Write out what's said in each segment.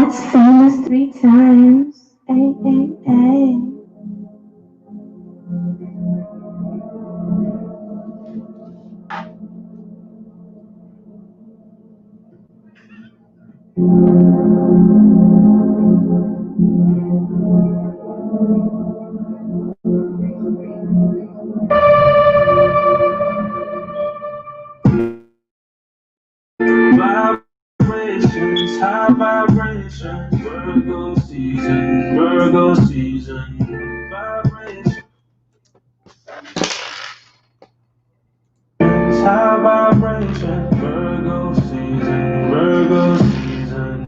That's famous three times. Ay, ay, ay. Vibrations, high vibrations, Virgo season, Virgo season, vibrations, high vibrations, Virgo season, Virgo season,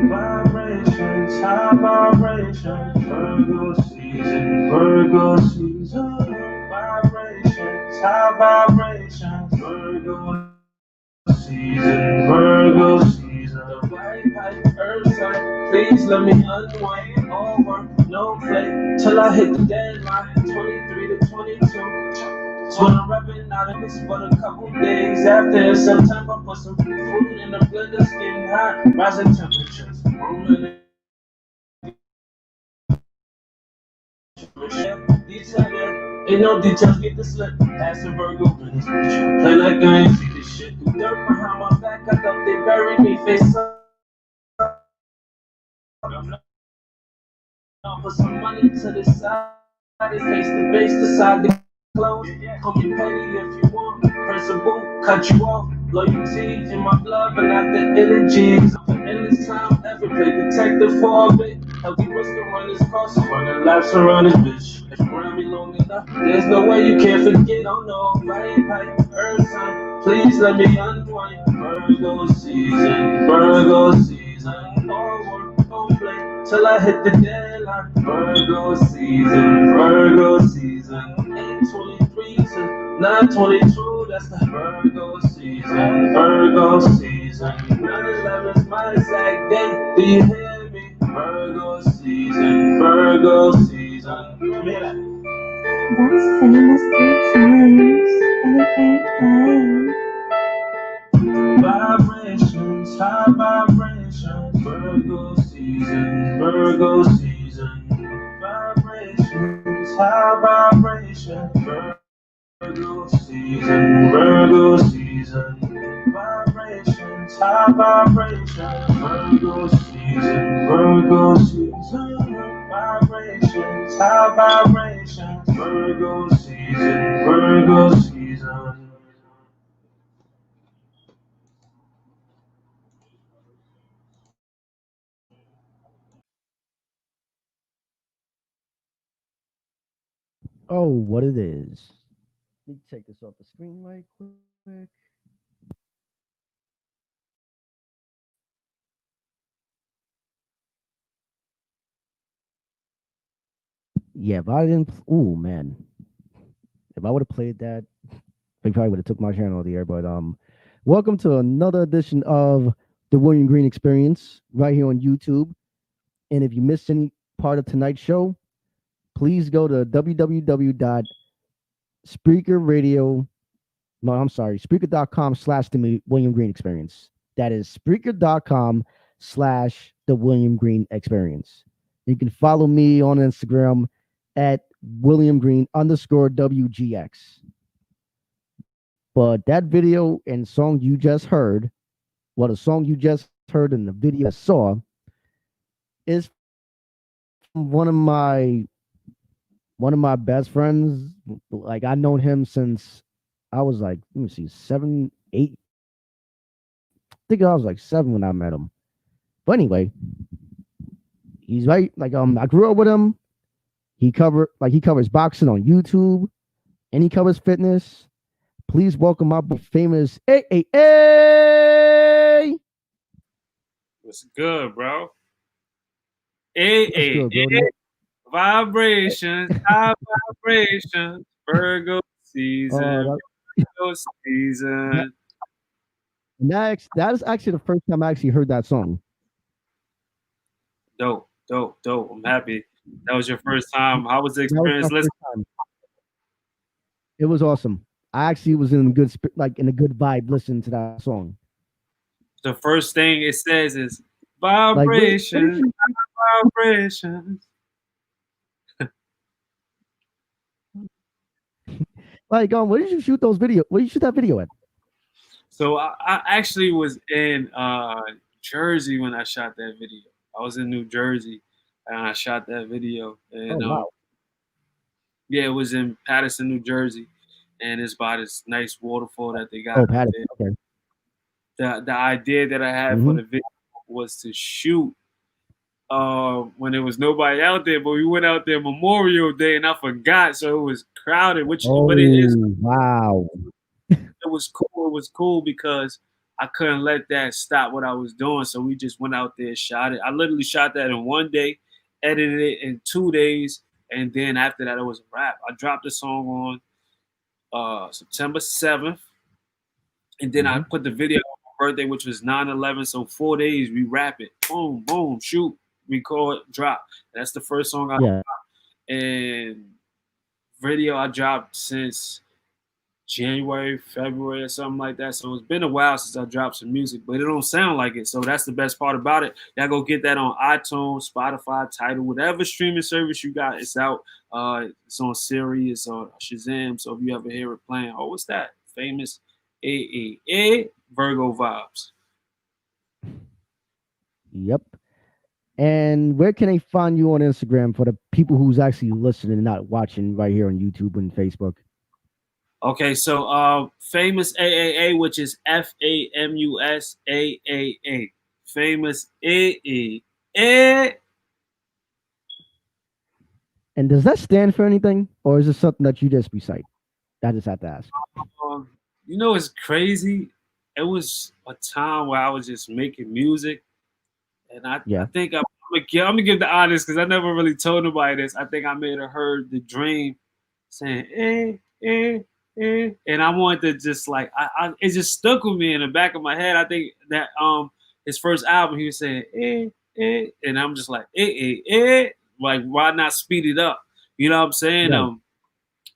vibrations, high vibrations, Virgo season, Virgo season, vibrations, high vibrations, Virgo season, Virgo season. The white pipe, earth sign. Please let me unwind. All work, no play. Till I hit the deadline. 23 to 22. So when I'm rapping out of this for a couple days after September, put some fruit in the blender, skin hot, rising temperatures, rolling in detail, ain't no details, get the slip. Ask the Virgo business. Play like I ain't see this shit. Do dirt behind my back, I thought they buried me face up. I'm not put some money to the side. Face to face, decide to close. Call me petty if you want. Principle, cut you off. Loyalty in my blood, but not the energy. For endless time, ever play detective for a bit. Healthy risk to run this course, running laps around this bitch. If you around me long enough, there's no way you can't forget. Oh no, right, earth sign. Please let me unwind. Virgo season, Virgo season. All work, all play till I hit the deadline. Virgo season, Virgo season. 823 to 922, that's the Virgo season, Virgo season. 9/11's my exact day. Do you hear me? Virgo season, Virgo season. That's famous three times. Ay, ay, ay. Vibrations, high vibrations, Virgo season, Virgo season. Vibrations, high vibrations, Virgo season, Virgo season. Vibrations, high vibrations, Virgo season, Virgo season. Vibrations, high vibrations, Virgo season, Virgo season. Oh, what it is. Let me take this off the screen right quick. Yeah, if I didn't, oh man, if I would have played that, they probably would have took my channel the air. But welcome to another edition of the William Green Experience right here on YouTube. And if you missed any part of tonight's show, please go to www.spreakerradio. No, I'm sorry, Spreaker.com/the William Green Experience. That is Spreaker.com/the William Green Experience. You can follow me on Instagram at William Green _WGX. But that video and song you just heard, well, the song you just heard in the video you saw, is from one of my best friends. Like I known him since I was like, let me see, 7, 8. I think I was like 7 when I met him. But anyway, he's right. Like I grew up with him. He covers boxing on YouTube and he covers fitness. Please welcome my famous A. What's good, bro? What's good, Brody? Vibrations, high vibrations, Virgo season, Uh, Virgo season. that is actually the first time I actually heard that song. Dope, dope, dope. I'm happy. That was your first time. How was the That was my experience listening? first time. It was awesome. I actually was in a good vibe listening to that song. The first thing it says is Like, what did Vibrations, you vibrations. where did you shoot those video? Where did you shoot that video at? So I actually was in Jersey when I shot that video. I was in New Jersey and I shot that video, Oh and wow. yeah, it was in Patterson, New Jersey, and it's by this nice waterfall that they got Oh, out Patty. there. Okay. The idea that I had for Mm-hmm. the video was to shoot when there was nobody out there, but we went out there Memorial Day and I forgot, so it was crowded. Which, but Oh wow. it was cool. It was cool because I couldn't let that stop what I was doing, so we just went out there and shot it. I literally shot that in one day, edited it in 2 days, and then after that it was a wrap. I dropped the song on September 7th, and then I Mm-hmm. put the video on my birthday, which was 9/11. So 4 days we wrap it, boom, boom, shoot, record, drop. That's the first song I Yeah. and video I dropped since January, February, or something like that. So it's been a while since I dropped some music, but it don't sound like it. So that's the best part about it. Y'all go get that on iTunes, Spotify, Tidal, whatever streaming service you got. It's out. It's on Siri. It's on Shazam. So if you ever hear it playing, oh, what's that? Famous AAA Virgo vibes. Yep. And where can they find you on Instagram for the people who's actually listening and not watching right here on YouTube and Facebook? Okay, so famous AAA, which is FAMUS AAA. Famous AAA. And does that stand for anything, or is it something that you just recite? I just have to ask. Um, it's crazy. It was a time where I was just making music, and I Yeah. think I'm gonna give the honest because I never really told nobody this. I think I made her heard the dream saying and I wanted to just like it just stuck with me in the back of my head. I think that his first album he was saying and I'm just like like why not speed it up? You know what I'm saying? Right.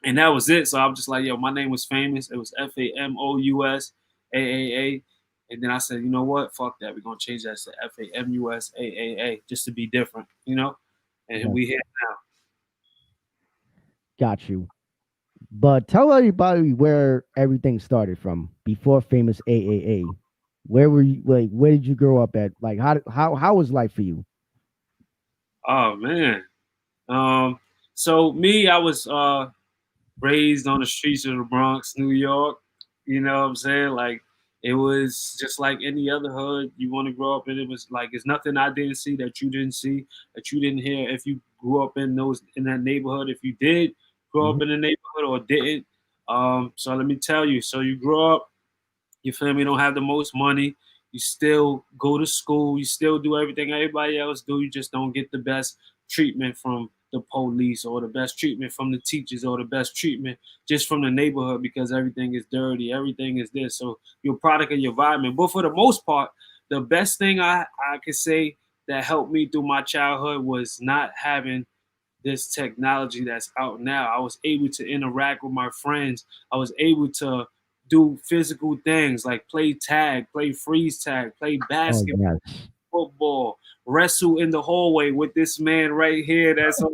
And that was it. So I'm just like, yo, my name was famous. It was FAMOUS AAA. And then I said, you know what? Fuck that. We're gonna change that to FAMUS AAA just to be different, And Yes. we here now. Got you. But tell everybody where everything started from before famous AAA. Where were you? Like, where did you grow up at? Like, how was life for you? Oh man. So me, I was raised on the streets of the Bronx, New York. You know what I'm saying? Like it was just like any other hood you want to grow up in. It was like it's nothing I didn't see that you didn't see, that you didn't hear. If you grew up in that neighborhood, if you did grow Hmm. up in the neighborhood or didn't. So let me tell you. So you grow up, your family don't have the most money. You still go to school. You still do everything everybody else do. You just don't get the best treatment from the police or the best treatment from the teachers or the best treatment just from the neighborhood because everything is dirty. Everything is this. So you're a product of your environment. But for the most part, the best thing I could say that helped me through my childhood was not having this technology that's out now. I was able to interact with my friends. I was able to do physical things like play tag, play freeze tag, play Oh basketball, yes. football, wrestle in the hallway with this man right here. That's on,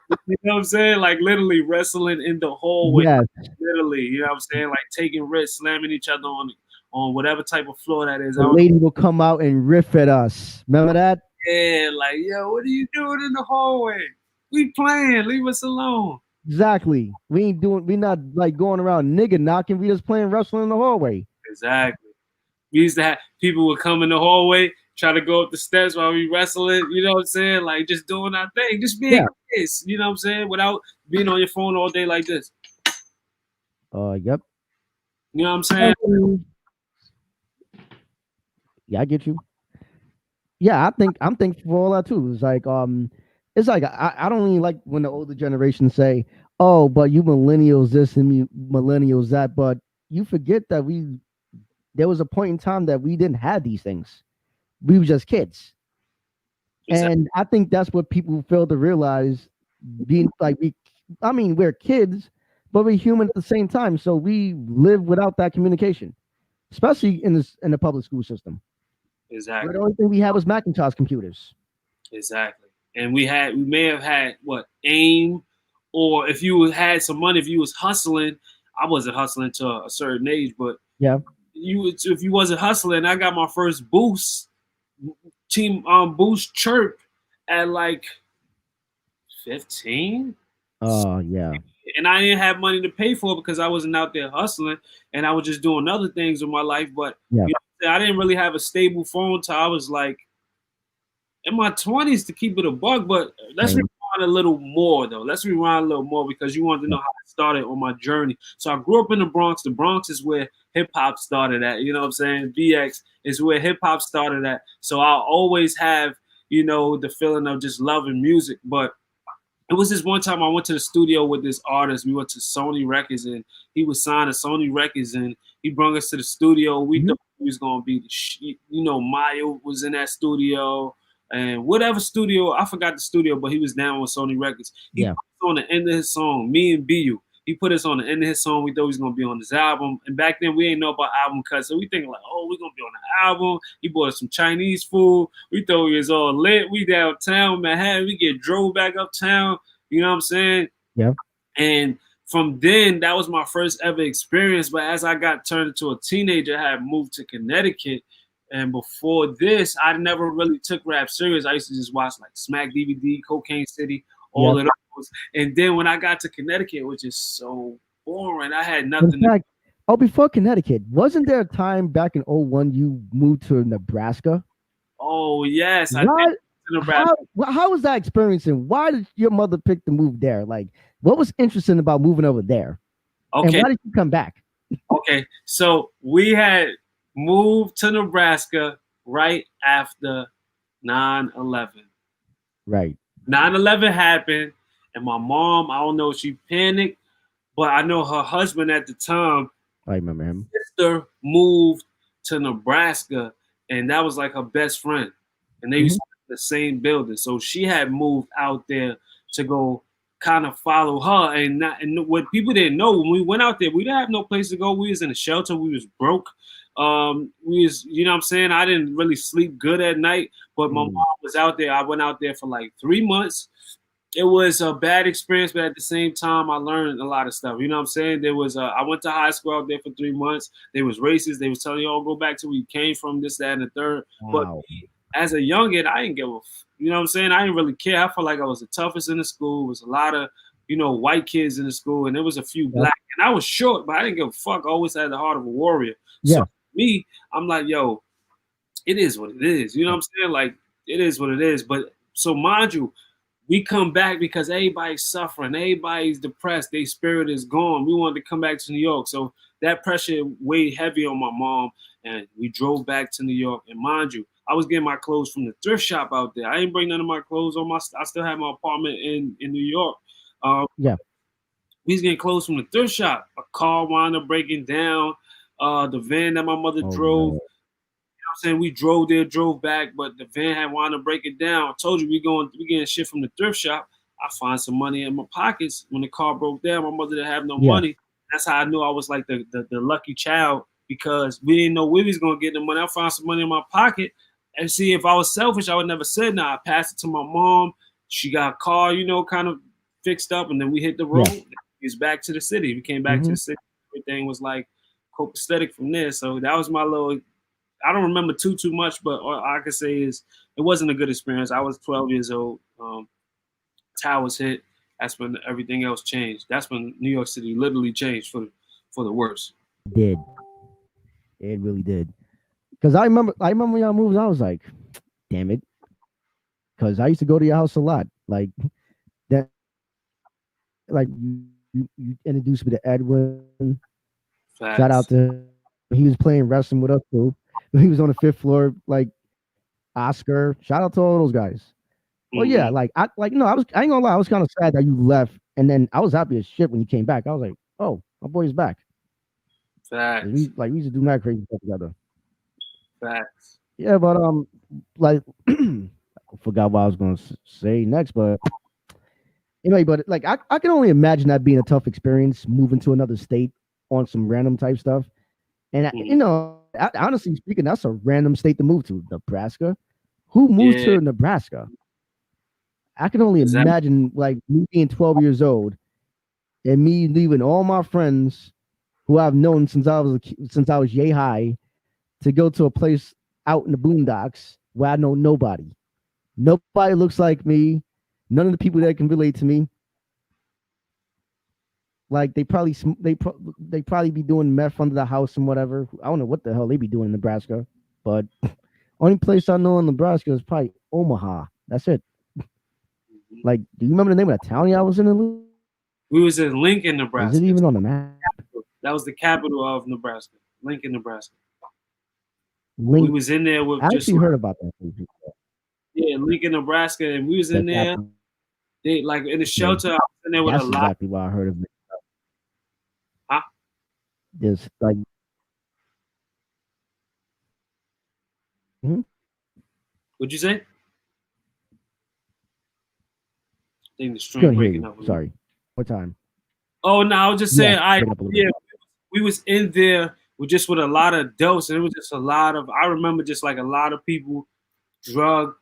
you know what I'm saying? Like literally wrestling in the hallway. Yes. Literally, you know what I'm saying? Like taking risks, slamming each other on whatever type of floor that is. The lady will come out and riff at us. Remember that? Yeah, like, yo, what are you doing in the hallway? We playing, leave us alone. Exactly. We ain't doing. We not like going around nigga knocking. We just playing wrestling in the hallway. Exactly. We used to have people would come in the hallway, try to go up the steps while we wrestling, you know what I'm saying? Like just doing our thing, just being Yeah. kids, you know what I'm saying? Without being on your phone all day like this. Yep. You know what I'm saying? Yeah, I get you. Yeah, I'm thankful for all that too. It's like I don't even like when the older generation say, "Oh, but you millennials this and you millennials that," but you forget that there was a point in time that we didn't have these things. We were just kids, Exactly. and I think that's what people fail to realize. Being like I mean, we're kids, but we're human at the same time. So we live without that communication, especially in the public school system. Where exactly. the only thing we had was Macintosh computers. Exactly. And we may have had what AIM, or if you had some money, if you was hustling. I wasn't hustling to a certain age, but Yeah. if you wasn't hustling, I got my first boost chirp at like 15, Yeah. and I didn't have money to pay for it because I wasn't out there hustling, and I was just doing other things with my life. But Yeah. you know, I didn't really have a stable phone till I was like in my 20s, to keep it a bug. But let's Same. rewind a little more though. Let's rewind a little more because you wanted to know how I started on my journey. So I grew up in the Bronx. The Bronx is where hip hop started at. You know what I'm saying? BX is where hip hop started at. So I'll always have, the feeling of just loving music. But it was this one time I went to the studio with this artist. We went to Sony Records, and he was signed to Sony Records, and he brought us to the studio. We Mhm. thought he was gonna be Maya was in that studio, and whatever studio, I forgot the studio, but he was down with Sony Records. He put Yeah. us on the end of his song, Me and Bu. He put us on the end of his song. We thought he was gonna be on his album, and back then we ain't know about album cuts, so we thinking like, oh, we're gonna be on the album. He bought us some Chinese food. We thought we was all lit. We downtown Manhattan. We get drove back uptown. You know what I'm saying? Yeah. And from then, that was my first ever experience. But as I got turned into a teenager, I had moved to Connecticut. And before this, I never really took rap serious. I used to just watch like Smack DVD, Cocaine City, all Yeah. of those. And then when I got to Connecticut, which is so boring, I had In nothing to. fact, before Connecticut, wasn't there a time back in '01 you moved to Nebraska? Oh, yes, I did Why? to Nebraska. How was that experience, and why did your mother pick to move there? Like, what was interesting about moving over there, and Okay, why did you come back? okay. So we had moved to Nebraska right after 9/11. Right. 9/11 happened, and my mom, I don't know if she panicked, but I know her husband at the time, I remember him. sister moved to Nebraska, and that was like her best friend. And they used Mhm. to live in the same building. So she had moved out there to go kind of follow her. And what people didn't know, when we went out there, we didn't have no place to go. We was in a shelter, we was broke. We was, you know what I'm saying? I didn't really sleep good at night, but my mom Mm. was out there. I went out there for like 3 months. It was a bad experience, but at the same time, I learned a lot of stuff. You know what I'm saying? There was I went to high school out there for 3 months. They was racist. They was telling you all go back to where you came from, this, that, and the third. But Wow. me, as a youngin, I didn't give a, you know what I'm saying? I didn't really care. I felt like I was the toughest in the school. It was a lot of, white kids in the school, and there was a few Yep. black. And I was short, but I didn't give a fuck. I always had the heart of a warrior. So Yeah. me, I'm like, yo, it is what it is. You know what I'm saying? Like, it is what it is. But so mind you, we come back because everybody's suffering, everybody's depressed, their spirit is gone. We wanted to come back to New York. So that pressure weighed heavy on my mom, and we drove back to New York. And mind you, I was getting my clothes from the thrift shop out there. I didn't bring none of my clothes on I still have my apartment in New York. Yeah. We was getting clothes from the thrift shop. A car wound up breaking down. The van that my mother Oh drove, no. I'm saying, we drove there, drove back, but the van had wound up breaking down. I told you we getting shit from the thrift shop. I find some money in my pockets. When the car broke down, my mother didn't have no Yeah. money. That's how I knew I was like the lucky child, because we didn't know where we was gonna get the money. I found some money in my pocket, and see, if I was selfish, I would never said no. I passed it to my mom. She got a car, kind of fixed up, and then we hit the road. Yeah. He's back to the city. We came back to Hmm. the city. Everything was like copacetic from there. So that was my little. I don't remember too much, but all I can say is it wasn't a good experience. I was 12 years old. Towers hit. That's when everything else changed. That's when New York City literally changed for the worse. Did it really did? Because I remember when y'all moved. I was like, damn it. Because I used to go to your house a lot. Like that. Like you introduced me to Edwin. Shout out Facts. to him. He was playing wrestling with us too. He was on the fifth floor, like Oscar. Shout out to all those guys. Well, yeah, Mm-hmm. I ain't gonna lie, I was kind of sad that you left, and then I was happy as shit when you came back. I was like, oh, my boy's back. 'Cause Facts. we used to do mad crazy stuff together. Facts. Yeah, but like I forgot what I was gonna say next, but anyway, but like I can only imagine that being a tough experience moving to another state on some random type stuff. And Mm-hmm. honestly speaking, that's a random state to move to. Nebraska. Who moved Yeah, to Nebraska? I can only exactly. imagine like me being 12 years old and me leaving all my friends who I've known since I was yay high to go to a place out in the boondocks where I know nobody. Nobody looks like me. None of the people that can relate to me. Like they probably be doing meth under the house and whatever. I don't know what the hell they be doing in Nebraska, but only place I know in Nebraska is probably Omaha. That's it. Mhm. Like, do you remember the name of the town I was in? We was in Lincoln, Is it Nebraska. even on the map? That was the capital of Nebraska, Lincoln, Nebraska. We Link. was in there with I just actually like, heard about that place before. yeah, Lincoln, Nebraska, and we was The in there. capital. They like in the Okay, shelter. I was in there with a that's lot. exactly why I heard of it. Huh? There's like, mhm. What'd you say? I think the string Couldn't hear breaking you. up a little. Sorry. What time? Oh no, I was just Yeah, saying. I break up a little yeah, bit. we was in there with just with a lot of adults, and it was just a lot of. I remember just like a lot of people, drug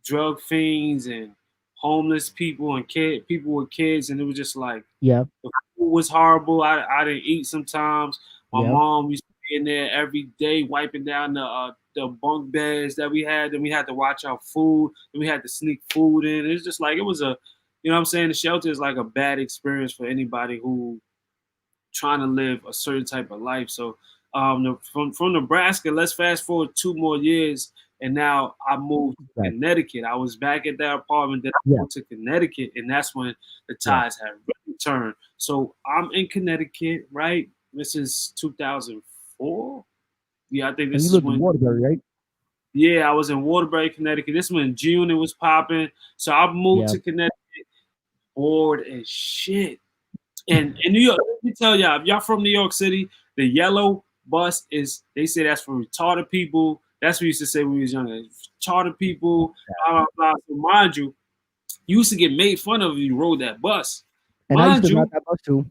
drug fiends and homeless people and people with kids, and it was just like Yeah, the food was horrible. I didn't eat sometimes. My yeah, mom used to be in there every day wiping down the bunk beds that we had. Then we had to watch our food. Then we had to sneak food in. It's just like it was a, you know what I'm saying? The shelter is like a bad experience for anybody who trying to live a certain type of life. So from Nebraska, let's fast forward 2 more years, and now I moved to right. Connecticut. I was back at that apartment, then I Yeah, moved to Connecticut, and that's when the yeah. tides had really turned. So I'm in Connecticut, right? This is 2004. Yeah, I think And you this is lived in when. Waterbury, right? Yeah, I was in Waterbury, Connecticut. This when June it was popping. So I moved Yeah. to Connecticut, bored as shit. And in New York, let me tell y'all, if y'all from New York City, the yellow bus is, they say that's for retarded people. That's what we used to say when we was younger. Retarded people, blah, blah, blah. So mind you, you used to get made fun of if you rode that bus. And I used Mind to ride you, that bus too.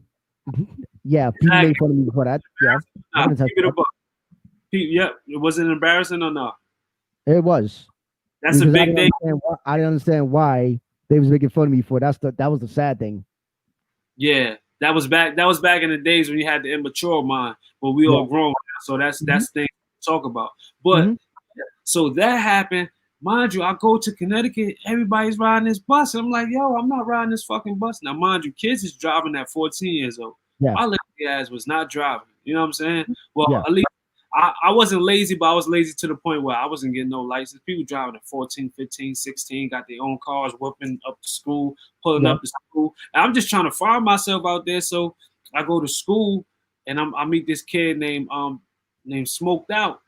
Yeah, people like, made fun of me for that. Yeah, I nah, can attest keep to it a that. buck. Yep, it wasn't embarrassing or no. It was That's a because big thing. I didn't understand why they was making fun of me for. That was the sad thing. Yeah, that was back in the days when you had the immature mind, but we Yeah. all grown now. So Hmm. that's the thing to talk about. But Hmm. so that happened. Mind you, I go to Connecticut, everybody's riding this bus. I'm like, yo, I'm not riding this fucking bus. Now, mind you, kids is driving at 14 years old. Yeah. My lazy ass was not driving. You know what I'm saying? Well, Yeah. at least I wasn't lazy, but I was lazy to the point where I wasn't getting no license. People driving at 14, 15, 16, got their own cars, whooping up to school, pulling Yeah. up to school. And I'm just trying to find myself out there. So I go to school and I meet this kid named Smoked Out.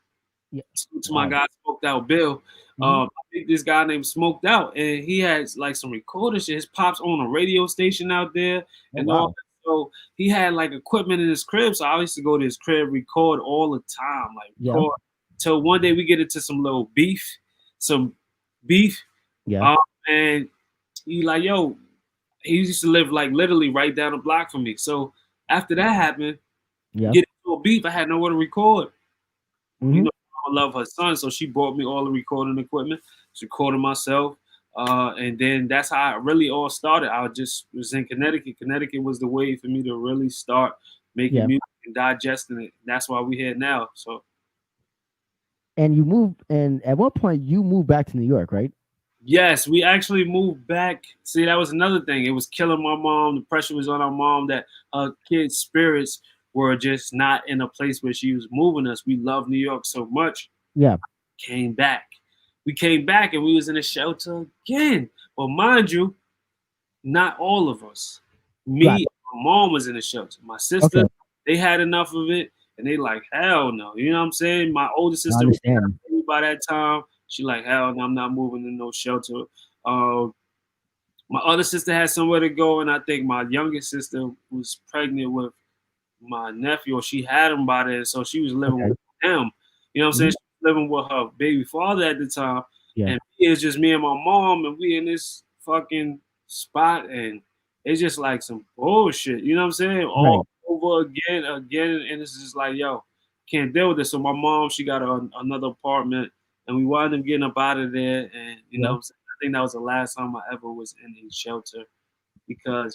Yeah. To my Wow. guy Smoked Out Bill. Hmm. I think this guy named Smoked Out, and he has like some recorder shit. His pops own a radio station out there, Oh and all. wow. So he had like equipment in his crib. So I used to go to his crib, record all the time, like Yeah. record. Till one day we get into some beef, Yeah. um, and he like, yo, he used to live like literally right down the block from me. So after that happened, Yeah. get into a beef, I had nowhere to record. You Hmm. know, I love her son, so she brought me all the recording equipment. She recorded myself, and then that's how it really all started. I just was in Connecticut. Connecticut was the way for me to really start making Yeah. music and digesting it. That's why we're here now. So And you moved, and at one point you moved back to New York, right? yes, we actually moved back. See, that was another thing. It was killing my mom. The pressure was on our mom that her kids' spirits were just not in a place where she was moving us. We love New York so much. Yeah. Came back. We came back and we was in a shelter again. But mind you, not all of us. Right. Me, my mom was in a shelter. My sister, Okay. they had enough of it, and they like, hell no. You know what I'm saying? My older I sister was understand. by that time. She like, hell no, I'm not moving to no shelter. Uh, my other sister had somewhere to go, and I think my youngest sister was pregnant with my nephew, or she had him by then, so she was living Okay. with him. You know what I'm saying? Hmm. She was living with her baby father at the time, Yeah. and it's just me and my mom, and we in this fucking spot, and it's just like some bullshit. You know what I'm saying? Right. All over again, and it's just like, yo, can't deal with it. So my mom, she got another apartment, and we wound up getting up out of there. And Yeah. I think that was the last time I ever was in a shelter.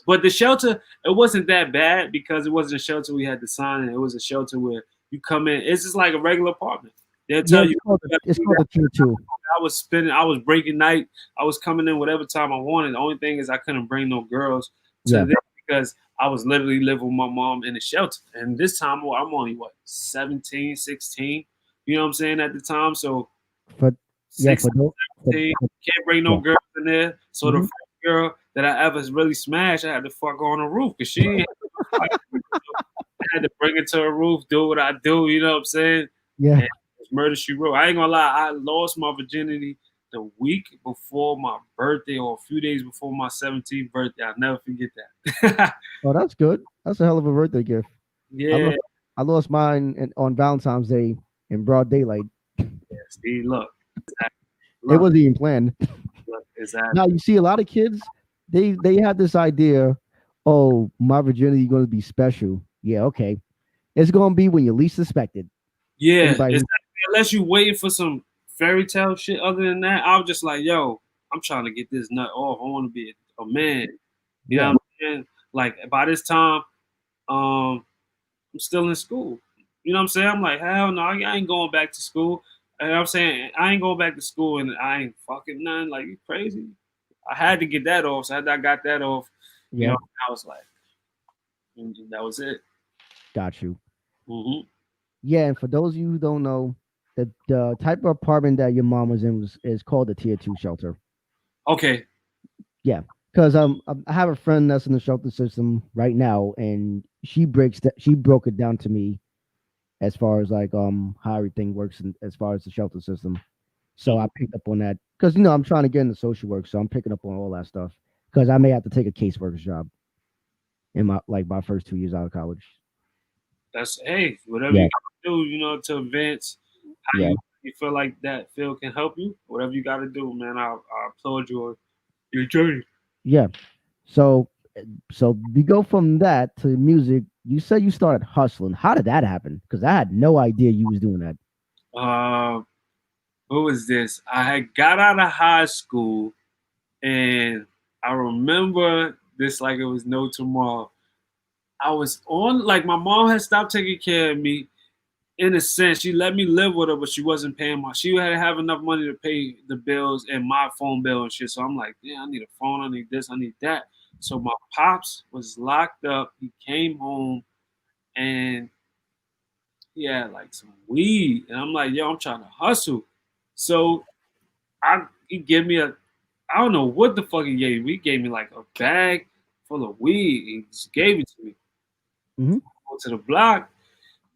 But the shelter, it wasn't that bad because it wasn't a shelter we had to sign in. It was a shelter where you come in. It's just like a regular apartment. They'll Yeah, tell you you gotta it's do called that. the tier two. I was breaking night. I was coming in whatever time I wanted. The only thing is I couldn't bring no girls to Yeah. this because I was literally living with my mom in a shelter. And this time, well, I'm only, what, 17, 16? You know what I'm saying, at the time? So For yeah, 16, for, 17, can't bring no yeah. girls in there. So the Hmm. first girl that I ever really smashed, I had to fuck her on the roof because she ain't I had to bring it to her roof, do what I do, you know what I'm saying? Yeah. And it's murder she wrote. I ain't gonna lie, I lost my virginity the week before my birthday or a few days before my 17th birthday. I'll never forget that. Oh, that's good. That's a hell of a birthday gift. I Yeah, lost I lost mine on Valentine's Day in broad daylight. Steve, It look, wasn't even planned. Now exactly. you see a lot of kids, they have this idea, oh, my virginity going to be special. Yeah, okay. It's going to be when you least suspect it. Yeah, Anybody who, exactly. Unless you waiting for some fairy tale shit other than that, I was just like, yo, I'm trying to get this nut off. I want to be a man. You know yeah, what I'm saying? Like by this time, um, I'm still in school. You know what I'm saying? I'm like, hell no, I ain't going back to school. And I'm saying I ain't going back to school and I ain't fucking none. Like you crazy? I had to get that off. So after I got that off, you yeah, know, I was like, that was it. got you. Hmm. Yeah, and for those of you who don't know, the type of apartment that your mom was in is called a tier two shelter. Okay. Yeah, because I have a friend that's in the shelter system right now, and she broke it down to me as far as like how everything works as far as the shelter system. So I picked up on that because I'm trying to get into social work, so I'm picking up on all that stuff because I may have to take a caseworker's job in my first 2 years out of college. That's hey, whatever Yeah, you gotta do, to advance how yeah, you feel like that field can help you. Whatever you gotta do, man. I applaud you on your journey. yeah. So so we go from that to music. You said you started hustling. How did that happen? Because I had no idea you was doing that. Uh, what was this? I had got out of high school and I remember this like it was no tomorrow. I was on like my mom had stopped taking care of me. In a sense, she let me live with her, but she wasn't paying my. She had to have enough money to pay the bills and my phone bill and shit. So I'm like, yeah, I need a phone, I need this, I need that. So my pops was locked up. He came home and he had like some weed, and I'm like, yo, I'm trying to hustle. So he gave me I don't know what the fuck he gave me. He gave me like a bag full of weed. He just gave it to me. Hmm. Go to the block.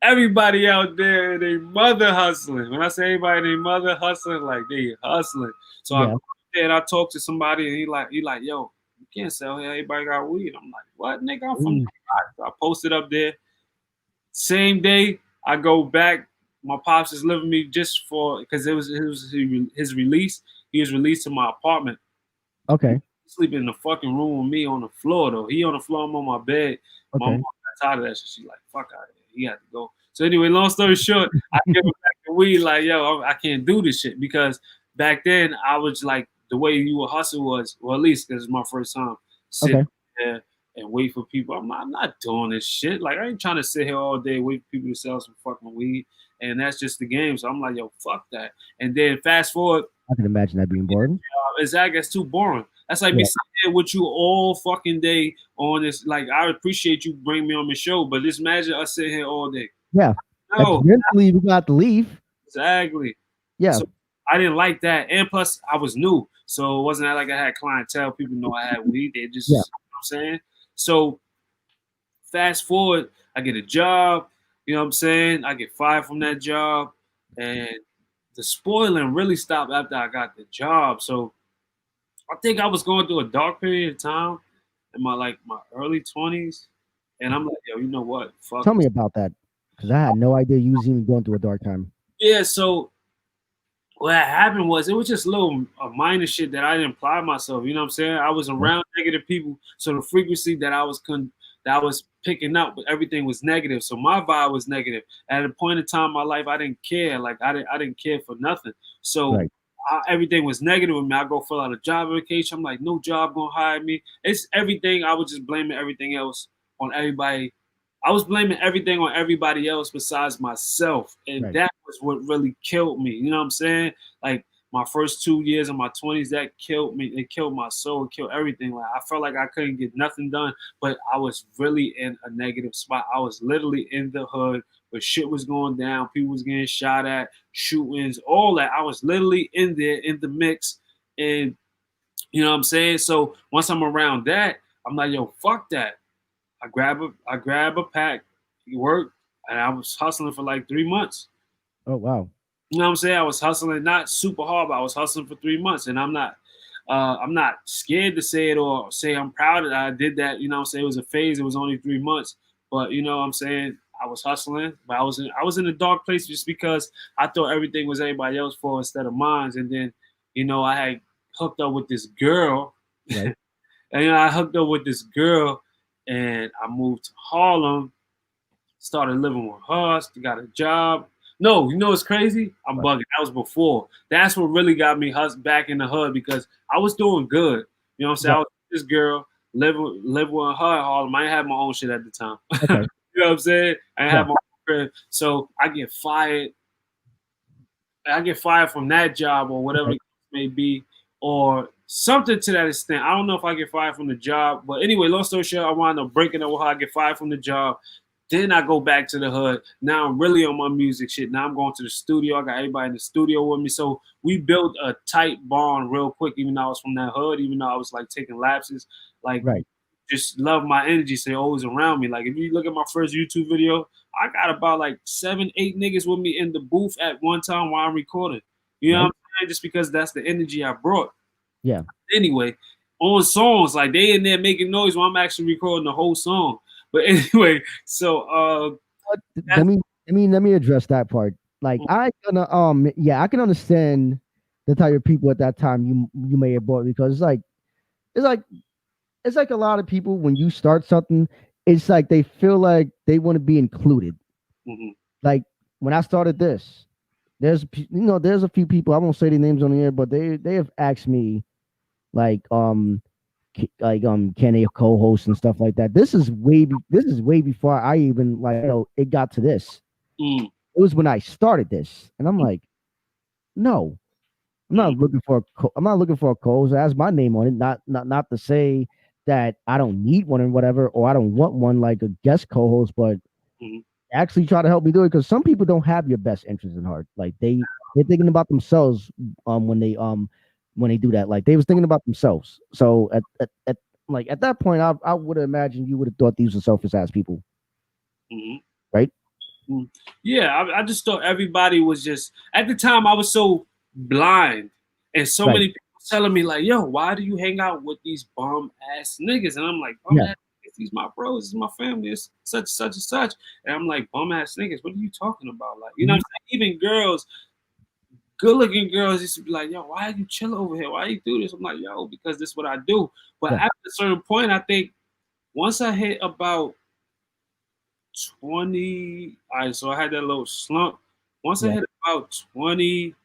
Everybody out there, they mother hustling. When I say everybody, they mother hustling, like they hustling. So I Yeah. go there and I talk to somebody, and he like, yo, you can't sell here. Everybody got weed. I'm like, what, nigga? I'm from New Ooh, York. So I posted up there. Same day, I go back. My pops is living me just for because it was his release. He was released to my apartment. okay. Sleeping in the fucking room with me on the floor though. He on the floor, I'm on my bed. My mom Okay. got tired of that shit. She's like, fuck out of here. He had to go. So anyway, long story short, I give him back the weed, like, yo, I can't do this shit. Because back then I was like the way you would hustle was, well, at least this is my first time, sit Okay. there and wait for people. I'm not doing this shit. Like I ain't trying to sit here all day wait for people to sell some fucking weed. And that's just the game. So I'm like, yo, fuck that. And then fast forward, I can imagine that being boring. exactly, that's too boring. That's like me Yeah. sitting here with you all fucking day on this. Like, I appreciate you bringing me on the show, but just imagine us sitting here all day. Yeah. No, Eventually, we got to leave. exactly. Yeah. So I didn't like that. And plus, I was new. So it wasn't like I had clientele. People know I had weed. They just, Yeah. you know what I'm saying? So fast forward, I get a job. You know what I'm saying? I get fired from that job. And the spoiling really stopped after I got the job. So I think I was going through a dark period of time in my early 20s, and I'm like, yo, you know what? Fuck Tell this. me about that because I had no idea you was even going through a dark time. Yeah. So what happened was it was just little minor shit that I didn't apply myself. You know what I'm saying? I was Yeah. around negative people, so the frequency that that I was picking up, but everything was negative. So my vibe was negative. At a point in time in my life, I didn't care. Like I didn't care for nothing. So Right. everything was negative with me. I go fill out a job application. I'm like, no job gonna hire me. It's everything. I was just blaming everything else on everybody. I was blaming everything on everybody else besides myself, and Right. that was what really killed me. You know what I'm saying? Like my first 2 years of my 20s, that killed me. It killed my soul. It killed everything. Like I felt like I couldn't get nothing done, but I was really in a negative spot. I was literally in the hood where shit was going down. People was getting shot at, shootings, all that. I was literally in there in the mix, and you know what I'm saying. So once I'm around that, I'm like, yo, fuck that. I grab a pack, work, and I was hustling for like 3 months. Oh wow. You know what I'm saying? I was hustling, not super hard, but I was hustling for 3 months, and I'm not scared to say it or say I'm proud that I did that. You know what I'm saying? It was a phase. It was only 3 months, but you know what I'm saying? I was hustling, but I was in a dark place just because I thought everything was everybody else's fault instead of mine. And then, you know, I had hooked up with this girl, Right. and you know, I hooked up with this girl, and I moved to Harlem, started living with her, got a job. No, you know what's crazy? I'm Right. bugging. That was before. That's what really got me back in the hood because I was doing good. You know what I'm saying? Right. I was with this girl, live with her in Harlem. I didn't have my own shit at the time. Okay. You know what I'm saying? I didn't Yeah. have my own crib. So I get fired. I get fired from that job or whatever the Okay. case may be, or something to that extent. I don't know if I get fired from the job, but anyway, long story short, I wind up breaking up with her. I get fired from the job. Then I go back to the hood. Now I'm really on my music shit. Now I'm going to the studio. I got everybody in the studio with me. So we built a tight bond real quick, even though I was from that hood, even though I was like taking lapses. Like Right. just love my energy, so they're always around me. Like if you look at my first YouTube video, I got about like 7, 8 niggas with me in the booth at one time while I'm recording. You know what Right. I'm saying? Just because that's the energy I brought. Yeah. Anyway, on songs, like they in there making noise while I'm actually recording the whole song. But anyway, so But that's let me address that part. Like I gonna yeah, I can understand the type of people at that time you may have bought because it's like it's like a lot of people when you start something, it's like they feel like they want to be included. mhm, Like when I started this, there's a few people I won't say their names on the air, but they have asked me like can they co-host and stuff like that. This is way before I even like it got to this. mm, It was when I started this, and I'm like, no, mm, I'm not looking for a co-host that has my name on it. Not to say that I don't need one and whatever, or I don't want one like a guest co-host, but mm, actually try to help me do it because some people don't have your best interest in heart. Like they're thinking about themselves when they do that. Like they was thinking about themselves. So at like at that point, I would imagine you would have thought these were selfish ass people, mhm. right? Mm. Yeah, I just thought everybody was just at the time I was so blind and so Right. many people telling me like, yo, why do you hang out with these bum ass niggas? And I'm like, bum Yeah. ass niggas, these my bros, this is my family, it's such and such. And I'm like, bum ass niggas, what are you talking about? Like, you know Mhm. what I'm saying? Even girls, good looking girls used to be like, yo, why you chill over here? Why you do this? I'm like, yo, because this is what I do. But Yeah. after a certain point, I think once I hit about 20. All right, so I had that little slump. Once I Yeah. hit about 25,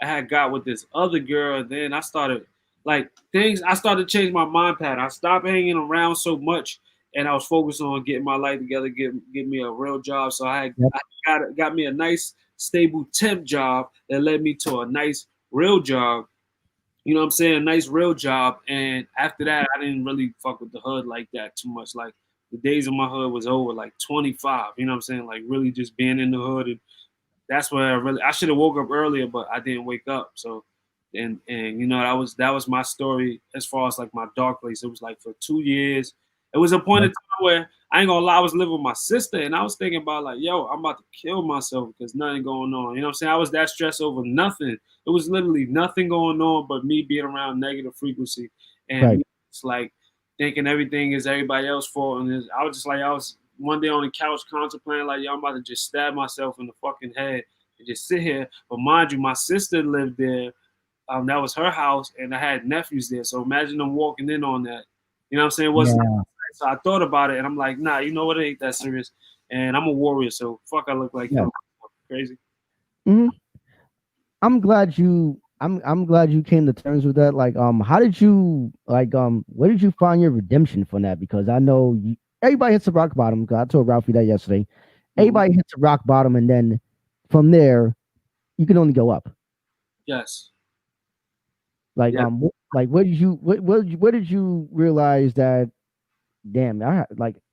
I had got with this other girl. Then I started like things. I started to change my mind pattern. I stopped hanging around so much, and I was focused on getting my life together, get me a real job. So Yep. I got me a nice stable temp job that led me to a nice real job. You know what I'm saying? Nice real job. And after that, I didn't really fuck with the hood like that too much. Like the days of my hood was over, like 25. You know what I'm saying? Like really just being in the hood. And that's where I should have woke up earlier, but I didn't wake up. So and you know that was my story as far as like my dark place. It was like for 2 years. It was a point Yep. in time where I ain't gonna lie, I was living with my sister and I was thinking about like, yo, I'm about to kill myself because nothing going on. You know what I'm saying? I was that stressed over nothing. It was literally nothing going on but me being around negative frequency and Right. me just like thinking everything is everybody else's fault. And I was just like, I was one day on the couch contemplating like, yo, I'm about to just stab myself in the fucking head and just sit here. But mind you, my sister lived there. That was her house, and I had nephews there. So imagine them walking in on that. You know what I'm saying? It wasn't Yeah. So I thought about it, and I'm like, nah, you know what? It ain't that serious. And I'm a warrior, so fuck, I look like Yeah. crazy. Hmm. I'm glad you came to terms with that. Like, how did you where did you find your redemption from that? Because I know everybody hits a rock bottom. 'Cause I told Ralphie that yesterday. Mhm. Everybody hits a rock bottom, and then from there you can only go up. Yes. Like, Yeah. like where did you realize that? Damn, I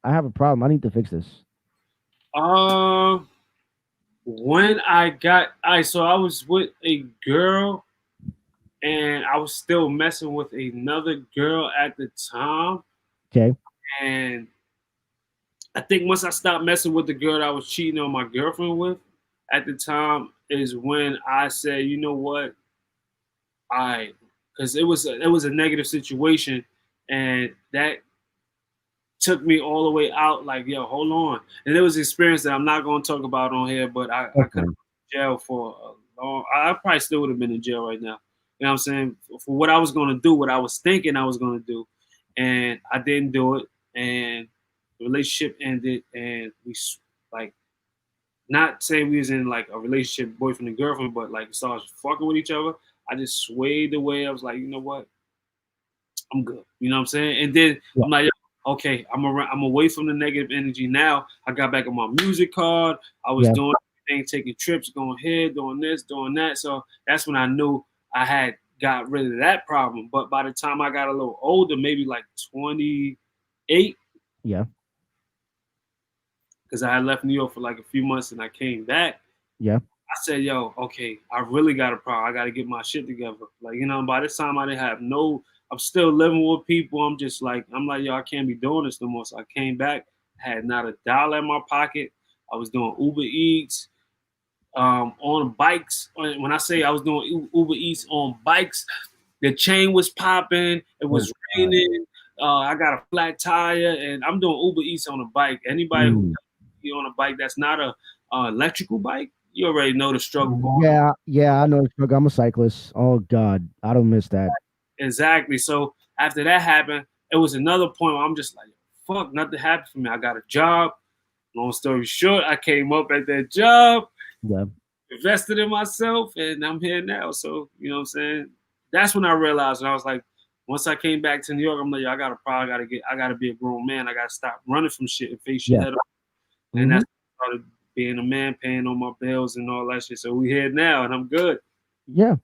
have a problem. I need to fix this. Um, when so I was with a girl, and I was still messing with another girl at the time, Okay. and I think once I stopped messing with the girl that I was cheating on my girlfriend with at the time is when I said, you know what, I, because it was a negative situation, and that took me all the way out. Like, yo, hold on. And there was an experience that I'm not going to talk about on here, but I That's could have fine. been in jail for a long. I probably still would have been in jail right now. You know what I'm saying? For what I was going to do, what I was thinking I was going to do, and I didn't do it, and the relationship ended, and like, not saying we was in like a relationship, boyfriend and girlfriend, but like started fucking with each other. I just swayed away. I was like, you know what? I'm good. You know what I'm saying? And then Yeah. I'm like, okay, I'm away from the negative energy now. I got back on my music card. I was Yeah. doing everything, taking trips, going here, doing this, doing that. So that's when I knew I had got rid of that problem. But by the time I got a little older, maybe like 28, Yeah. because I had left New York for like a few months and I came back. Yeah. I said, yo, okay, I really got a problem. I got to get my shit together. Like, by this time I didn't have I'm still living with people. I'm like, yo, I can't be doing this no more. So I came back, had not a dollar in my pocket. I was doing Uber Eats, on bikes. When I say I was doing Uber Eats on bikes, the chain was popping. It Oh was God. raining. I got a flat tire, and I'm doing Uber Eats on a bike. Anybody who Mm. be on a bike that's not a electrical bike, you already know the struggle going on. Yeah, yeah, I know the struggle. I'm a cyclist. Oh God, I don't miss that. Exactly. So after that happened, it was another point where I'm just like, fuck, nothing happened for me. I got a job. Long story short, I came up at that job, Yeah, invested in myself, and I'm here now. So, you know what I'm saying? That's when I realized, and I was like, once I came back to New York, I'm like, yo, I got a problem. I gotta be a grown man. I gotta stop running from shit and face your yeah. head up. And Hmm. that's when I started being a man, paying all my bills and all that shit. So we here now, and I'm good. Yeah.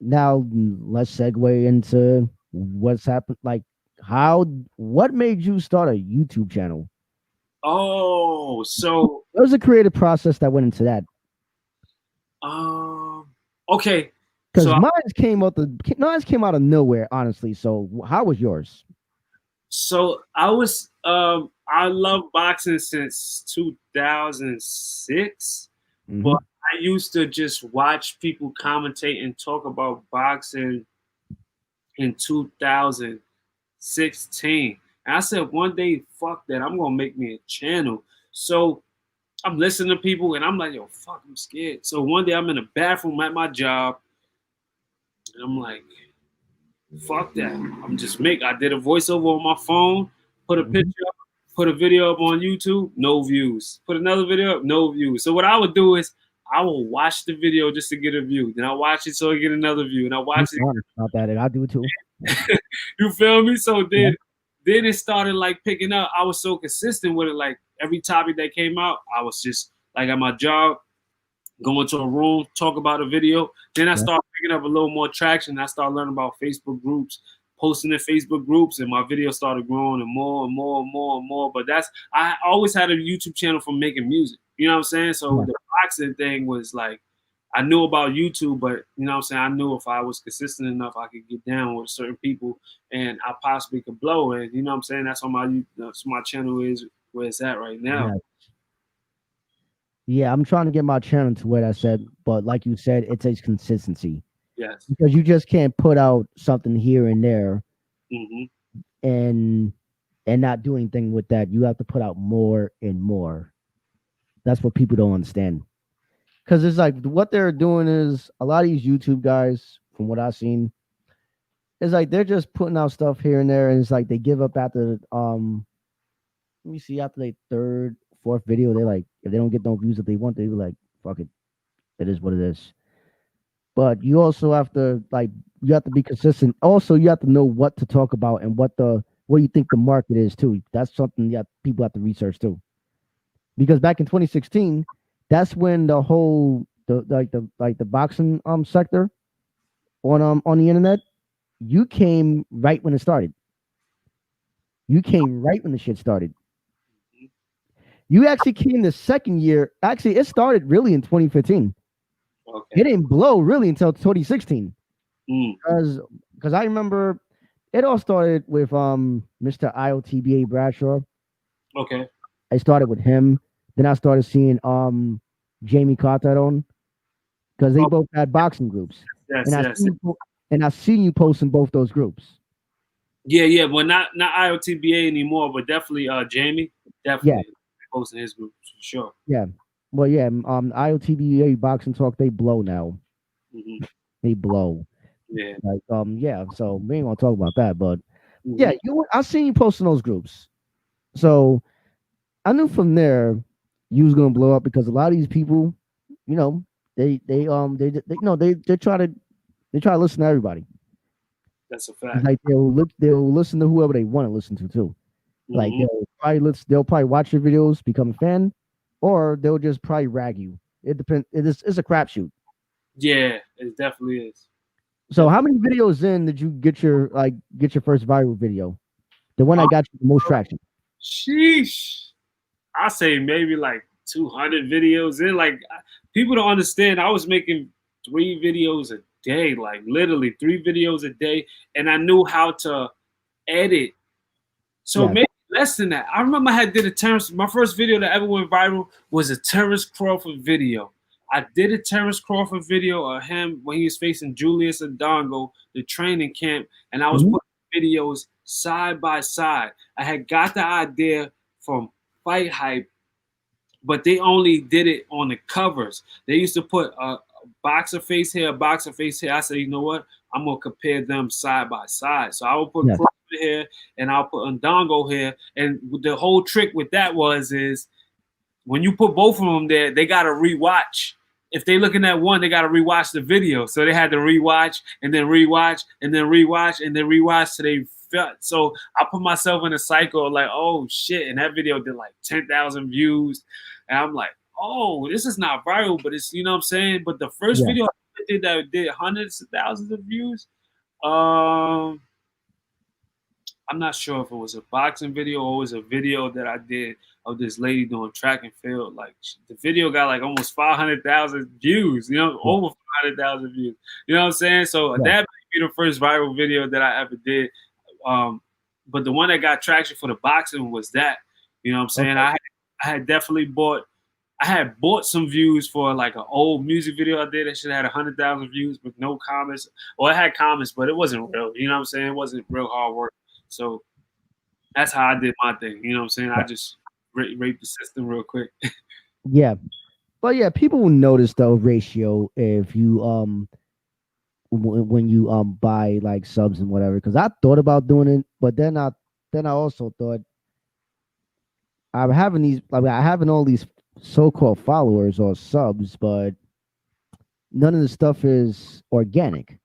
Now let's segue into what's happened. Like, what made you start a YouTube channel? Oh, so What was the creative process that went into that? um, okay. Because So mine came out of nowhere, honestly. So how was yours? I love boxing since 2006, but Hmm. I used to just watch people commentate and talk about boxing in 2016. And I said one day, fuck that, I'm gonna make me a channel. So I'm listening to people and I'm like, yo, fuck, I'm scared. So one day I'm in the bathroom at my job and I'm like, fuck that. I did a voiceover on my phone, put a Hmm. picture up, put a video up on YouTube, no views. Put another video up, no views. So what I would do is I will watch the video just to get a view. Then I watch it so I get another view. And I I'm watch it. honest about that. And I do it too. You feel me? So Yeah. then it started like picking up. I was so consistent with it. Like every topic that came out, I was just like at my job, go into a room, talk about a video. Then I Yeah. start picking up a little more traction. I started learning about Facebook groups, posting in Facebook groups, and my video started growing and more and more and more and more. But I always had a YouTube channel for making music. You know what I'm saying? So Yeah. the boxing thing was like I knew about YouTube, but you know what I'm saying? I knew if I was consistent enough, I could get down with certain people and I possibly could blow. And you know what I'm saying? That's my channel is where it's at right now. Yeah. Yeah. I'm trying to get my channel to where that's at, but like you said, it takes consistency Yes. because you just can't put out something here and there Hmm. and not do anything with that. You have to put out more and more. That's what people don't understand. Because it's like what they're doing is a lot of these YouTube guys, from what I've seen, it's like they're just putting out stuff here and there, and it's like they give up after. let me see, after their third, fourth video, they're like, if they don't get no views that they want, they be like, fuck it, it is what it is. But you also have to like, you have to be consistent. Also, you have to know what to talk about and what you think the market is too. That's something that people have to research too. Because back in 2016, that's when the whole the boxing sector on the internet, you came right when it started. You came right when the shit started. You actually came the second year. Actually, it started really in 2015. It Okay. didn't blow really until 2016. Mm. Because I remember it all started with Mr. IOTBA Bradshaw. Okay. I started with him. Then I started seeing Jamie Cartaron because they Oh, both had boxing groups, and yes, yes. I seen you post in both those groups. Yeah, yeah. Well, not IOTBA anymore, but definitely Jamie. Yeah, Definitely posting his group for sure. yeah. Well, yeah. IOTBA boxing talk they blow now. Hmm. They blow. Yeah. Like yeah. So we ain't gonna talk about that, but yeah, Hmm. I seen you posting those groups. So I knew from there you was gonna blow up because a lot of these people, you know, they try to listen to everybody. That's a It's fact. like they'll listen to whoever they want to listen to too. Like Hmm. they'll probably watch your videos, become a fan, or they'll just probably rag you. It depends. It's a crapshoot. Yeah, it definitely is. So how Definitely. many videos in did you get your first viral video? The one that got you the most traction? Sheesh. I say maybe like 200 videos in. Like people don't understand. I was making 3 videos a day, like literally 3 videos a day, and I knew how to edit. So Yeah. maybe less than that. I remember I had did a Terrence. My first video that ever went viral was a Terrence Crawford video. I did a Terrence Crawford video of him when he was facing Julius Adongo, the training camp, and I was Mhm. putting videos side by side. I had got the idea from Fight Hype, but they only did it on the covers. They used to put a boxer face here, a boxer face here. I said, you know what? I'm gonna compare them side by side. So I will put Yeah. Crawford here and I'll put Ndongo here. And the whole trick with that is when you put both of them there, they gotta rewatch. If they looking at one, they gotta rewatch the video. So they had to rewatch and then rewatch and then rewatch and then rewatch till they felt. So I put myself in a cycle of like, oh shit, and that video did like 10,000 views, and I'm like, oh, this is not viral, but it's you know what I'm saying. But the first Yeah. video I did that did hundreds of thousands of views. Um, I'm not sure if it was a boxing video or it was a video that I did of this lady doing track and field. Like the video got like almost 500,000 views. You know, Yeah. over 500,000 views. You know what I'm saying? So Yeah. that might be the first viral video that I ever did. Um, but the one that got traction for the boxing was that. You know what I'm saying? Okay. I had definitely bought. I had bought some views for like an old music video I did that should have had 100,000 views with no comments. Well, it had comments, but it wasn't real. You know what I'm saying? It wasn't real hard work. So that's how I did my thing. You know what I'm saying? I Yeah. just raped the system real quick. Yeah. But yeah, people will notice the ratio if you when you buy like subs and whatever. Because I thought about doing it, but then I also thought I'm having these like I having all these so-called followers or subs, but none of the stuff is organic.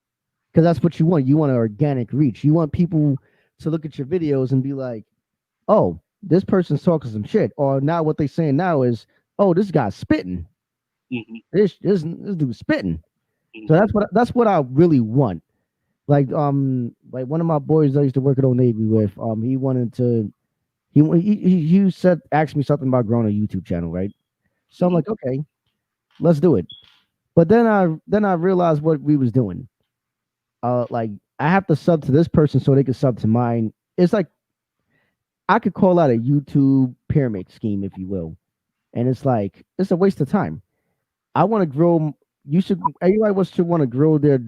Because that's what you want. You want an organic reach. You want people to look at your videos and be like, "Oh, this person's talking some shit," or now what they're saying now is, "Oh, this guy's spitting. Hmm. This dude's spitting." So Hmm. that's what I really want. Like one of my boys I used to work at Old Navy with, he wanted to he said asked me something about growing a YouTube channel, right? So I'm Hmm. like, okay, let's do it. But then I realized what we was doing. Like I have to sub to this person so they can sub to mine. It's like I could call out a YouTube pyramid scheme, if you will, and it's like it's a waste of time. I want to grow. You should. Everybody wants to want to grow their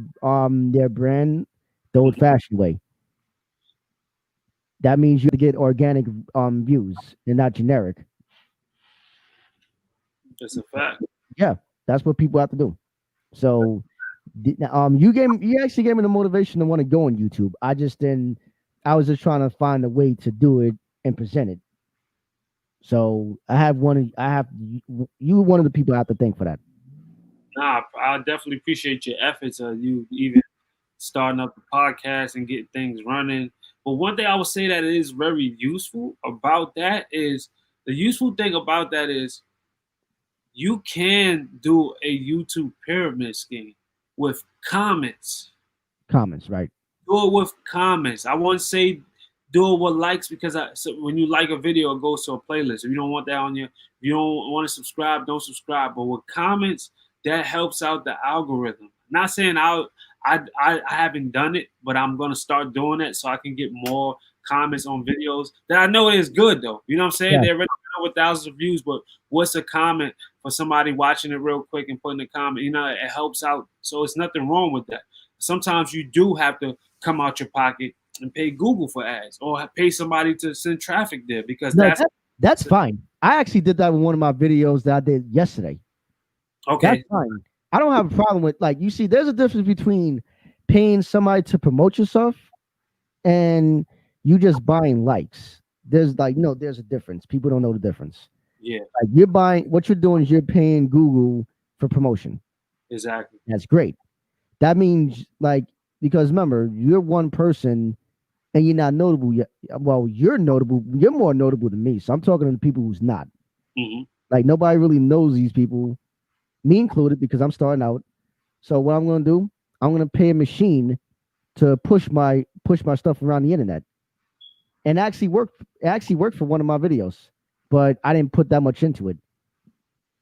brand the old Hmm. fashioned way. That means you have to get organic views and not generic. That's a fact. Yeah, that's what people have to do. So, you actually gave me the motivation to want to go on YouTube. I just didn't. I was just trying to find a way to do it and present it. So I have one. I have you one of the people I have to thank for that. Nah, I definitely appreciate your efforts of you even starting up the podcast and getting things running. But one thing I would say that is very useful about that is the useful thing about that is you can do a YouTube pyramid scheme with comments. Comments, right? Do it with comments. I won't say do it with likes because so when you like a video, it goes to a playlist. If you don't want that on your, if you don't want to subscribe, don't subscribe. But with comments, that helps out the algorithm. Not saying I haven't done it, but I'm gonna start doing it so I can get more comments on videos that I know is good though. You know what I'm saying? Yeah. They're already with thousands of views, but what's a comment for somebody watching it real quick and putting a comment? You know, it helps out. So it's nothing wrong with that. Sometimes you do have to come out your pocket and pay Google for ads or pay somebody to send traffic there because No, that's that's fine. I actually did that with one of my videos that I did yesterday. That's okay. fine. I don't have a problem with like you see. There's a difference between paying somebody to promote yourself and you just buying likes. There's like no, there's a difference. People don't know the difference. Yeah, Like you're buying what you're doing is you're paying Google for promotion. exactly. That's great. That means like because remember you're one person and you're not notable yet. Well, you're notable. You're more notable than me. So I'm talking to the people who's not. Hmm. Like nobody really knows these people, me included, because I'm starting out. So what I'm going to do, I'm going to pay a machine to push my stuff around the internet, and actually worked. It actually worked for one of my videos, but I didn't put that much into it.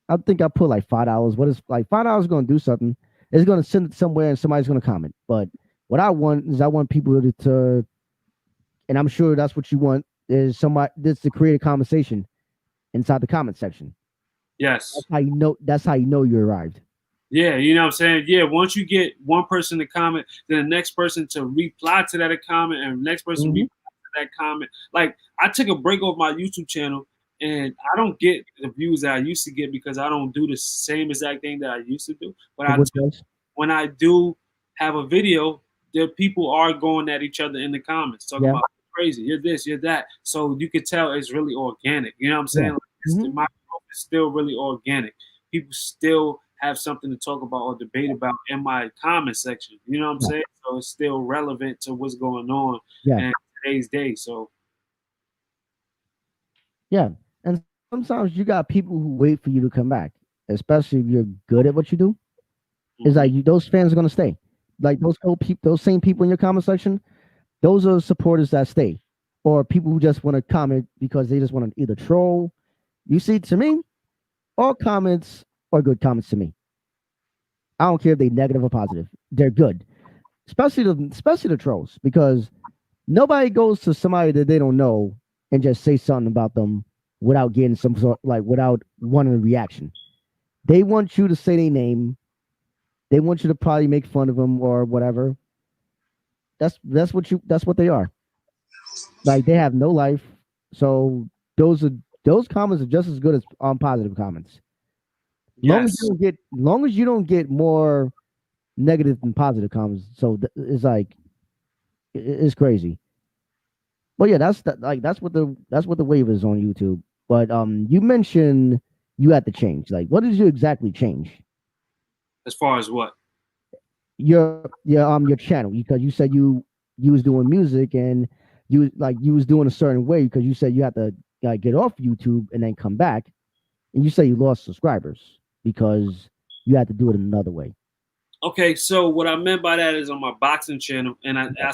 I think I put like $5. What is like $5 going to do something? It's going to send it somewhere, and somebody's going to comment. But what I want is I want people to, and I'm sure that's what you want is somebody this to create a conversation inside the comment section. Yes. That's how you know. That's how you know you arrived. Yeah, you know what I'm saying? Yeah, once you get one person to comment, then the next person to reply to that comment and the next person reply Hmm. to that comment. Like I took a break off my YouTube channel and I don't get the views that I used to get because I don't do the same exact thing that I used to do. But So what does? when I do have a video, the people are going at each other in the comments, talking Yeah, about crazy, you're this, you're that. So you could tell it's really organic. You know what I'm yeah. saying? Like, Hmm. my growth is still really organic. People still have something to talk about or debate about in my comment section. You know what I'm Yeah, saying? So it's still relevant to what's going on yeah, in today's day. So yeah. And sometimes you got people who wait for you to come back, especially if you're good at what you do. It's mhm. like those fans are gonna stay. Like those same people in your comment section. Those are supporters that stay, or people who just want to comment because they just want to either troll. You see, to me, all comments are good comments to me. I don't care if they negative or positive. They're good, especially the trolls, because nobody goes to somebody that they don't know and just say something about them without getting some sort like without wanting a reaction. They want you to say their name. They want you to probably make fun of them or whatever. That's what they are. Like they have no life. So those are those comments are just as good as positive comments. Yes, Long as you don't get more negative than positive comments. So it's like it's crazy. Well, yeah, that's what the wave is on YouTube. But you mentioned you had to change. Like, what did you exactly change? as far as what? Your channel because you said you was doing music and you was doing a certain way because you said you had to like get off YouTube and then come back and you say you lost subscribers because you had to do it another way. Okay, so what I meant by that is on my boxing channel, and Yeah.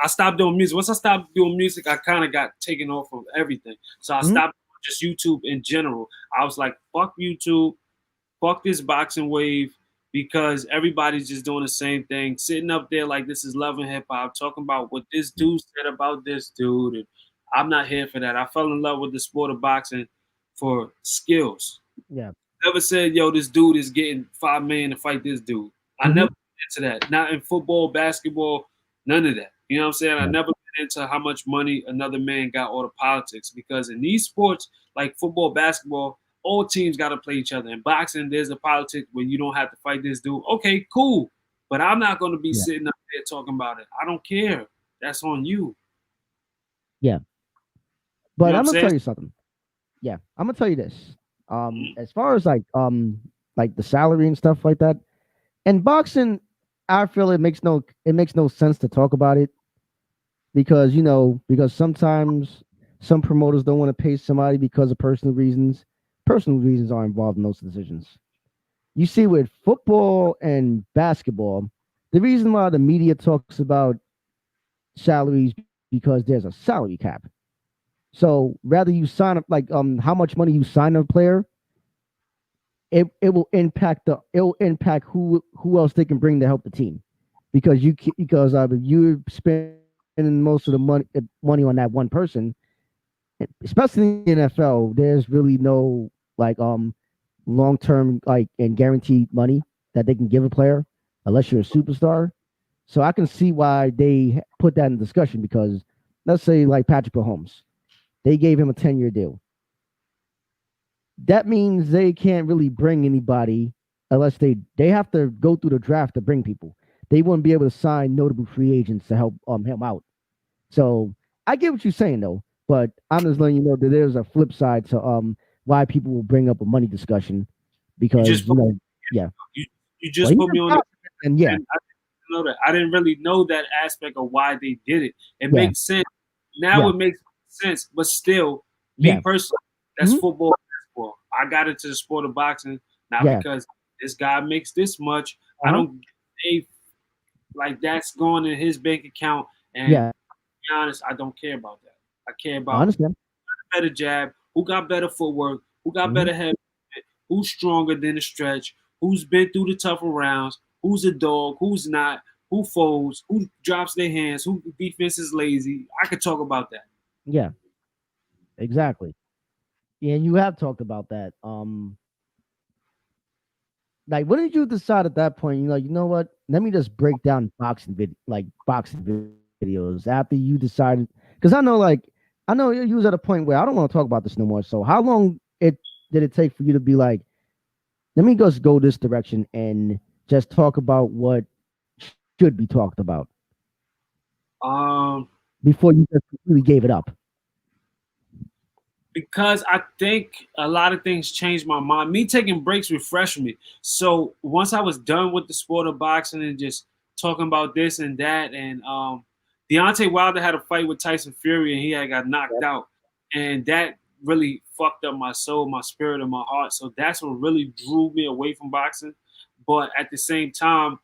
I stopped doing music. Once I stopped doing music, I kind of got taken off of everything. So I Mhm. stopped just YouTube in general. I was like, fuck YouTube, fuck this boxing wave, because everybody's just doing the same thing, sitting up there like this is love and hip hop, talking about what this dude said about this dude, and I'm not here for that. I fell in love with the sport of boxing for skills. Yeah. Never said, yo, this dude is getting 5 million to fight this dude. I Hmm. never been into that. Not in football, basketball, none of that. You know what I'm saying? I Yeah. never been into how much money another man got or the politics, because in these sports like football, basketball, all teams got to play each other. In boxing, there's a politics where you don't have to fight this dude. Okay, cool. But I'm not going to be Yeah. sitting up there talking about it. I don't care. That's on you. Yeah. You But know what I'm I'm gonna saying? tell you something. yeah, I'm gonna tell you this. Mm. As far as like the salary and stuff like that, and boxing, I feel it makes no sense to talk about it because because sometimes some promoters don't want to pay somebody because of personal reasons. Personal reasons are involved in those decisions. You see, with football and basketball, the reason why the media talks about salaries because there's a salary cap. So rather you sign up how much money you sign a player, it will impact who else they can bring to help the team, because because if you're spending most of the money on that one person, especially in the NFL, there's really no long term and guaranteed money that they can give a player unless you're a superstar. So I can see why they put that in discussion because let's say like Patrick Mahomes, they gave him a 10-year deal. That means they can't really bring anybody unless they have to go through the draft to bring people. They wouldn't be able to sign notable free agents to help him out. So I get what you're saying though, but I'm just letting you know that there's a flip side to why people will bring up a money discussion You because just put, yeah. you, you Well, just he's put me in on the. boxing, and yeah, And I didn't know that. I didn't really know that aspect of why they did it. It yeah, makes sense now. yeah, It makes sense, but still, me yeah, personally, that's hmm football. Basketball. I got into the sport of boxing not yeah, because this guy makes this much. uh I huh, don't get like that's going in his bank account. And yeah. to be honest, I don't care about that. I care I about understand. better jab, who got better footwork, who got Hmm. better head, who's stronger than the stretch, who's been through the tougher rounds, who's a dog, who's not, who folds, who drops their hands, who defense is lazy. I could talk about that. Yeah, exactly. Yeah, and you have talked about that. Like, what did you decide at that point? You're like, you know what? Let me just break down boxing videos after you decided. Because I know you was at a point where I don't want to talk about this no more. So how long it did it take for you to be like, let me just go this direction and just talk about what should be talked about Um, before you just completely gave it up? because I think a lot of things changed my mind. Me taking breaks refreshed me. So once I was done with the sport of boxing and just talking about this and that, and Deontay Wilder had a fight with Tyson Fury and he had got knocked out, and that really fucked up my soul, my spirit, and my heart. So that's what really drew me away from boxing. But at the same time,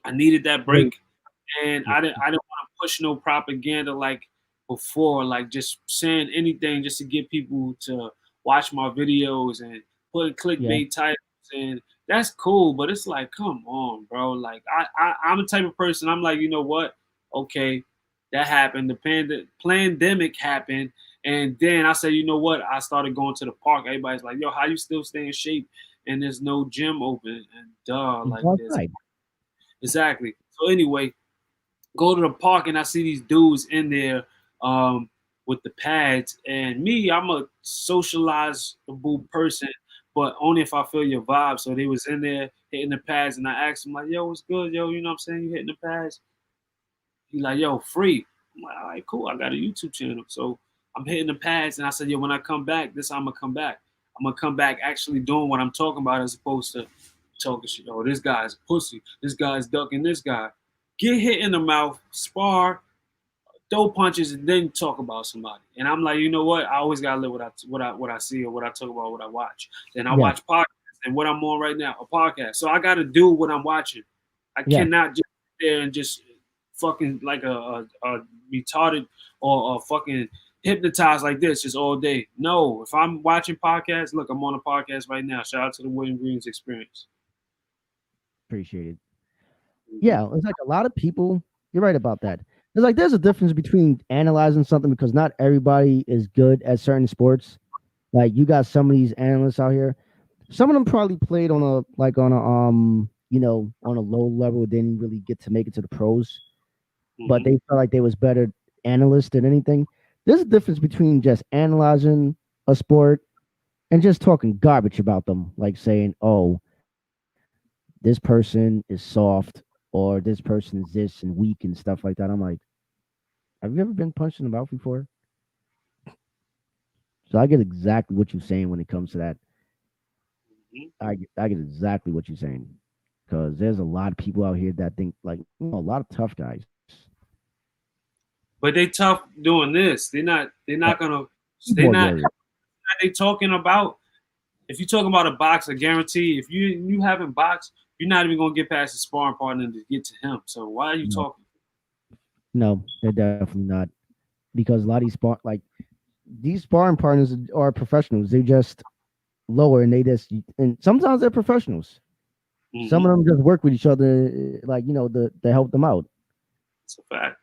I needed that break and I didn't want to push no propaganda like before, like just saying anything just to get people to watch my videos and putting Yeah, clickbait titles and that's cool, but it's like, come on, bro. Like I'm the type of person. I'm like, you know what? Okay, that happened. The pandemic happened, and then I said, you know what? I started going to the park. Everybody's like, yo, how you still stay in shape? And there's no gym open, and duh, you like go there's outside. exactly. So anyway, go to the park and I see these dudes in there um, with the pads. And me, I'm a socializable person, but only if I feel your vibe. So they was in there hitting the pads, and I asked them like, "Yo, what's good, yo? You know what I'm saying? You hitting the pads?" He like, "Yo, free." I'm like, "All right, cool. I got a YouTube channel, so I'm hitting the pads." And I said, "Yo, when I come back, this I'm gonna come back. I'm gonna come back actually doing what I'm talking about as opposed to talking shit. Oh, this guy's a pussy. This guy's ducking this guy. Get hit in the mouth, spar, throw punches, and then talk about somebody." And I'm like, you know what? I always gotta live what I see or what I talk about, what I watch. Then I Yeah, watch podcasts, and what I'm on right now, a podcast. So I gotta do what I'm watching. I yeah. cannot just sit there and just fucking like a retarded or a fucking hypnotized like this just all day. No, if I'm watching podcasts, look, I'm on a podcast right now. Shout out to the William Greens Experience. Appreciate it. Mhm. Yeah, it's like a lot of people. You're right about that. It's like there's a difference between analyzing something because not everybody is good at certain sports. Like you got some of these analysts out here. Some of them probably played on on a low level, didn't really get to make it to the pros, but Mhm. they felt like they was better analysts than anything. There's a difference between just analyzing a sport and just talking garbage about them, like saying, "Oh, this person is soft," or "This person is this and weak," and stuff like that. I'm like, have you ever been punched in the mouth before? So I get exactly what you're saying when it comes to that. Mhm. I get exactly what you're saying because there's a lot of people out here that think like a lot of tough guys. But they tough doing this. They're Yeah, not gonna. They keyboard not. warrior. They talking about. If you're talking about a box, I guarantee if you haven't boxed, you're not even gonna get past the sparring partner to get to him. So why are you No, talking? no, they're definitely not because a lot of these sparring partners are professionals. They're just lower and they just and sometimes they're professionals. Some Hmm. of them just work with each other, like to help them out. It's a fact.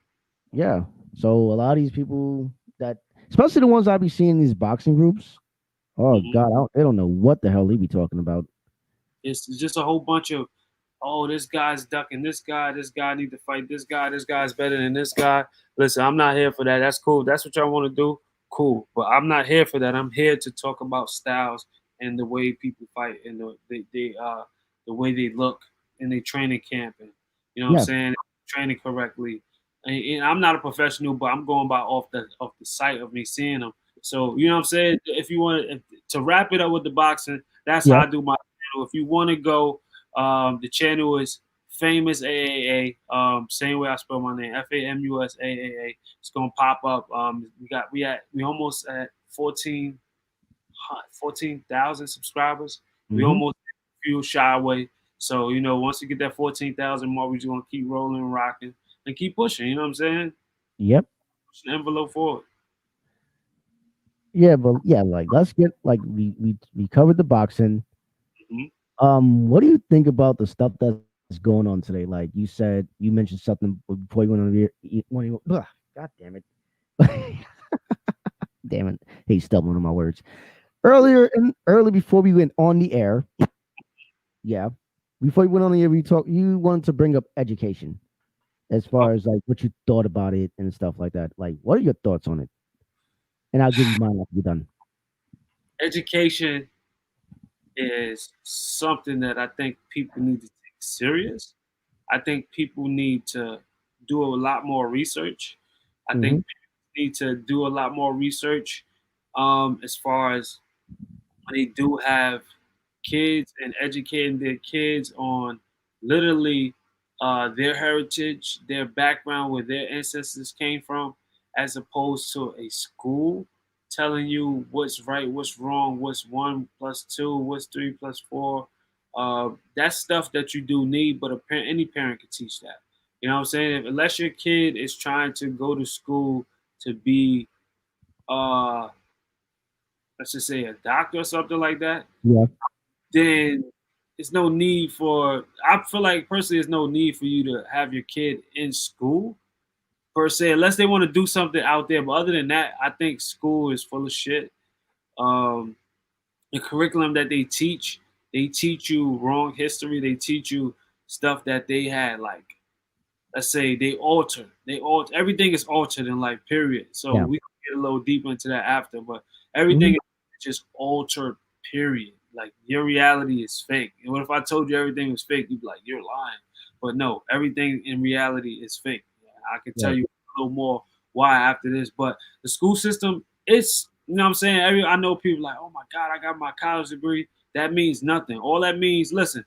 Yeah. So a lot of these people that, especially the ones I be seeing in these boxing groups, oh Hmm. God, they don't know what the hell they be talking about. It's just a whole bunch of, oh, this guy's ducking this guy need to fight this guy's better than this guy. Listen, I'm not here for that. That's cool. That's what y'all want to do. Cool. But I'm not here for that. I'm here to talk about styles and the way people fight and the way they look in their training camp and you know what I'm Yeah. saying, training correctly. And I'm not a professional, but I'm going by off the sight of me seeing them. So you know what I'm saying. If you want to wrap it up with the boxing, that's how Yeah. I do my channel. If you want to go, the channel is Famous AAA. Same way I spell my name, FAMUSAAA. It's gonna pop up. We almost at 14,000 subscribers. We Hmm. almost a few shy away. So once you get that 14,000 mark, we're just gonna keep rolling, rocking, and keep pushing. You know what I'm saying? Yep. Pushing the envelope forward. Yeah, but yeah, like let's get like we covered the boxing. Hmm. What do you think about the stuff that's going on today? Like you said, you mentioned something before you went on ugh, God damn it. Damn it. Hey, stumbling on my words. Early before we went on the air, yeah. Before we went on the air, you wanted to bring up education as far as like what you thought about it and stuff like that. Like, what are your thoughts on it? And I'll give you mine after you're done. Education is something that I think people need to take serious. I think people need to do a lot more research. I think Hmm. people need to do a lot more research as far as when they do have kids and educating their kids on literally their heritage, their background, where their ancestors came from, as opposed to a school telling you what's right, what's wrong, what's 1 plus 2, what's 3 plus 4. That's stuff that you do need, but any parent can teach that. You know what I'm saying? Unless your kid is trying to go to school to be, uh, let's just say, a doctor or something like that, Yeah. then it's no need for. I feel like personally, there's no need for you to have your kid in school per se, unless they want to do something out there. But other than that, I think school is full of shit. Um, the curriculum that they teach you wrong history. They teach you stuff that they had like, let's say they alter everything is altered in life, period. So Yeah. we can get a little deeper into that after, but Hmm. everything is just altered, period. Like your reality is fake. And what if I told you everything was fake? You'd be like, you're lying. But no, everything in reality is fake. I can tell Right. you a little more why after this. But the school system, it's, you know what I'm saying? I know people like, oh my God, I got my college degree. That means nothing. All that means, listen,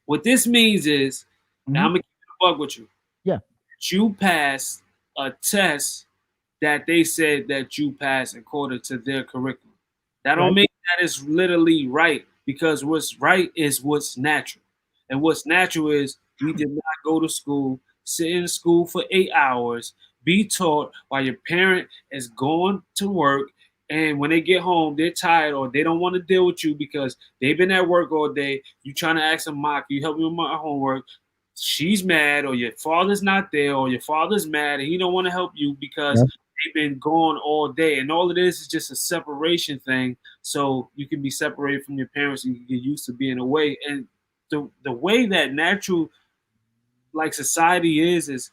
what this means is, and Hmm. I'm gonna keep it a bug with you, Yeah. you passed a test that they said that you passed according to their curriculum. That don't Right. mean that it's literally right, because what's right is what's natural. And what's natural is we did not go to school, sit in school for 8 hours, be taught while your parent is going to work. And when they get home, they're tired or they don't want to deal with you because they've been at work all day. You trying to ask them, Mock, you help me with my homework. She's mad, or your father's not there, or your father's mad and he don't want to help you because Yeah. they've been gone all day. And all it is just a separation thing. So you can be separated from your parents and you get used to being away. And the way that natural like society is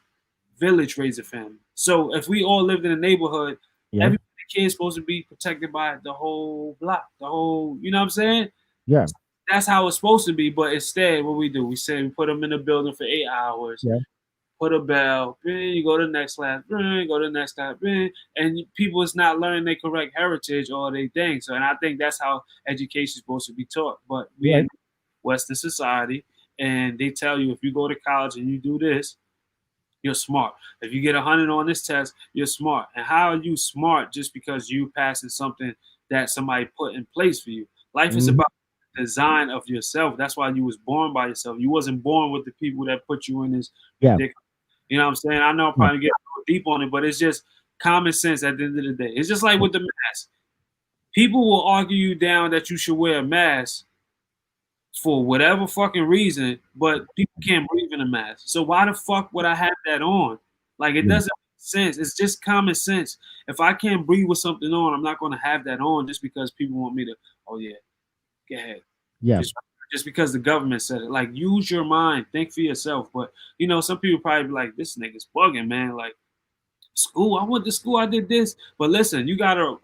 village raise a family. So if we all lived in a neighborhood, Yeah. every kid's supposed to be protected by the whole block, the whole, you know what I'm saying? Yeah. That's how it's supposed to be. But instead, what we do, we say we put them in a building for 8 hours. Yeah. put a bell, you go to the next class, go to the next class, and people is not learning their correct heritage or they things. So, and I think that's how education is supposed to be taught. But we Right. in Western society, and they tell you if you go to college and you do this, you're smart. If you get 100 on this test, you're smart. And how are you smart just because you passing something that somebody put in place for you? Life is Mhm. about design of yourself. That's why you was born by yourself. You wasn't born with the people that put you in this Yeah. predicament. You know what I'm saying? I know I'm Yeah. probably getting a little deep on it, but it's just common sense at the end of the day. It's just like with the mask. People will argue you down that you should wear a mask for whatever fucking reason, but people can't breathe in a mask. So why the fuck would I have that on? Like it Yeah. doesn't make sense. It's just common sense. If I can't breathe with something on, I'm not gonna have that on just because people want me to, oh yeah, go ahead. Yeah. Just because the government said it. Like use your mind, think for yourself. But some people probably be like, this nigga's bugging, man. Like school. I went to school. I did this. But listen, you gotta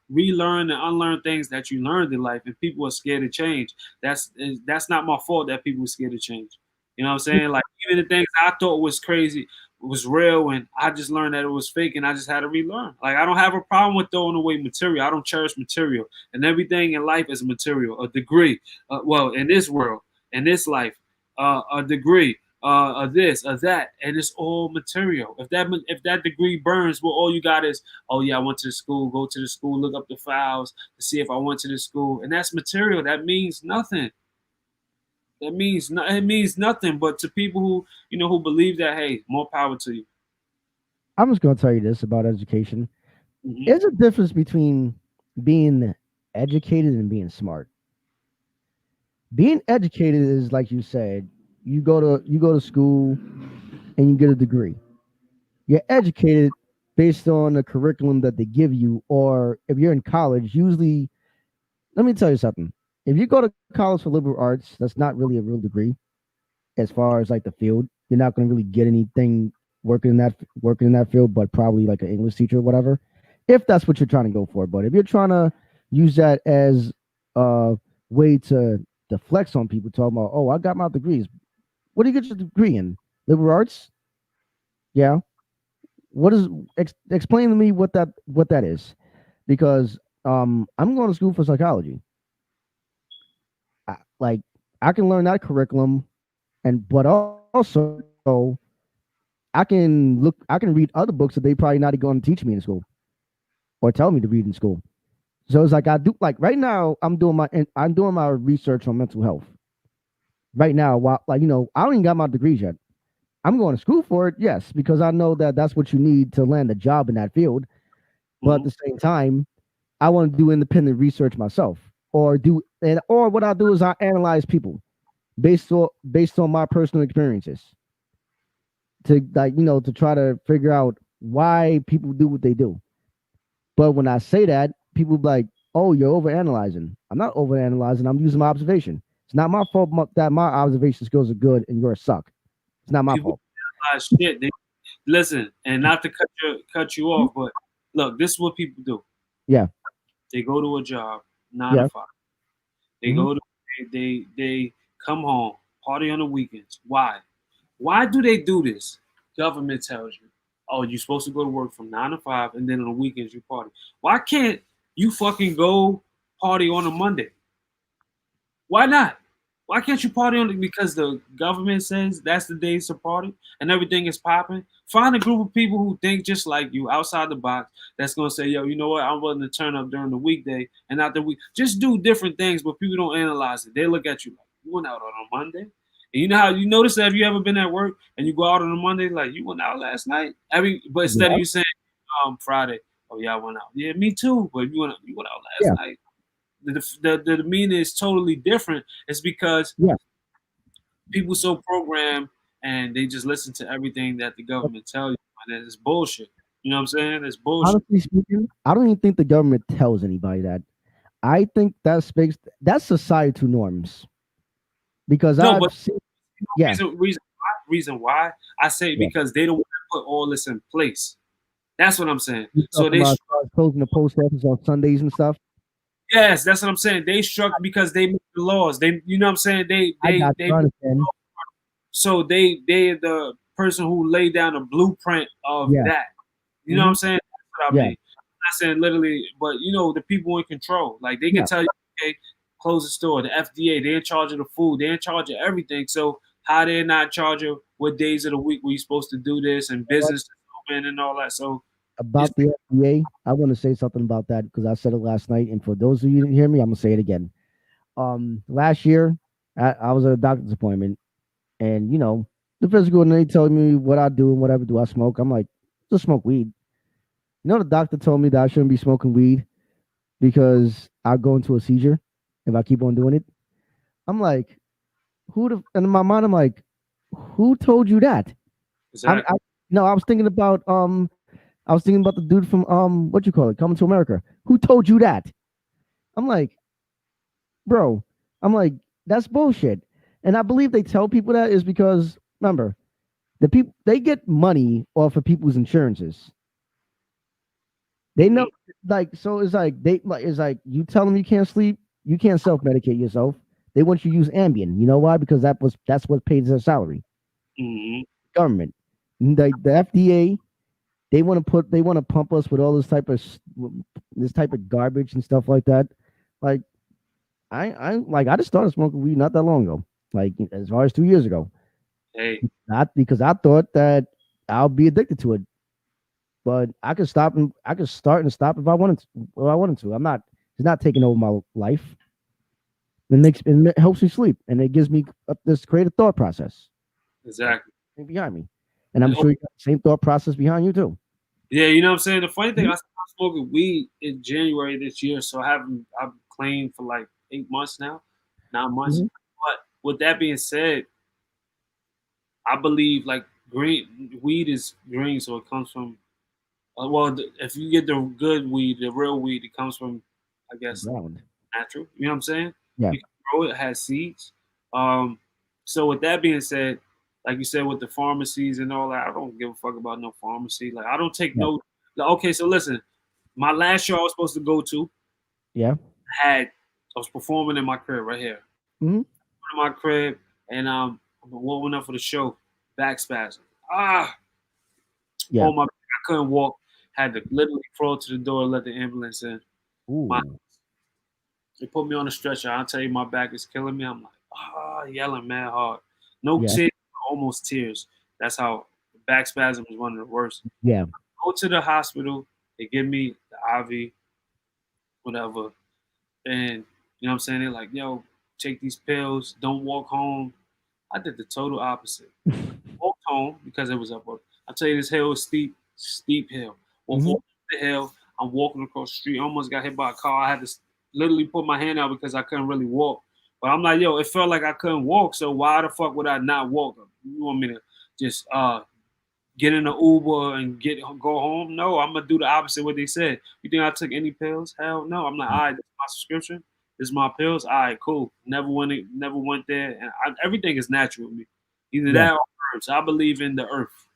relearn and unlearn things that you learned in life, and people are scared to change. That's not my fault that people are scared to change. You know what I'm saying? Like even the things I thought was crazy was real, and I just learned that it was fake, and I just had to relearn. Like I don't have a problem with throwing away material. I don't cherish material, and everything in life is material. A degree, well, in this world, in this life, a degree of this, of that, and it's all material. If that degree burns, well, all you got is, oh yeah, I went to the school, go to the school, look up the files to see if I went to the school, and that's material. That means nothing. It means nothing. But to people who believe that, hey, more power to you. I'm just gonna tell you this about education. Hmm. There's a difference between being educated and being smart. Being educated is like you said, you go to school and you get a degree. You're educated based on the curriculum that they give you, or if you're in college, usually let me tell you something. If you go to college for liberal arts, that's not really a real degree as far as like the field. You're not going to really get anything working in that field, but probably like an English teacher or whatever, if that's what you're trying to go for. But if you're trying to use that as a way to flex on people, talking about, oh, I got my degrees. What do you get your degree in? Liberal arts? Yeah. What is explain to me what that is? Because I'm going to school for psychology. Like I can learn that curriculum, and but also I can read other books that they probably not going to teach me in school or tell me to read in school. So it's like I do like right now I'm doing my research on mental health right now. While like I don't even got my degrees yet. I'm going to school for it, yes, because I know that that's what you need to land a job in that field. But at Hmm. the same time, I want to do independent research myself, or what I do is I analyze people based on my personal experiences to to try to figure out why people do what they do. But when I say that, people be like, "Oh, you're overanalyzing." I'm not overanalyzing. I'm using my observation. It's not my fault that my observation skills are good and yours suck. It's not my People fault. do a lot of shit. Listen, and not to cut you off, but look, this is what people do. Yeah, They go to a job, nine to yeah. five. They Hmm. go to they come home, party on the weekends. Why? Why do they do this? Government tells you, oh, you're supposed to go to work from 9 to 5, and then on the weekends you party. Why can't you fucking go party on a Monday? Why not? Why can't you party on it? Because the government says that's the days to party and everything is popping. Find a group of people who think just like you, outside the box. That's gonna say, yo, you know what? I'm willing to turn up during the weekday and not the week. Just do different things, but people don't analyze it. They look at you like you went out on a Monday. And you know how you notice that if you ever been at work and you go out on a Monday, like you went out last night. But instead of Yeah, you saying Friday, oh yeah, I went out. Yeah, me too. But you went out last yeah, night. The meaning is totally different. It's because yeah. people so programmed and they just listen to everything that the government tell you, and it's bullshit. You know what I'm saying? It's bullshit. Honestly speaking, I don't even think the government tells anybody that. I think that's societal norms because No, but I've seen. Yeah, reason why I say yeah. because they don't want to put all this in place. That's what I'm saying. You So talking they about closing the post office on Sundays and stuff? yes, that's what I'm saying. They struck because they make the laws. They you know what I'm saying? I got They you. I understand. so they the person who laid down a blueprint of Yeah. that. You know what Hmm. I'm saying? That's what I Yeah. mean. I'm not saying literally, but the people in control, like they can Yeah. tell you, okay, close the store. The FDA, they're in charge of the food, they're in charge of everything. So how they're not in charge of what days of the week we supposed to do this and business is open and all that. So it's About the FDA, I want to say something about that because I said it last night. And for those of you who didn't hear me, I'm gonna say it again. Last year, I was at a doctor's appointment, and the physical, and they told me what I do and whatever. Do I smoke? I'm like, just smoke weed. The doctor told me that I shouldn't be smoking weed because I'll go into a seizure if I keep on doing it. I'm like, and in my mind, I'm like, who told you that? I exactly. no, I was thinking about the dude from what you call it, Coming to America. Who told you that? I'm like, bro, I'm like, that's bullshit. And I believe they tell people that is because remember, the people they get money off of people's insurances. They know, Mhm. like, so it's like it's like you tell them you can't sleep, you can't self medicate yourself. They want you to use Ambien. You know why? Because that's what pays their salary. Mhm. Government, the FDA, they want to pump us with all this type of garbage and stuff like that. Like I just started smoking weed not that long ago, like as far as 2 years ago. Hey, Not because I thought that I'll be addicted to it, but I could start and stop if I wanted to. If I wanted to. I'm not. It's not taking over my life. It helps me sleep, and it gives me this creative thought process exactly. behind me, and I'm sure you got the same thought process behind you too. Yeah, you know what I'm saying? The funny thing, Mhm. I stopped smoking weed in January this year, so I've clean for like 8 months now, 9 months. Mhm. But with that being said, I believe like green weed is green, so it comes from if you get the good weed, the real weed, it comes from, I The guess, ground. natural. You know what I'm saying? Yeah. You can grow it, it has seeds. Um, so with that being said, like you said with the pharmacies and all that, I don't give a fuck about no pharmacy. Like I don't take Yeah. no. Okay, so listen, my last show I was supposed to go to Yeah. I was performing in my crib right here, Hmm. in my crib, and I'm warming up for the show. Back spasm. Ah, Yeah. oh my! I couldn't walk. Had to literally crawl to the door and let the ambulance in. My Ooh. They put me on a stretcher. I'll tell you, my back is killing me. I'm like, yelling mad hard. No Yeah. tears, almost tears. That's how back spasm is one of the worst. Yeah. Go to the hospital. They give me the IV, whatever. And you know what I'm saying? They're like, yo, take these pills. Don't walk home. I did the total opposite. Walked home because it was up. I tell you, this hill is steep, steep hill. Hmm. Walk the hill. I'm walking across the street. Almost got hit by a car. I had to literally put my hand out because I couldn't really walk. But I'm like, yo, it felt like I couldn't walk. So why the fuck would I not walk? You want me to just get in an Uber and go home? No, I'm gonna do the opposite of what they said. You think I took any pills? Hell no. I'm like, all right, this is my subscription. This is my pills. All right, cool. Never went there. And everything is natural with me. Either Yeah. that or herbs. I believe in the earth.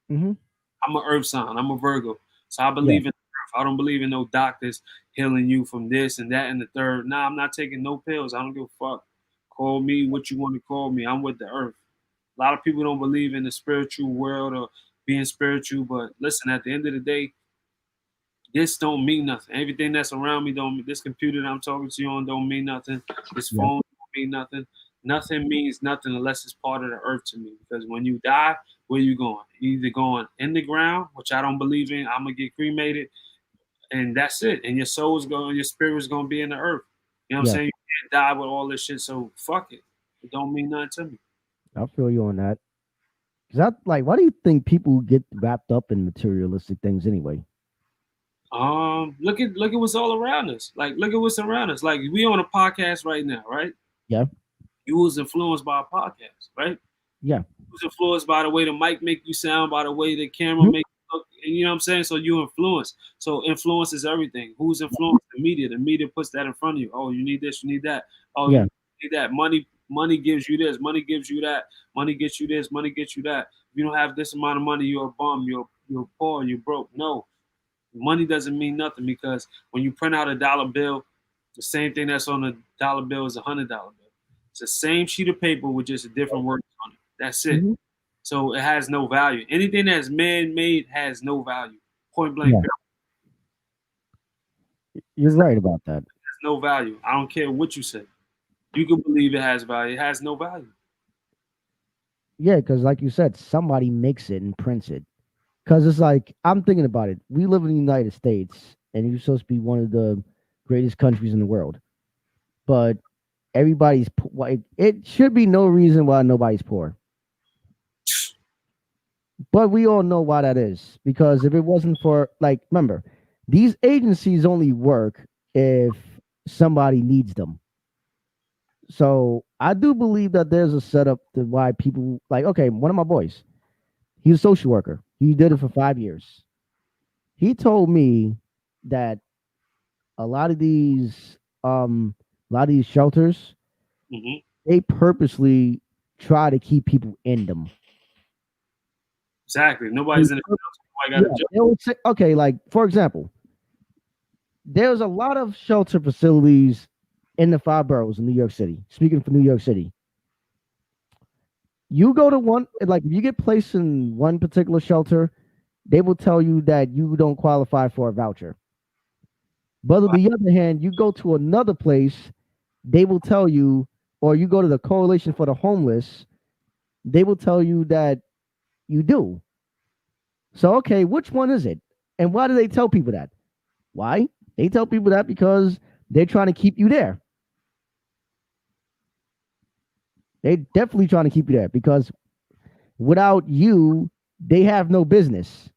Hmm. I'm an earth sign. I'm a Virgo. So I Yeah. believe in the earth. I don't believe in no doctors healing you from this and that and the third. Nah, I'm not taking no pills. I don't give a fuck. Call me what you want to call me. I'm with the earth. A lot of people don't believe in the spiritual world or being spiritual, but listen, at the end of the day, this don't mean nothing. Everything that's around me don't. This computer that I'm talking to you on don't mean nothing. This Yeah. phone don't mean nothing. Nothing means nothing unless it's part of the earth to me. Because when you die, where you going? You either going in the ground, which I don't believe in. I'm gonna get cremated, and that's it. And your soul's going, your spirit's gonna be in the earth. You know what I'm Yeah. saying? You can't die with all this shit. So fuck it. It don't mean nothing to me. I feel you on that. Cause why do you think people get wrapped up in materialistic things anyway? Look at what's all around us. Like, look at what's around us. Like, we on a podcast right now, right? Yeah. You was influenced by a podcast, right? Yeah. You was influenced by the way the mic make you sound, by the way the camera Mhm. make you look, and you know what I'm saying? So you influence. So influence is everything. Who's influenced? The media. The media puts that in front of you. Oh, you need this, you need that. Oh, Yeah. you need that. Money gives you this, money gives you that, money gets you this, money gets you that. If you don't have this amount of money, you're a bum, you're poor, you're broke. No. Money doesn't mean nothing because when you print out a dollar bill, the same thing that's on a dollar bill is $100 bill. It's the same sheet of paper with just a different word on it. That's it. Hmm. So it has no value. Anything that's man-made has no value. Point blank, Yeah, period. you're right about that. Has no value. I don't care what you say. You can believe it has value. It has no value. Yeah, because like you said, somebody makes it and prints it. Because it's like I'm thinking about it. We live in the United States, and you're supposed to be one of the greatest countries in the world. But like it should be no reason why nobody's poor. But we all know why that is. Because if it wasn't for like, remember, these agencies only work if somebody needs them. So I do believe that there's a setup to why people like. Okay, one of my boys, he's a social worker. He did it for 5 years. He told me that a lot of these shelters, Hmm. they purposely try to keep people in them. Exactly. They Nobody's in the pur- house. Nobody got a yeah, job. they would say, okay, like for example, there's a lot of shelter facilities in the five boroughs in New York City. Speaking for New York City, you go to one, like if you get placed in one particular shelter, they will tell you that you don't qualify for a voucher. But on the other hand, you go to another place, they will tell you, or you go to the Coalition for the Homeless, they will tell you that you do. So, okay, which one is it? And why do they tell people that? Why? They tell people that because they're trying to keep you there. They're definitely trying to keep you there because without you, they have no business.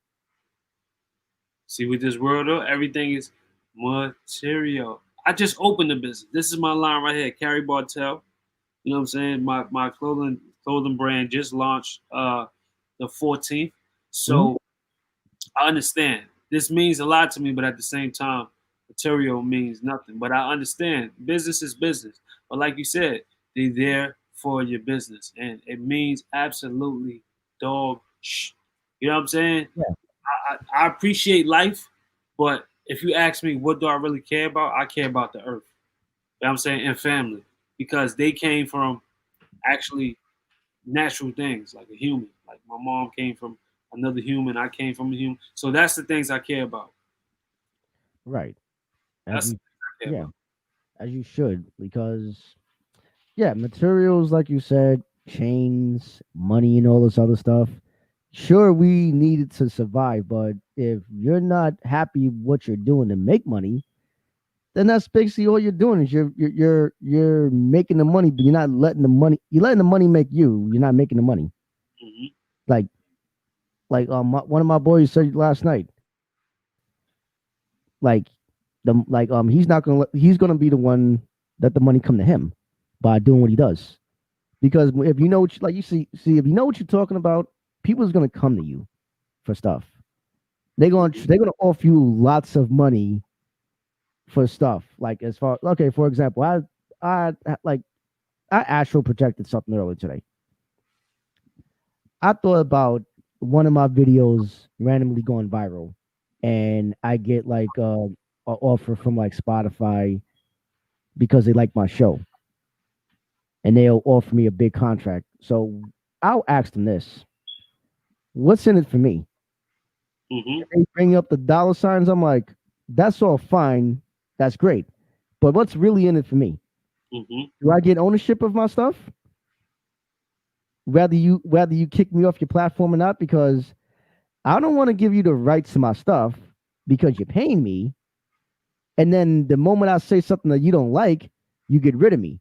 See, with this world, though, everything is material. I just opened the business. This is my line right here, Carrie Bartel. You know what I'm saying? My clothing brand just launched the 14th. Mhm. So I understand. This means a lot to me, but at the same time, material means nothing. But I understand business is business. But like you said, they're there for your business. And it means absolutely dog shh. You know what I'm saying? Yeah, I appreciate life, but if you ask me what do I really care about, I care about the earth. You know what I'm saying? And family. Because they came from actually natural things, like a human. Like my mom came from another human, I came from a human. So that's the things I care about. right. As That's the you, things I care yeah, about. as you should, because yeah, materials like you said, chains, money, and all this other stuff. Sure, we need it to survive, but if you're not happy what you're doing to make money, then that's basically all you're doing is you're making the money, but you're not letting the money. You're letting the money make you. You're not making the money. Hmm. Like one of my boys said last night. Like he's gonna be the one that the money come to him by doing what he does. Because if you know what like you see if you know what you're talking about, people's gonna come to you for stuff. They're gonna offer you lots of money for stuff. Like as far okay, for example, I like I astral projected something earlier today. I thought about one of my videos randomly going viral, and I get like a offer from like Spotify because they like my show, and they'll offer me a big contract. So I'll ask them this: what's in it for me? Hmm. If they bring up the dollar signs, I'm like, that's all fine, that's great, but what's really in it for me? Hmm. Do I get ownership of my stuff? Whether you kick me off your platform or not, because I don't want to give you the rights to my stuff because you're paying me. And then the moment I say something that you don't like, you get rid of me.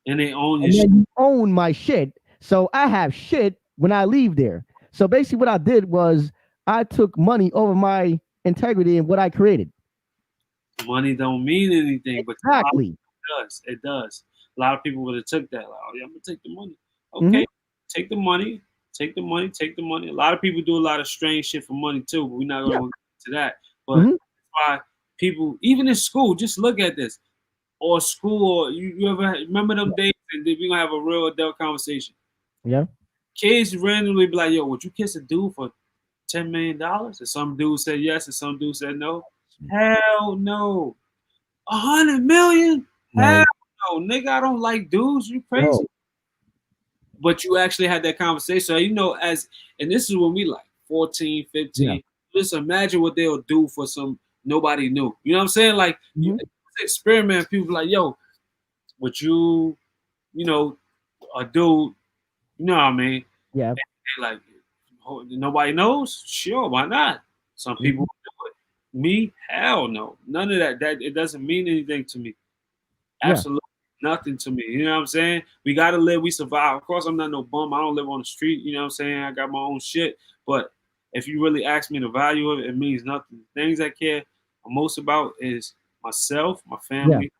And they own your And shit. then you own my shit. So I have shit when I leave there. So basically, what I did was I took money over my integrity and what I created. Money don't mean anything, but to a lot of Exactly. people it does. It does. A lot of people would have took that. Like, oh yeah, I'm gonna take the money. Hmm. Okay, take the money. Take the money. Take the money. A lot of people do a lot of strange shit for money too, but we're not gonna Yeah. go into that. But Hmm. that's why people, even in school, just look at this. Or school, or you ever remember them days? And then we gonna have a real adult conversation. Yeah. Kids randomly be like, "Yo, would you kiss a dude for $10 million?" And some dude said yes, and some dude said no. Hell no. 100 million? Hell No. no, nigga. I don't like dudes. You crazy? Yo. but you actually had that conversation. So, as and this is when we like 14, Yeah. 15. Just imagine what they'll do for some nobody knew. You know what I'm saying? Like you Hmm. experiment. People like, yo, would you, you know, a dude, you know what I mean? Yeah. They like, oh, nobody knows. Sure, why not? Some people Hmm. do it. Me, hell no. None of that. That it doesn't mean anything to me. Yeah. Absolutely nothing to me. You know what I'm saying? We gotta live, we survive. Of course, I'm not no bum. I don't live on the street. You know what I'm saying? I got my own shit. But if you really ask me the value of it, it means nothing. Things I care most about is myself, my Yeah. family,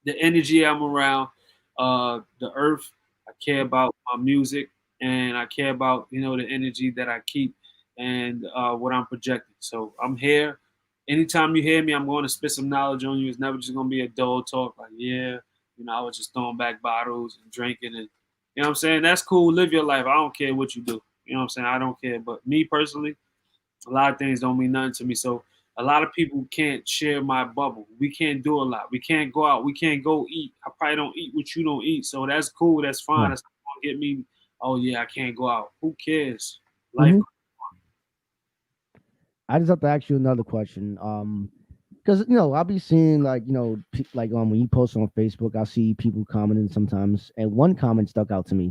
the energy I'm around, the earth. I care about my music, and I care about the energy that I keep and what I'm projecting. So I'm here. Anytime you hear me, I'm going to spit some knowledge on you. It's never just going to be a dull talk like, yeah, I was just throwing back bottles and drinking, and you know what I'm saying. That's cool. Live your life. I don't care what you do. You know what I'm saying. I don't care. But me personally, a lot of things don't mean nothing to me. So a lot of people can't share my bubble. We can't do a lot. We can't go out. We can't go eat. I probably don't eat what you don't eat. So that's cool. That's fine. Yeah. That's not gonna get me. Oh yeah, I can't go out. Who cares? Life. Hmm. I just have to ask you another question. Because I'll be seeing like like when you post on Facebook, I'll see people commenting sometimes, and one comment stuck out to me.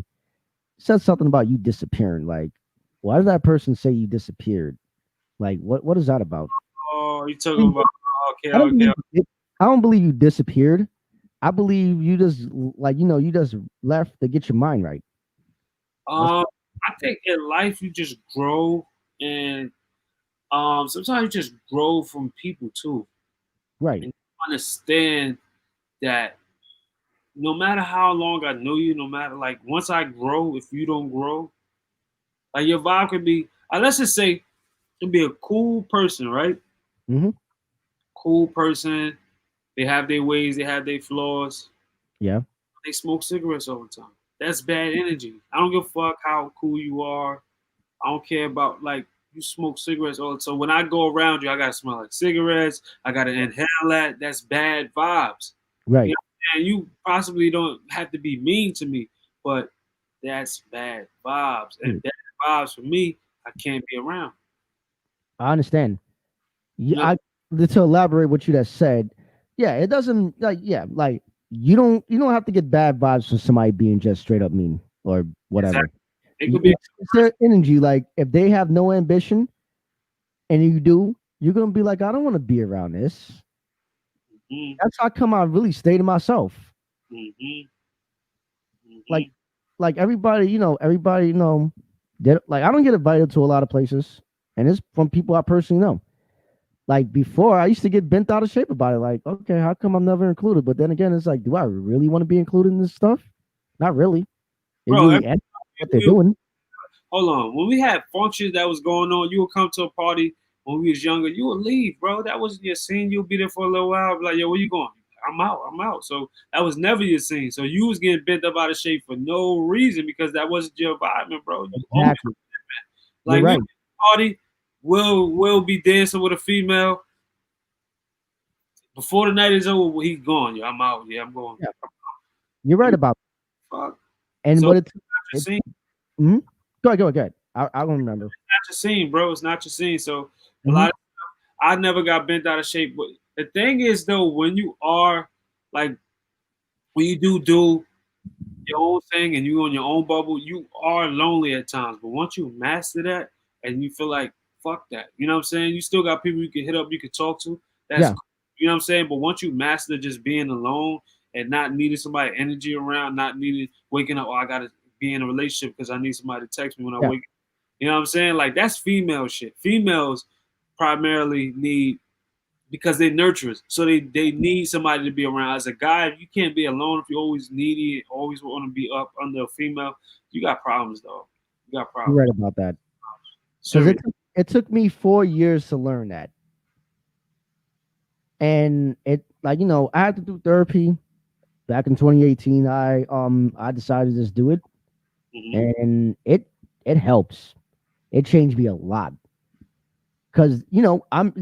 It said something about you disappearing. Like, why did that person say you disappeared? Like, what is that about? Oh, you I talking mean, about? Okay, I don't okay. believe I don't believe you disappeared. I believe you just like you just left to get your mind right. That's Um, I think in life you just grow, and sometimes you just grow from people too, right. and you understand that no matter how long I know you, no matter like once I grow, if you don't grow, like your vibe could be, let's just say, it'd be a cool person, right? Hmm. Cool person. They have their ways, they have their flaws. Yeah. They smoke cigarettes all the time. That's bad energy. I don't give a fuck how cool you are. I don't care about like you smoke cigarettes all the time. So when I go around you, I gotta smell like cigarettes. I gotta inhale that. That's bad vibes. You Right. know, and you possibly don't have to be mean to me, but that's bad vibes. And Mm. bad vibes for me, I can't be around. I understand. You know, Yeah. To elaborate what you just said. Yeah. It doesn't like like you don't have to get bad vibes from somebody being just straight up mean or whatever. exactly. It could be a It's their energy. Like if they have no ambition and you do, you're gonna be like, I don't want to be around this. mm-hmm, That's how come I really stay to myself. mm-hmm, Like mm-hmm. everybody, everybody, like I don't get invited to a lot of places, and it's from people I personally know. Like before, I used to get bent out of shape about it. Like, okay, how come I'm never included? But then again, it's like, do I really want to be included in this stuff? Not really. It Bro, really ends what they're we, doing. hold on. When we had functions that was going on, you would come to a party when we was younger. You would leave, bro. That wasn't your scene. You'll be there for a little while. Be like, yo, where you going? I'm out. I'm out. So that was never your scene. So you was getting bent up out of shape for no reason because that wasn't your environment, bro. You always Exactly. You're like we right. party. Will be dancing with a female before the night is over. Well, he's gone. Yeah, I'm out. Yeah, I'm going. Yeah, you're right about. Fuck. And So what it's it's not your it. scene. Mm-hmm. Go ahead, go ahead, go ahead. I don't remember. Not your scene, bro. It's not your scene. So a Mm-hmm. lot of I never got bent out of shape. But the thing is, though, when you are like when you do your own thing and you on your own bubble, you are lonely at times. But once you master that and you feel like fuck that, you know what I'm saying? You still got people you can hit up, you can talk to. That's Yeah, cool. You know what I'm saying? But once you master just being alone and not needing somebody energy around, not needing waking up, oh, I gotta be in a relationship because I need somebody to text me when I yeah, wake up. You know what I'm saying? Like that's female shit. Females primarily need because they're nurturers. So they need somebody to be around. As a guy, if you can't be alone, if you're always needy, always want to be up under a female, you got problems, though. You got you're problems. right about that. Because Serious. it took me 4 years to learn that, and it like I had to do therapy back in 2018. I decided to just do it, Hmm. and it helps. It changed me a lot because I'm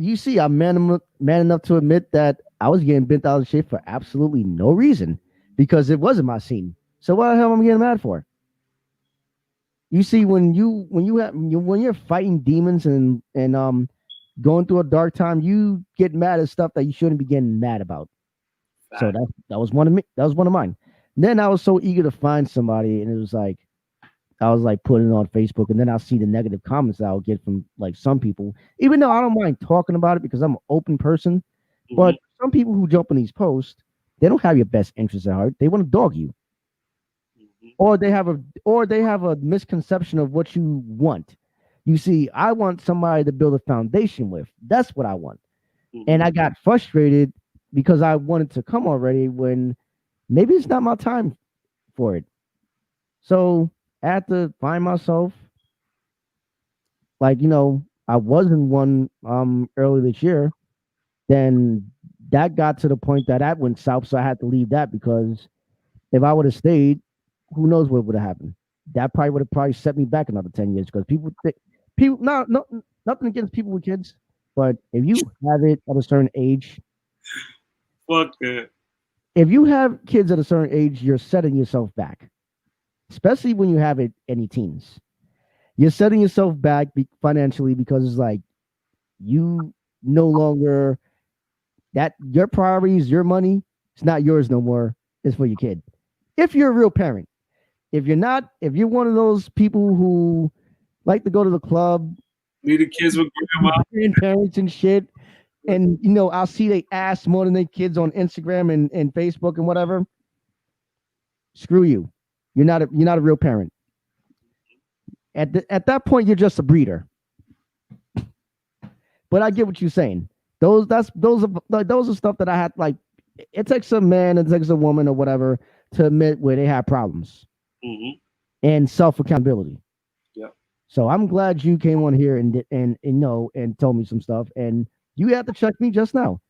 man enough to admit that I was getting bent out of shape for absolutely no reason because it wasn't my scene. So what the hell am I getting mad for? You see, when you're fighting demons and going through a dark time, you get mad at stuff that you shouldn't be getting mad about. So Fact. that was one of me. That was one of mine. Then I was so eager to find somebody, and it was like I was like putting it on Facebook, and then I'll see the negative comments that I'll get from like some people. Even though I don't mind talking about it because I'm an open person, Hmm. but some people who jump on these posts, they don't have your best interests at heart. They want to dog you, Hmm. or they have a misconception of what you want. You see, I want somebody to build a foundation with. That's what I want. And Hmm. I got frustrated because I wanted to come already when maybe it's not my time for it. So I had to find myself like, I was in one early this year. Then that got to the point that went south, so I had to leave that because if I would have stayed, who knows what would have happened. That probably would have probably set me back another 10 years because people no nothing against people with kids, but if you have it at a certain age, Fuck that. if you have kids at a certain age, you're setting yourself back, especially when you have it any teens. You're setting yourself back financially because it's like you no longer that your priorities, your money, it's not yours no more. It's for your kid. If you're a real parent, if you're not, if you're one of those people who like to go to the club, Leave the kids with grandma. grandparents and shit, and I'll see they ass more than their kids on Instagram and Facebook and whatever. Screw you. You're not a real parent. At that point, you're just a breeder. But I get what you're saying. Those are stuff that I had like. It takes a man, it takes a woman or whatever to admit where they have problems Hmm. and self accountability. Yep. So I'm glad you came on here and told me some stuff. And you had to check me just now.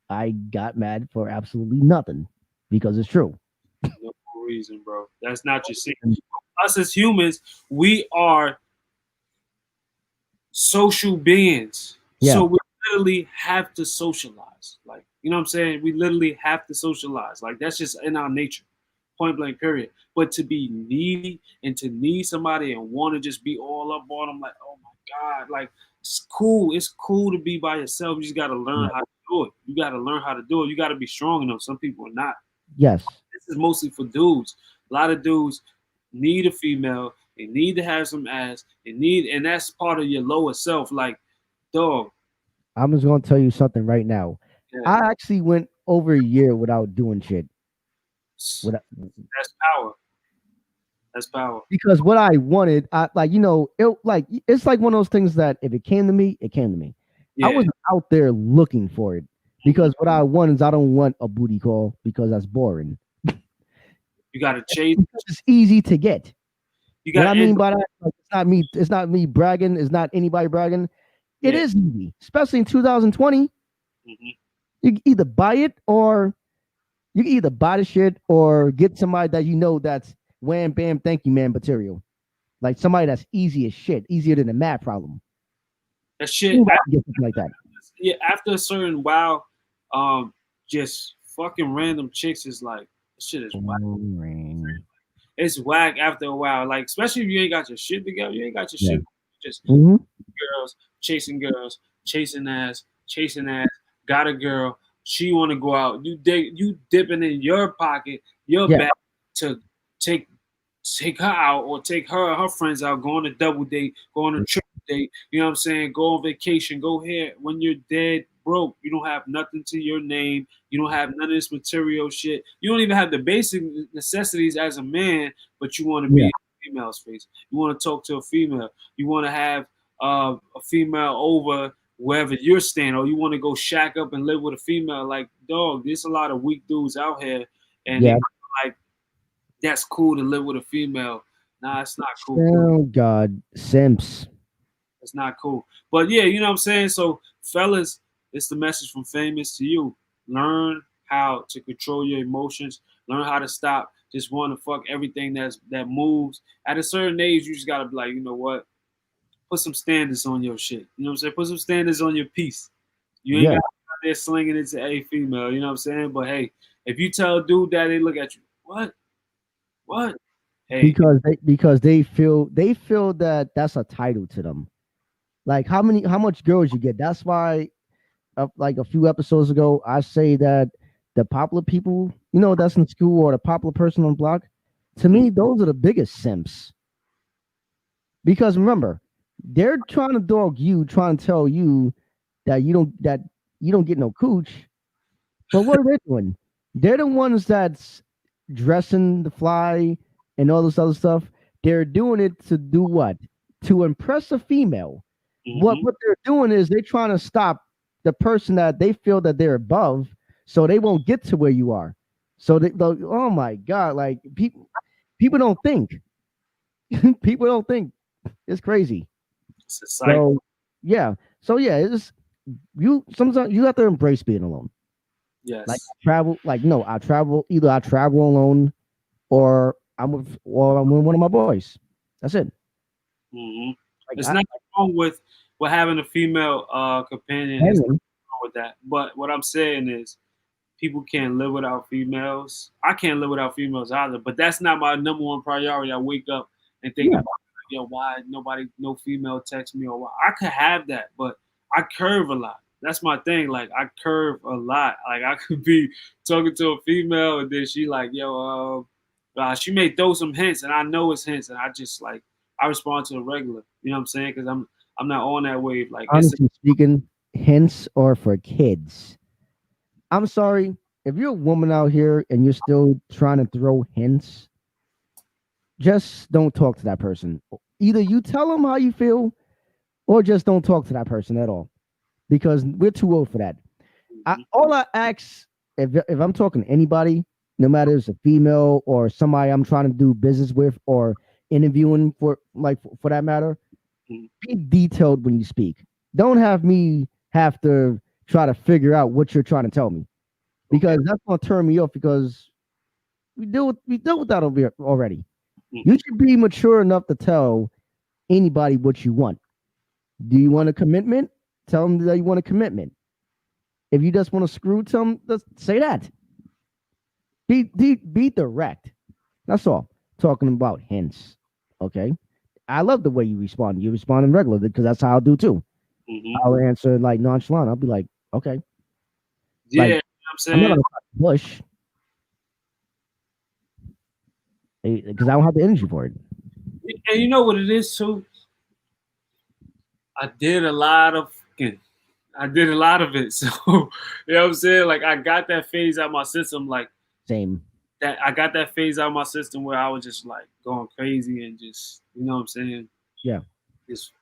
I got mad for absolutely nothing because it's true. No reason, bro. That's not your secret. And Us as humans, we are social beings. yeah, So we literally have to socialize. Like, you know what I'm saying? We literally have to socialize. Like, that's just in our nature, point blank, period. But to be needy and to need somebody and want to just be all up on them, like, oh my God, like, it's cool. It's cool to be by yourself. You just got to learn yeah, how to do it. You got to learn how to do it. You got to be strong enough. Some people are not. yes, This is mostly for dudes. A lot of dudes need a female. They need to have some ass. And that's part of your lower self. Like, dog, I'm just gonna tell you something right now. yeah, I actually went over a year without doing shit. Without, that's power. That's power. because what I wanted, I like it's like one of those things that if it came to me, it came to me. I Yeah. wasn't out there looking for it Mhm. because what I want is I don't want a booty call because that's boring. You got to chase. Because it's easy to get. You got What to I end. mean by that, like, it's not me bragging, it's not anybody bragging. It Yeah. is easy, especially in 2020. Hmm. You can either buy it or you can either buy the shit or get somebody that that's wham bam thank you man material. Like somebody that's easy as shit, easier than a math problem. That shit. Anybody can get something like that. Yeah. After a certain while, just fucking random chicks is like, this shit is whack. Boring. It's whack after a while. Like, especially if you ain't got your shit together. You ain't got your Yeah. shit. Just Hmm. girls, chasing ass, got a girl, she wanna go out. You dipping in your pocket, your Yeah. bag to take take her out or take her and her friends out, go on a double date, go on a triple date, you know what I'm saying? Go on vacation, go here. When you're dead broke, you don't have nothing to your name, you don't have none of this material shit. You don't even have the basic necessities as a man, but you want to be Yeah. in a female's face. You want to talk to a female. You want to have a female over wherever you're staying, or you want to go shack up and live with a female. Like, dog, there's a lot of weak dudes out here, and they Yeah. like that's cool to live with a female. Nah, it's not cool. Oh God, simps. It's not cool. But yeah, you know what I'm saying? So, fellas, it's the message from Famous to you. Learn how to control your emotions. Learn how to stop just wanting to fuck everything that moves. At a certain age, you just gotta be like, you know what? Put some standards on your shit. You know what I'm saying? Put some standards on your piece. You ain't got Yeah. out there slinging it to a female. You know what I'm saying? But hey, if you tell a dude that, they look at you, what? What? Hey, because they feel that that's a title to them. Like how much girls you get. That's why like a few episodes ago I say that the popular people, that's in school or the popular person on the block, to mhm, me those are the biggest simps. Because remember, they're trying to dog you, trying to tell you that you don't get no cooch. But what are they doing? They're the ones that's dressing the fly and all this other stuff. They're doing it to do what? To impress a female. What mhm, what they're doing is they're trying to stop the person that they feel that they're above, so they won't get to where you are. So oh my god, like people don't think. People don't think. It's crazy. it's a cycle. So yeah. So yeah, it's you sometimes you have to embrace being alone. Like Yes. I travel, like no, I travel either I travel alone or I'm with one of my boys. That's it. Hmm. Like It's I nothing wrong with having a female companion. It's hanging. nothing wrong with that. But what I'm saying is, people can't live without females. I can't live without females either. But that's not my number one priority. I wake up and think Yeah, about, why no female text me, or why I could have that, but I curve a lot. That's my thing. Like I curve a lot. Like I could be talking to a female and then she like, she may throw some hints and I know it's hints and I just like I respond to the regular. You know what I'm saying? Because I'm not on that wave. Like it's honestly speaking, hints are for kids. I'm sorry if you're a woman out here and you're still trying to throw hints. Just don't talk to that person. Either you tell them how you feel, or just don't talk to that person at all, because we're too old for that. Mhm. All I ask, if I'm talking to anybody, no matter if it's a female or somebody I'm trying to do business with or interviewing for, like for that matter, Mhm. be detailed when you speak. Don't have me have to try to figure out what you're trying to tell me, Okay. because that's gonna turn me off. Because we dealt with that over here already. You Mhm. should be mature enough to tell anybody what you want. Do you want a commitment? Tell them that you want a commitment. If you just want to screw, tell them, say that. Be direct. That's all. Talking about hints. Okay. I love the way you respond. You respond in regular because that's how I'll do too. Mhm. I'll answer like nonchalant. I'll be like, okay. Yeah, you Like know what I'm I'm not saying? gonna push because I don't have the energy for it. And you know what it is too? I did a lot of fucking- I did a lot of it. So you know what I'm saying? Like I got that phase out of my system, like Same. that I got that phase out of my system where I was just like going crazy and just you know what I'm saying? Yeah. Just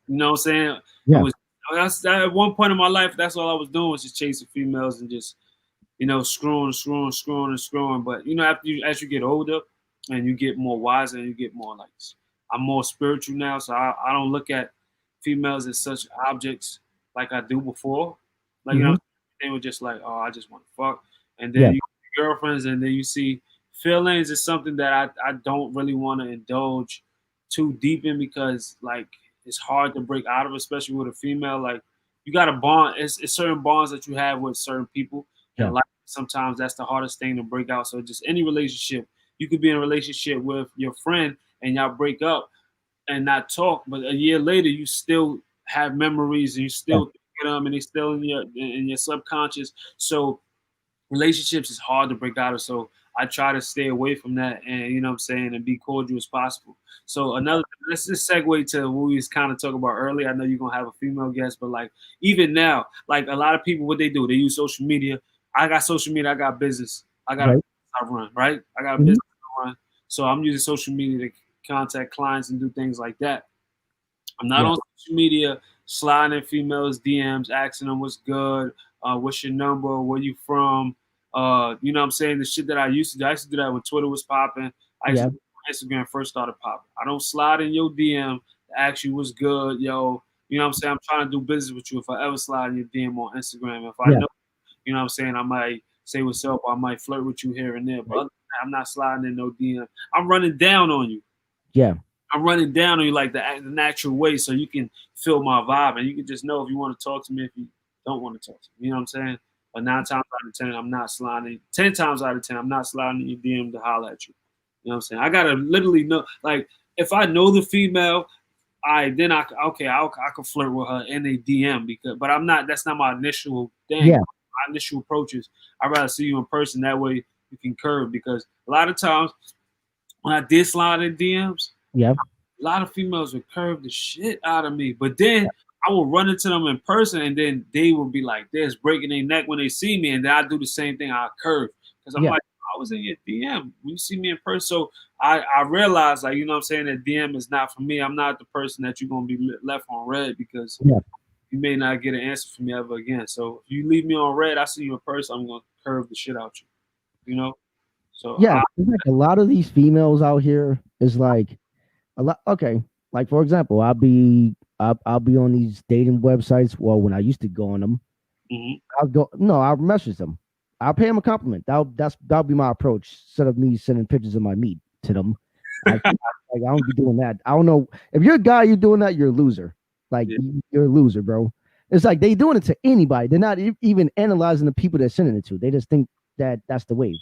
you know what I'm saying? It Yeah. was that's at one point in my life that's all I was doing was just chasing females and just screwing, screwing, screwing, and screwing. But after as you get older and you get more wiser and you get more like, I'm more spiritual now, so I don't look at females as such objects like I do before. Like Hmm. they were just like, oh, I just want to fuck, and then Yeah. you get girlfriends, and then you see feelings is something that I don't really want to indulge too deep in because like it's hard to break out of, especially with a female. Like you got a bond. It's certain bonds that you have with certain people Yeah. and like sometimes that's the hardest thing to break out. So just any relationship, you could be in a relationship with your friend and y'all break up and not talk, but a year later you still have memories and you Yeah. still think of them and they still in your subconscious. So relationships is hard to break out of. So I try to stay away from that and you know what I'm saying and be cordial as possible. So let's just segue to what we was kind of talking about earlier. I know you're gonna have a female guest, but like even now, like a lot of people what they do, they use social media. I got social media, I got business. I got a Right. business I run, right? I got a Hmm. business I run. So I'm using social media to contact clients and do things like that. I'm not Yeah. on social media sliding in females' DMs, asking them what's good, what's your number, where you from. You know what I'm saying? The shit that I used to do. I used to do that when Twitter was popping. I used to Yeah. do it when Instagram first started popping. I don't slide in your DM to ask you what's good, yo. You know what I'm saying? I'm trying to do business with you. If I ever slide in your DM on Instagram, if I Yeah. know, you know what I'm saying, I might say what's up, or I might flirt with you here and there. But Right. other than that, I'm not sliding in no DM. I'm running down on you. Yeah. I'm running down on you like the natural way so you can feel my vibe and you can just know if you want to talk to me, if you don't want to talk to me. You know what I'm saying? But 9 times out of 10, I'm not sliding. 10 times out of 10, I'm not sliding in your DM to holler at you. You know what I'm saying? I gotta literally know. Like, if I know the female, then I can flirt with her in a DM because, but I'm not. That's not my initial thing. Yeah, My initial approach is I'd rather see you in person. That way you can curve because a lot of times when I did slide in DMs, yeah, a lot of females would curve the shit out of me. But then I will run into them in person, and then they will be like this, breaking their neck when they see me, and then I do the same thing. I curve because I'm yeah, like, I was in your DM when you see me in person. So I realized, like, you know what I'm saying, that DM is not for me. I'm not the person that you're gonna be left on red because yeah. you may not get an answer from me ever again. So if you leave me on red, I see you in person, I'm gonna curve the shit out you. You know. So Yeah, it's like a lot of these females out here is like a lot. Okay, like for example, I'll be on these dating websites. Well, when I used to go on them, mhm. I'll go. No, I'll message them. I'll pay them a compliment. That'll be my approach. Instead of me sending pictures of my meat to them, like I don't be doing that. I don't know if you're a guy, you're doing that. You're a loser. Like Yeah. you're a loser, bro. It's like they doing it to anybody. They're not even analyzing the people they're sending it to. They just think that that's the wave.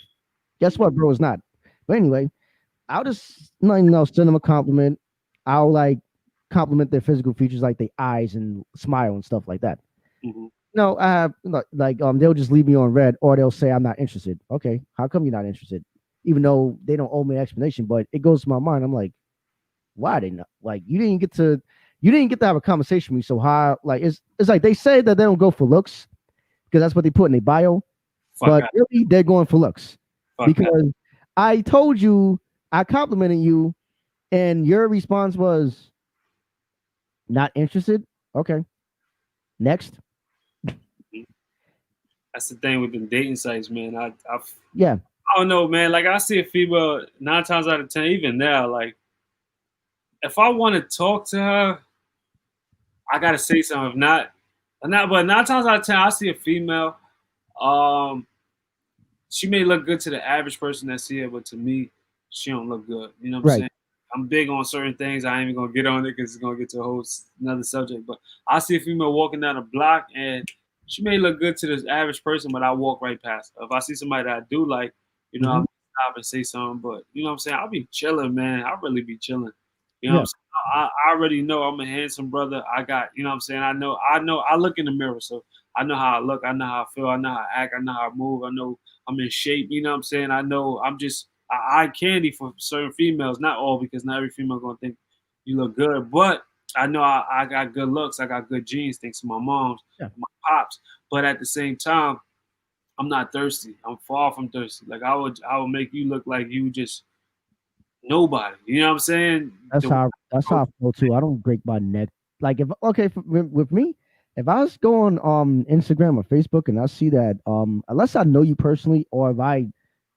Guess what, bro? It's not. But anyway, I'll just send them a compliment. I'll like compliment their physical features, like their eyes and smile and stuff like that. Mhm. No, I have like they'll just leave me on red, or they'll say I'm not interested. Okay, how come you're not interested? Even though they don't owe me an explanation, but it goes to my mind. I'm like, why they not like you didn't get to have a conversation with me. So how like it's like they say that they don't go for looks because that's what they put in their bio, Fuck but that. really they're going for looks Fuck that. because I told you I complimented you and your response was not interested. Okay, next. That's the thing with the dating sites, man. Yeah, I don't know, man. Like I see a female 9 times out of 10, even now. Like if I want to talk to her, I gotta say something. If not. But 9 times out of 10, I see a female. Um, she may look good to the average person that see her, but to me, she don't look good. You know what I'm right. saying? I'm big on certain things. I ain't even gonna get on it because it's gonna get to a whole another subject. But I see a female walking down a block and she may look good to the average person, but I walk right past her. If I see somebody that I do like, Hmm. I'll stop and say something. But you know what I'm saying? I'll be chilling, man. I'll really be chilling. You know what Yeah, I'm saying? I already know I'm a handsome brother. I got, you know what I'm saying? I know I look in the mirror, so I know how I look, I know how I feel, I know how I act, I know how I move, I know I'm in shape, you know what I'm saying? I know I'm just eye candy for certain females, not all because not every female gonna think you look good, but I know I got good looks, I got good genes thanks to my moms, yeah. my pops. But at the same time, I'm not thirsty. I'm far from thirsty. Like I would make you look like you just nobody. You know what I'm saying? That's how I feel too. I don't break my neck. Like if okay with me, if I was going Instagram or Facebook and I see that unless I know you personally or if I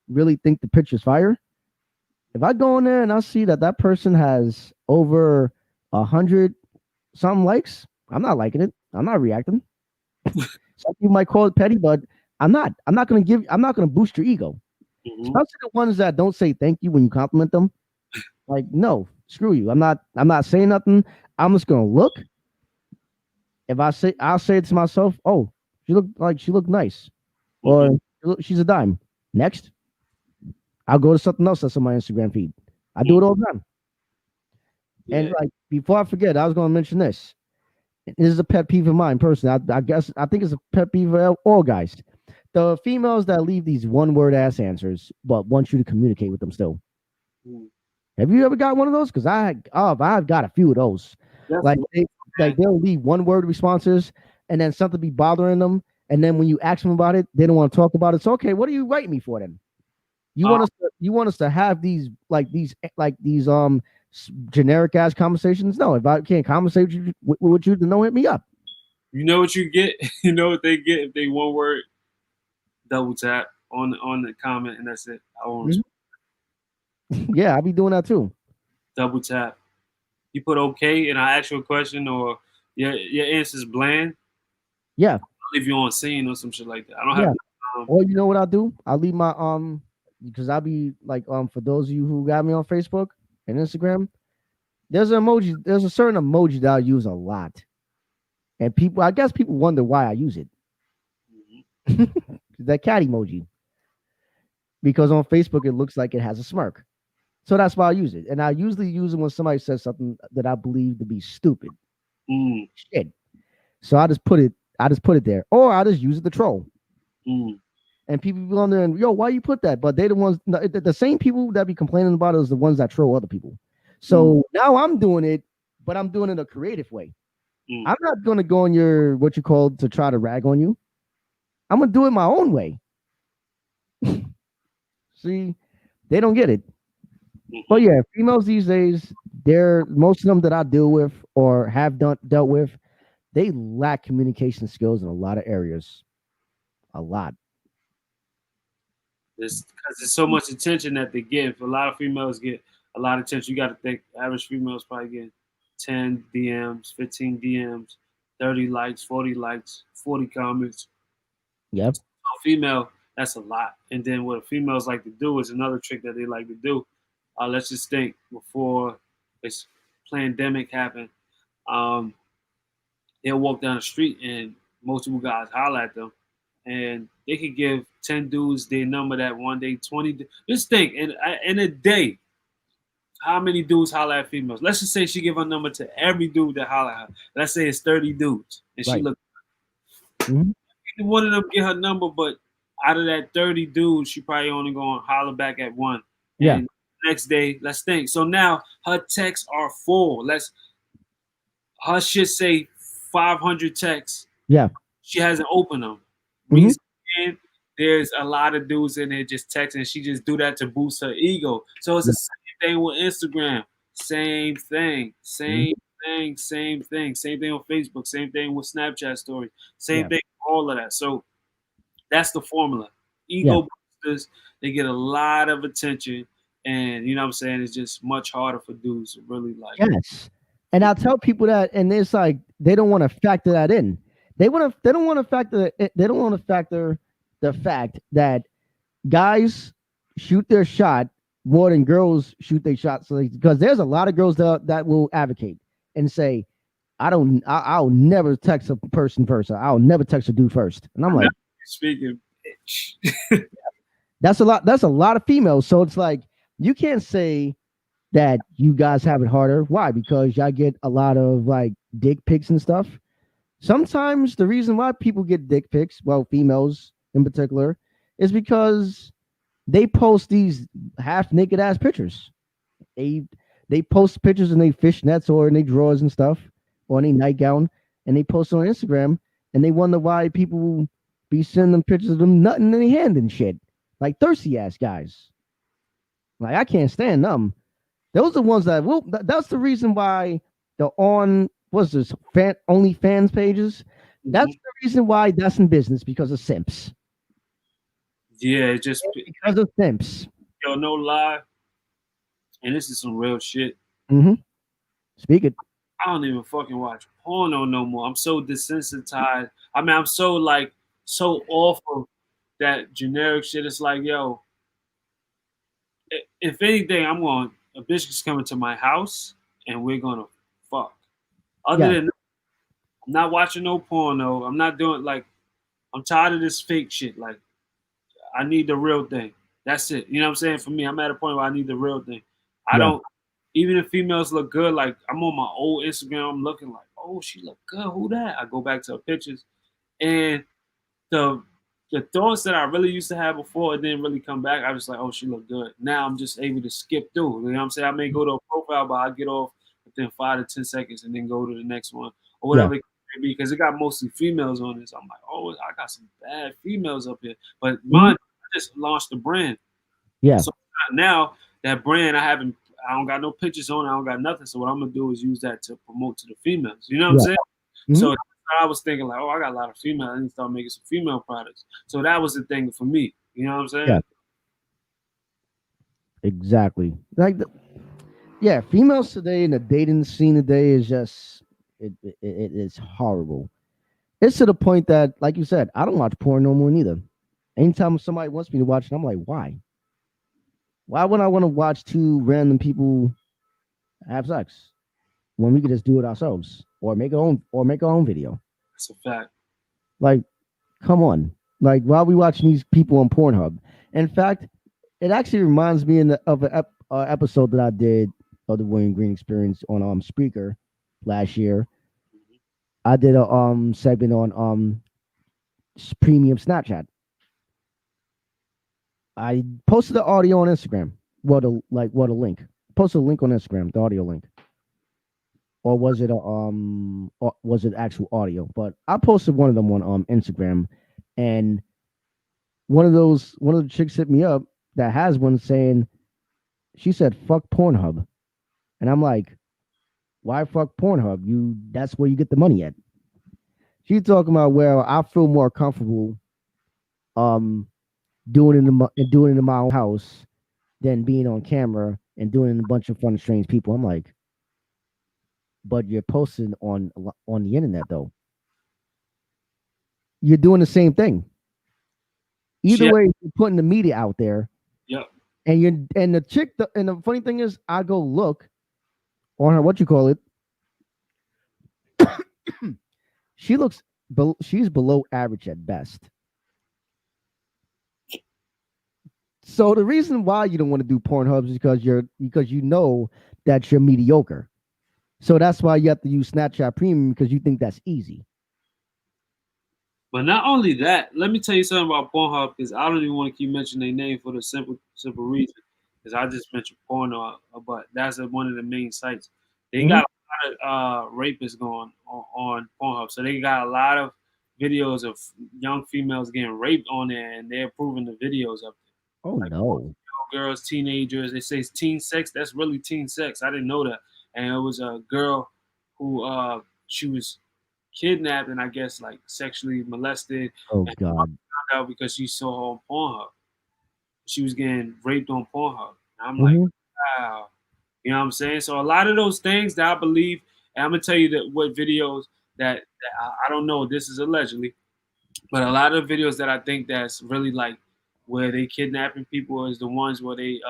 really think the picture's fire, if I go in there and I see that that person has over 100 something likes, I'm not liking it. I'm not reacting. Some people might call it petty, but I'm not. I'm not gonna give. I'm not gonna boost your ego, Mhm. especially the ones that don't say thank you when you compliment them. Like, no, screw you. I'm not. I'm not saying nothing. I'm just gonna look. If I say, I'll say it to myself. Oh, she looked nice, or Mhm. she's a dime. Next, I'll go to something else that's on my Instagram feed. I do Mhm. it all the time. And Yeah. like before I forget, I was gonna mention this. This is a pet peeve of mine personally. I guess I think it's a pet peeve of all guys. The females that leave these one word ass answers, but want you to communicate with them still. Mhm. Have you ever got one of those? Because I've got a few of those. Like Definitely, man. they'll leave one word responses, and then something be bothering them, and then when you ask them about it, they don't want to talk about it. So okay, what do you write me for then? You want us to have these generic ass conversations? No, if I can't conversate with you, then don't hit me up. You know what you get? You know what they get if they one word double tap on the comment and that's it. I won't Mhm. Yeah, I be doing that too. double tap. You put okay and I ask you a question or your answer's bland, Yeah, I'll leave you on scene or some shit like that. I don't have yeah. time. Or you know what I do? I leave my because I be like for those of you who got me on Facebook and Instagram, there's an emoji. There's a certain emoji that I use a lot, and people, I guess people wonder why I use it. Mhm. That cat emoji, because on Facebook it looks like it has a smirk. So that's why I use it. And I usually use it when somebody says something that I believe to be stupid. Mm, Shit. So I just put it there. Or I just use it to troll. mm, And people be on there and yo, why you put that? But they the ones the same people that be complaining about it is the ones that troll other people. mm, So now I'm doing it, but I'm doing it in a creative way. mm. I'm not gonna go on your what you call to try to rag on you. I'm gonna do it my own way. See, they don't get it. But Mhm. yeah, females these days, they're most of them that I deal with or have dealt with, they lack communication skills in a lot of areas. A lot. It's because there's so much attention that they get. If a lot of females get a lot of attention, you got to think average females probably get 10 DMs, 15 DMs, 30 likes, 40 comments. Yep. A female, that's a lot. And then what females like to do is another trick that they like to do. Let's just think before this pandemic happened, um, they'll walk down the street and multiple guys holler at them, and they could give 10 dudes their number that one day, 20. Just think, in a day, how many dudes holler at females? Let's just say she give her number to every dude that holler at her. Let's say it's 30 dudes, and she Right. look. Hmm. One of them get her number, but out of that 30 dudes, she probably only gonna holler back at one. Yeah. And next day, let's think. So now her texts are full. Her shit say 500 texts. Yeah. She hasn't opened them. Hmm. Reason being, there's a lot of dudes in there just texting. She just do that to boost her ego. So it's the Yeah. same thing with Instagram. Same thing. Hmm. Same thing. Same thing. Same thing on Facebook. Same thing with Snapchat story. Same Yeah. thing. All of that. So that's the formula. Yeah. Ego boosters. They get a lot of attention, and you know what I'm saying. It's just much harder for dudes to really like. Yes. And I'll tell people that, and it's like they don't want to factor that in. They don't want to factor they don't want to factor the fact that guys shoot their shot more than girls shoot their shot. So because there's a lot of girls that will advocate and say, I'll never text a person first. I'll never text a dude first. And I'm like, Speaking, bitch. that's a lot of females. So it's like you can't say that you guys have it harder. Why? Because y'all get a lot of like dick pics and stuff. Sometimes the reason why people get dick pics, well, females in particular, is because they post these half naked ass pictures. They they post pictures in their fishnets or in their drawers and stuff, or in their nightgown, and they post it on Instagram, and they wonder why people be sending them pictures of them nutting in their hand and shit, like thirsty ass guys. Like I can't stand them. Those are the ones that will. That's the reason why the on what's this only fans pages. That's the reason why that's in business because of simps. Yeah, it just Because of simps. yo, no lie, and this is some real shit. Mm-hmm. Speak it. I don't even fucking watch porno no more. I'm so desensitized. I mean, I'm so like so off of that generic shit. It's like, yo, if anything, I'm going. A bitch is coming to my house, and we're gonna fuck. Other Yeah. than that, I'm not watching no porno. I'm not doing like. I'm tired of this fake shit. Like, I need the real thing. That's it. You know what I'm saying? For me, I'm at a point where I need the real thing. I Yeah. don't. Even if females look good, like I'm on my old Instagram, I'm looking like, oh, she look good. Who that? I go back to her pictures, and the the thoughts that I really used to have before it didn't really come back. I was like, oh, she looked good. Now I'm just able to skip through. You know what I'm saying? I may go to a profile, but I get off within 5 to 10 seconds and then go to the next one or Yeah. whatever it may be because it got mostly females on this. I'm like, oh, I got some bad females up here. But Mhm. mine, I just launched a brand. Yeah. So now that brand, I don't got no pictures on it. I don't got nothing. So what I'm gonna do is use that to promote to the females. You know what I'm Yeah. saying? Mhm. So I was thinking like, oh, I got a lot of female. I need to start making some female products. So that was the thing for me. You know what I'm saying? Yeah. Exactly. Yeah, females today in the dating scene today is just it's horrible. It's to the point that, like you said, I don't watch porn no more neither. Anytime somebody wants me to watch it, I'm like, why? Why would I want to watch two random people have sex when we could just do it ourselves or make our own video? That's a fact. Like, come on. Like, why are we watching these people on Pornhub? In fact, it actually reminds me episode that I did of the William Green Experience on Spreaker last year. I did a segment on premium Snapchat. I posted the audio on Instagram. What a link. Posted a link on Instagram, the audio link. Or was it or was it actual audio? But I posted one of them on Instagram, and one of the chicks hit me up that has one saying, she said fuck Pornhub. And I'm like, why fuck Pornhub? That's where you get the money at. She's talking about, well, I feel more comfortable um doing it in my own house than being on camera and doing it in a bunch of fun strange people. I'm like, but you're posting on the internet though. You're doing the same thing. Either Yeah. way, you're putting the media out there, Yep. and the chick. And the funny thing is, I go look on her. What you call it? She looks. She's below average at best. So the reason why you don't want to do Pornhub is because you know that you're mediocre. So that's why you have to use Snapchat Premium because you think that's easy. But not only that, let me tell you something about Pornhub because I don't even want to keep mentioning their name for the simple reason because I just mentioned Pornhub, but that's one of the main sites. They Mhm. got a lot of rapists going on Pornhub, so they got a lot of videos of young females getting raped on there, and they're approving the videos of it. Oh Like no. girls, teenagers, they say it's teen sex. That's really teen sex. I didn't know that, and it was a girl who she was kidnapped and I guess like sexually molested Oh and God. found out because she saw her on Pornhub. She was getting raped on Pornhub. And I'm like, Hmm. wow. You know what I'm saying? So a lot of those things that I believe, and I'm gonna tell you that what videos that I don't know, this is allegedly, but a lot of videos that I think that's really like where they kidnapping people is the ones where you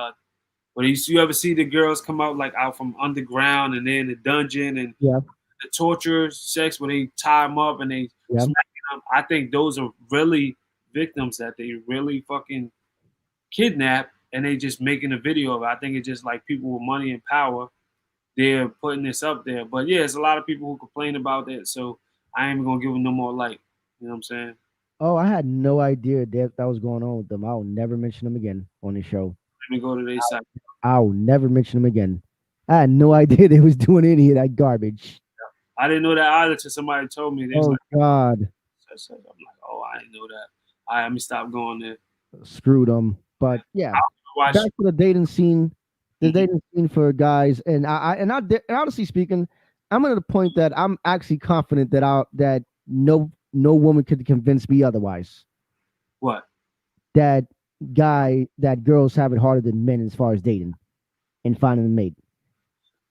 ever see the girls come out like out from underground and they're in the dungeon and Yeah. the torture sex where they tie them up and they Yeah. smack them. I think those are really victims that they really fucking kidnap and they just making a video of it. I think it's just like people with money and power. They're putting this up there. But yeah, it's a lot of people who complain about that. So I ain't even gonna give them no more light. You know what I'm saying? Oh, I had no idea that was going on with them. I'll never mention them again on the show. Let me go to their site. I'll never mention them again. I had no idea they was doing any of that garbage. I didn't know that either till somebody told me. They was Oh like, God. I'm like, oh, I didn't know that. All right, let me stop going there. Screw them. But yeah, Watch. back to the dating scene. The Mhm. dating scene for guys, and and honestly speaking, I'm at the point that I'm actually confident that no woman could convince me otherwise. What? That that girls have it harder than men as far as dating and finding a mate.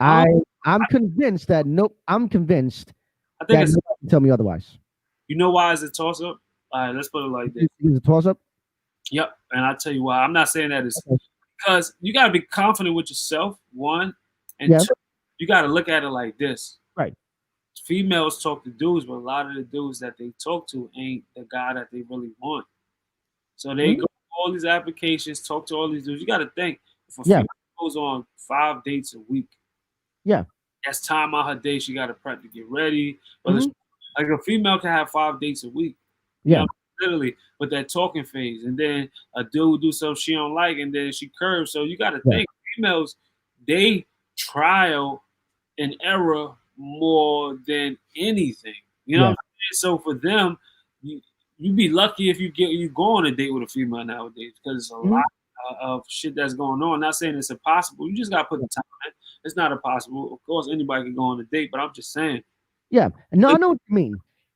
Um, I'm convinced that I'm convinced I think that it's. nobody can tell me otherwise. You know why it's a toss up? All right, let's put it like this. It's a toss up. Yep, and I'll tell you why. I'm not saying that it's Okay. because you got to be confident with yourself, one, and Yeah. two, you got to look at it like this. Right. Females talk to dudes, but a lot of the dudes that they talk to ain't the guy that they really want. So they Mhm. go to all these applications, talk to all these dudes. You got to think if a Yeah. female goes on 5 dates a week, Yeah. that's time out her day. She got to prep to get ready. Whether Mhm. like a female can have 5 dates a week. You Yeah. know, literally with that talking phase, and then a dude do something she don't like, and then she curves. So you got to Yeah. think females, they trial and error more than anything. You know what Yeah. I'm saying? So for them, you you be lucky if you go on a date with a female nowadays because it's a Mhm. lot of shit that's going on. Not saying it's impossible. You just got to put the time in. It's not impossible. Of course, anybody can go on a date, but I'm just saying. Yeah. No, I know what you mean.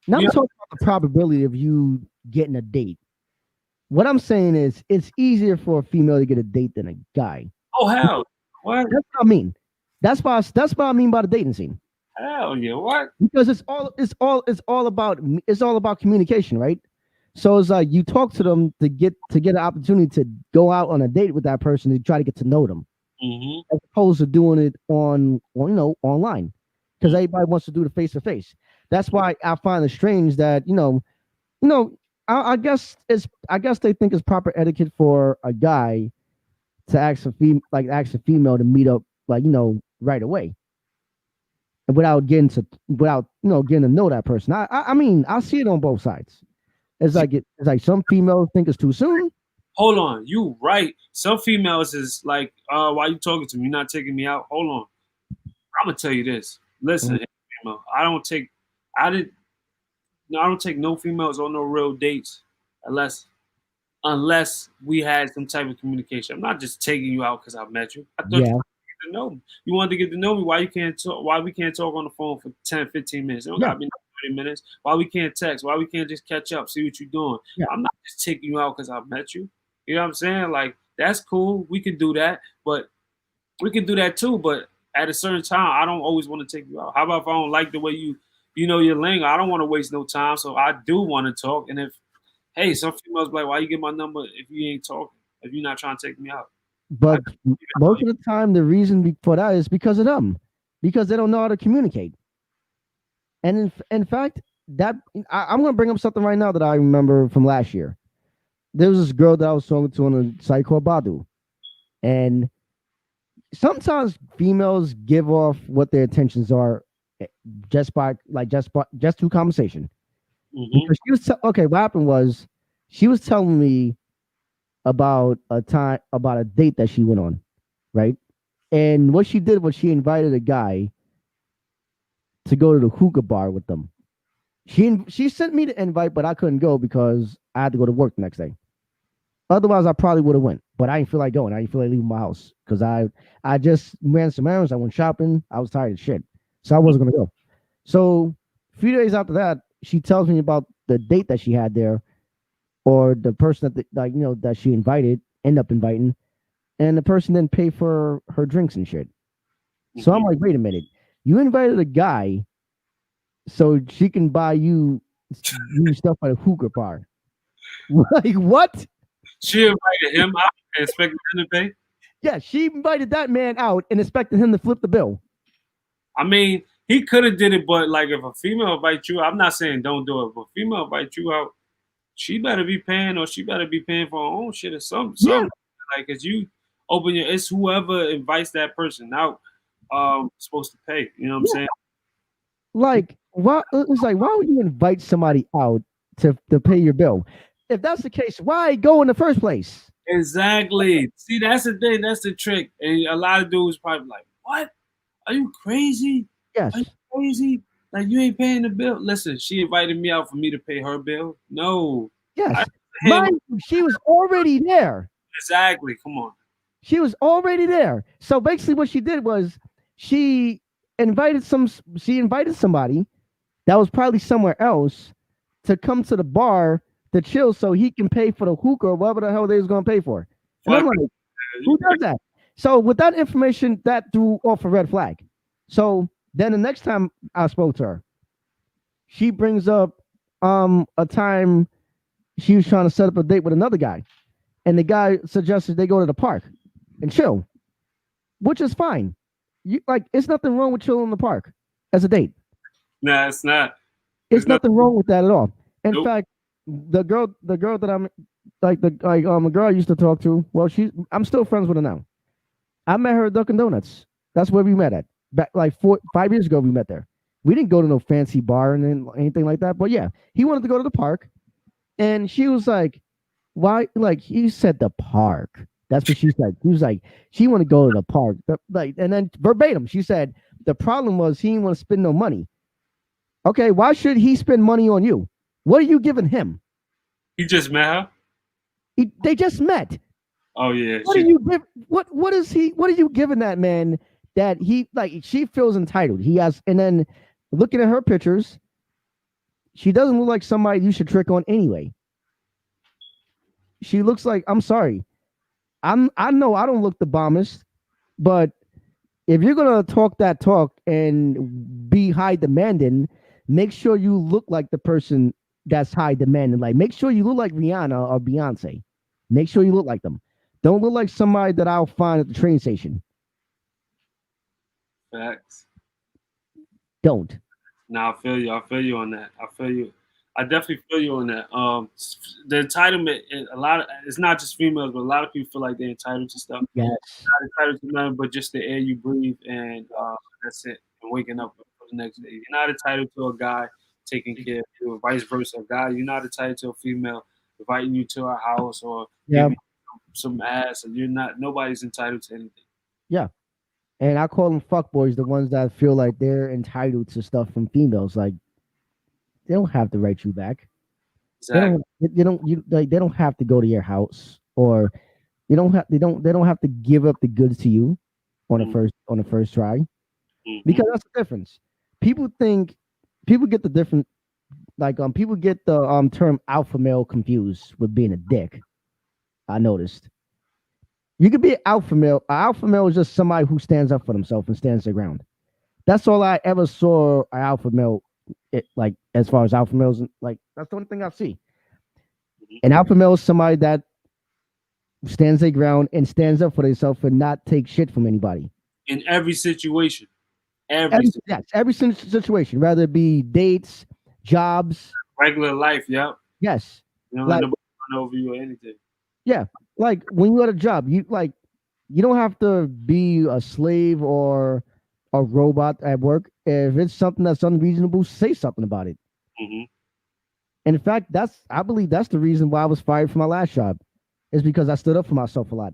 Now I'm Yeah. talking about the probability of you getting a date. What I'm saying is it's easier for a female to get a date than a guy. Oh hell, what? That's what I mean. That's what I mean by the dating scene. Hell yeah, what? Because it's all about communication, right? So it's like you talk to them to get an opportunity to go out on a date with that person to try to get to know them, Mm-hmm. as opposed to doing it online, because everybody wants to do the face to face. That's why I find it strange that you know I guess they think it's proper etiquette for a guy to ask a female to meet up, like, right away, and without getting to know that person. I mean, I see it on both sides. It's like some females think it's too soon. Hold on, you right. Some females is like, why you talking to me? You're not taking me out. Hold on. I'm gonna tell you this. Listen, Mhm. female, I didn't, no, I don't take no females on no real dates unless we had some type of communication. I'm not just taking you out because I met you. I thought you Yeah, wanted to get to know me. You wanted to get to know me. Why you can't talk? Why we can't talk on the phone for 10, 15 minutes? It don't yeah, got to be 30 minutes. Why we can't text? Why we can't just catch up, see what you're doing? yeah. I'm not just taking you out because I met you. You know what I'm saying? Like, that's cool. We can do that, but we can do that too. But at a certain time, I don't always want to take you out. How about if I don't like the way you know your lingo? I don't want to waste no time, so I do want to talk. And if hey, some females be like, why you get my number if you ain't talking? If you're not trying to take me out? I But don't even know most you. of the time, the reason for that is because of them, because they don't know how to communicate. And in fact, that I'm going to bring up something right now that I remember from last year. There was this girl that I was talking to on a site called Badu, and sometimes females give off what their intentions are, eh, just through conversation. Mm-hmm. Because okay, what happened was she was telling me about a date that she went on, right? And what she did was she invited a guy to go to the hookah bar with them. She sent me the invite, but I couldn't go because I had to go to work the next day. Otherwise, I probably would have went, but I didn't feel like going. I didn't feel like leaving my house because I just ran some errands. I went shopping. I was tired of shit, so I wasn't gonna go. So a few days after that, she tells me about the date that she had there, or the person that she end up inviting, and the person didn't pay for her drinks and shit. So I'm Mm-hmm. like, wait a minute, you invited a guy so she can buy you stuff at a hookah bar. Like what? She invited him out and expected him to pay. Yeah, she invited that man out and expected him to flip the bill. I mean, he could have did it, but like if a female invite you, I'm not saying don't do it, but female invite you out, she better be paying or she better be paying for her own shit or Yeah, something. Like, cause you open your, it's whoever invites that person out, supposed to pay. You know what I'm yeah. saying? Like why? It's like, why would you invite somebody out to pay your bill? If that's the case, why go in the first place? Exactly. See, that's the thing. That's the trick. And a lot of dudes probably like, "What? Are you crazy? Are you Yes, crazy? Like you ain't paying the bill?" Listen, she invited me out for me to pay her bill. No, I yes. him Mind you, she was already there. exactly. Come on. She was already there. So basically, what she did was she she invited somebody that was probably somewhere else to come to the bar to chill so he can pay for the hookah or whatever the hell they was gonna pay for. And I'm Fuck. like, You who does that? So with that information, that threw off a red flag. So then the next time I spoke to her, she brings up a time she was trying to set up a date with another guy. And the guy suggested they go to the park and chill, which is fine. It's nothing wrong with chilling in the park as a date. Nah, it's not. There's It's no. nothing wrong with that at all. In Nope. fact, the girl that I'm a girl I used to talk to. Well, I'm still friends with her now. I met her at Dunkin' Donuts. That's where we met at. Back like 5 years ago, we met there. We didn't go to no fancy bar and anything like that. But yeah, he wanted to go to the park, and she was like, "Why?" Like he said, the park. That's what she said. He was like, she want to go to the park. Like, and then verbatim, she said the problem was he didn't want to spend no money. Okay, why should he spend money on you? What are you giving him? He just met her. They just met. Oh yeah, What are you give? What is he? What are you giving that man that he like? She feels entitled. He has, and then looking at her pictures, she doesn't look like somebody you should trick on anyway. She looks like, I'm sorry, I know I don't look the bombest, but if you're gonna talk that talk and be high demanding, make sure you look like the person that's high demanding. Like, make sure you look like Rihanna or Beyonce. Make sure you look like them. Don't look like somebody that I'll find at the train station. facts. Don't. Nah, I feel you. I feel you on that. I feel you. I definitely feel you on that. The entitlement, a lot of it's not just females, but a lot of people feel like they're entitled to stuff. Yes. Not entitled to nothing but just the air you breathe, and that's it. And waking up for the next day. You're not entitled to a guy taking care of you, or vice versa. A guy, you're not entitled to a female inviting you to our house or Yeah. giving you some ass. And you're not. Nobody's entitled to anything. Yeah. And I call them fuckboys, the ones that feel like they're entitled to stuff from females. Like they don't have to write you back. They Exactly. don't. They don't. You like. They don't have to go to your house, or you don't have. They don't. They don't have to give up the goods to you Mm-hmm. on the first try. Mm-hmm. Because that's the difference. People think people get the different people get the term alpha male confused with being a dick. I noticed. You could be an alpha male. An alpha male is just somebody who stands up for themselves and stands their ground. That's all I ever saw an alpha male. Like as far as alpha males, like that's the only thing I see. An alpha male is somebody that stands their ground and stands up for themselves and not take shit from anybody. In every situation, every Yes, every situation, whether it be dates, jobs. regular life, yeah. Yes, You don't let like nobody run over you or anything. yeah, like when you at a job, you don't have to be a slave or a robot at work. If it's something that's unreasonable, say something about it. Mm-hmm. And in fact, I believe that's the reason why I was fired from my last job, is because I stood up for myself a lot.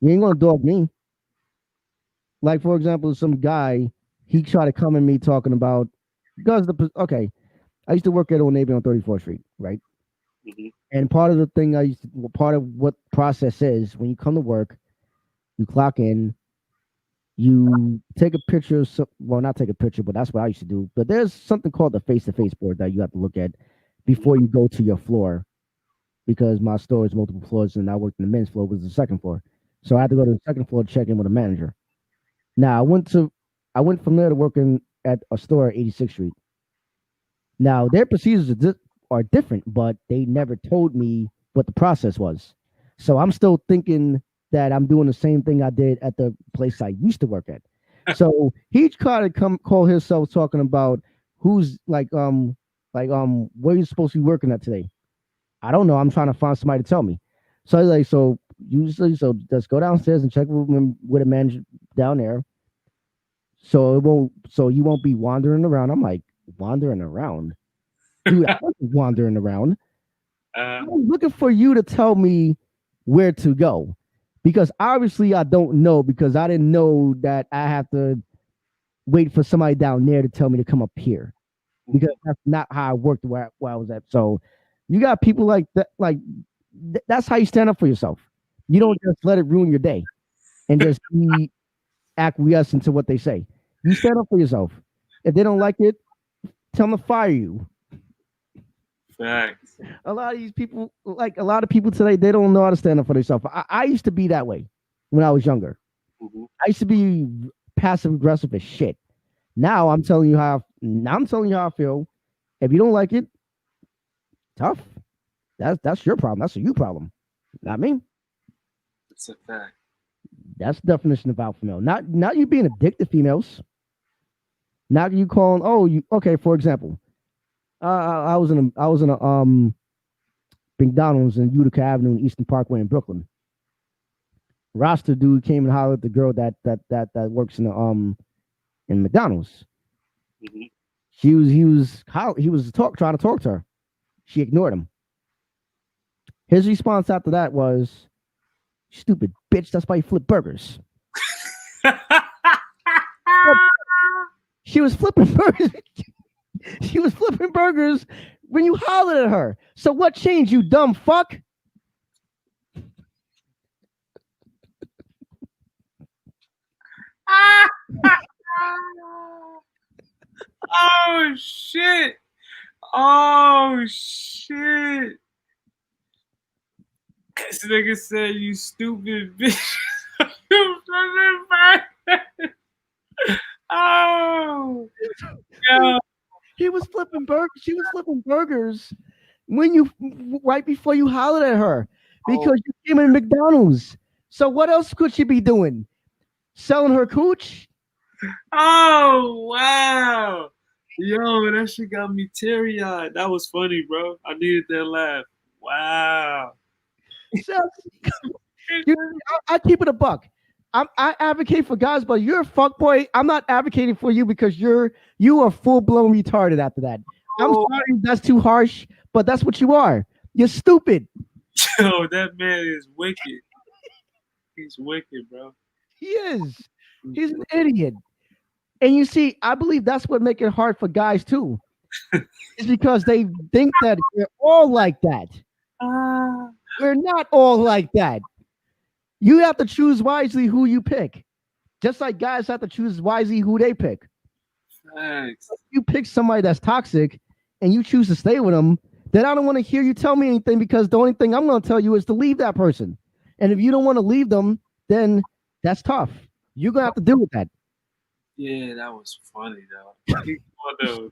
You ain't gonna dog me. Like for example, some guy he tried to come at me talking about because the okay, I used to work at Old Navy on 34th Street, right? Mm-hmm. And part of the thing part of what process is when you come to work, you clock in, you take a picture. Well, not take a picture, but that's what I used to do. But there's something called the face-to-face board that you have to look at before you go to your floor. Because my store is multiple floors, and I worked in the men's floor, was the second floor. So I had to go to the second floor to check in with a manager. Now I went from there to working at a store at 86th Street. Now their procedures are different, but they never told me what the process was. So I'm still thinking that I'm doing the same thing I did at the place I used to work at. So he tried to call himself talking about who's where you supposed to be working at today. I don't know. I'm trying to find somebody to tell me. So he's like, so usually, so just go downstairs and check with a manager down there. So you won't be wandering around. I'm like, wandering around? Dude, I wasn't wandering around. I Uh, was looking for you to tell me where to go. Because obviously I don't know because I didn't know that I have to wait for somebody down there to tell me to come up here. Because that's not how I worked where I was at. So you got people like that, that's how you stand up for yourself. You don't just let it ruin your day and just be acquiescent to what they say. You stand up for yourself. If they don't like it, tell them to fire you. facts. A lot of these people, like a lot of people today, they don't know how to stand up for themselves. I used to be that way when I was younger. Mm-hmm. I used to be passive aggressive as shit. Now I'm telling you how I feel. If you don't like it, tough. That's your problem. That's a you problem. Not me. It's a fact. That's the definition of alpha male. Not you being a dick to females. Not you calling. Oh, you okay? For example, I was in a McDonald's in Utica Avenue and Eastern Parkway in Brooklyn. Roster dude came and hollered at the girl that works in McDonald's. Mm-hmm. He was trying to talk to her. She ignored him. His response after that was, "Stupid bitch, that's why you flip burgers." She was flipping burgers. She was flipping burgers when you hollered at her. So what changed, you dumb fuck? Oh shit! Oh shit! This nigga said you stupid bitch. You flipping burgers. Oh yeah. He was flipping burgers. She was flipping burgers when you right before you hollered at her Oh, because you came in McDonald's. So what else could she be doing? Selling her cooch? oh wow. Yo, that shit got me teary eyed. That was funny, bro. I needed that laugh. Wow. So, you, I keep it a buck. I advocate for guys, but you're a fuck boy. I'm not advocating for you because you are full blown retarded after that. I'm Oh, sorry if that's too harsh, but that's what you are. You're stupid. yo, that man is wicked. He's wicked, bro. He is. He's an idiot. And you see, I believe that's what makes it hard for guys too. Is because they think that we're all like that. Ah, We're not all like that. You have to choose wisely who you pick. Just like guys have to choose wisely who they pick. thanks. If you pick somebody that's toxic and you choose to stay with them, then I don't want to hear you tell me anything because the only thing I'm going to tell you is to leave that person. And if you don't want to leave them, then that's tough. You're going to have to deal with that. Yeah, that was funny though. Keep going, though.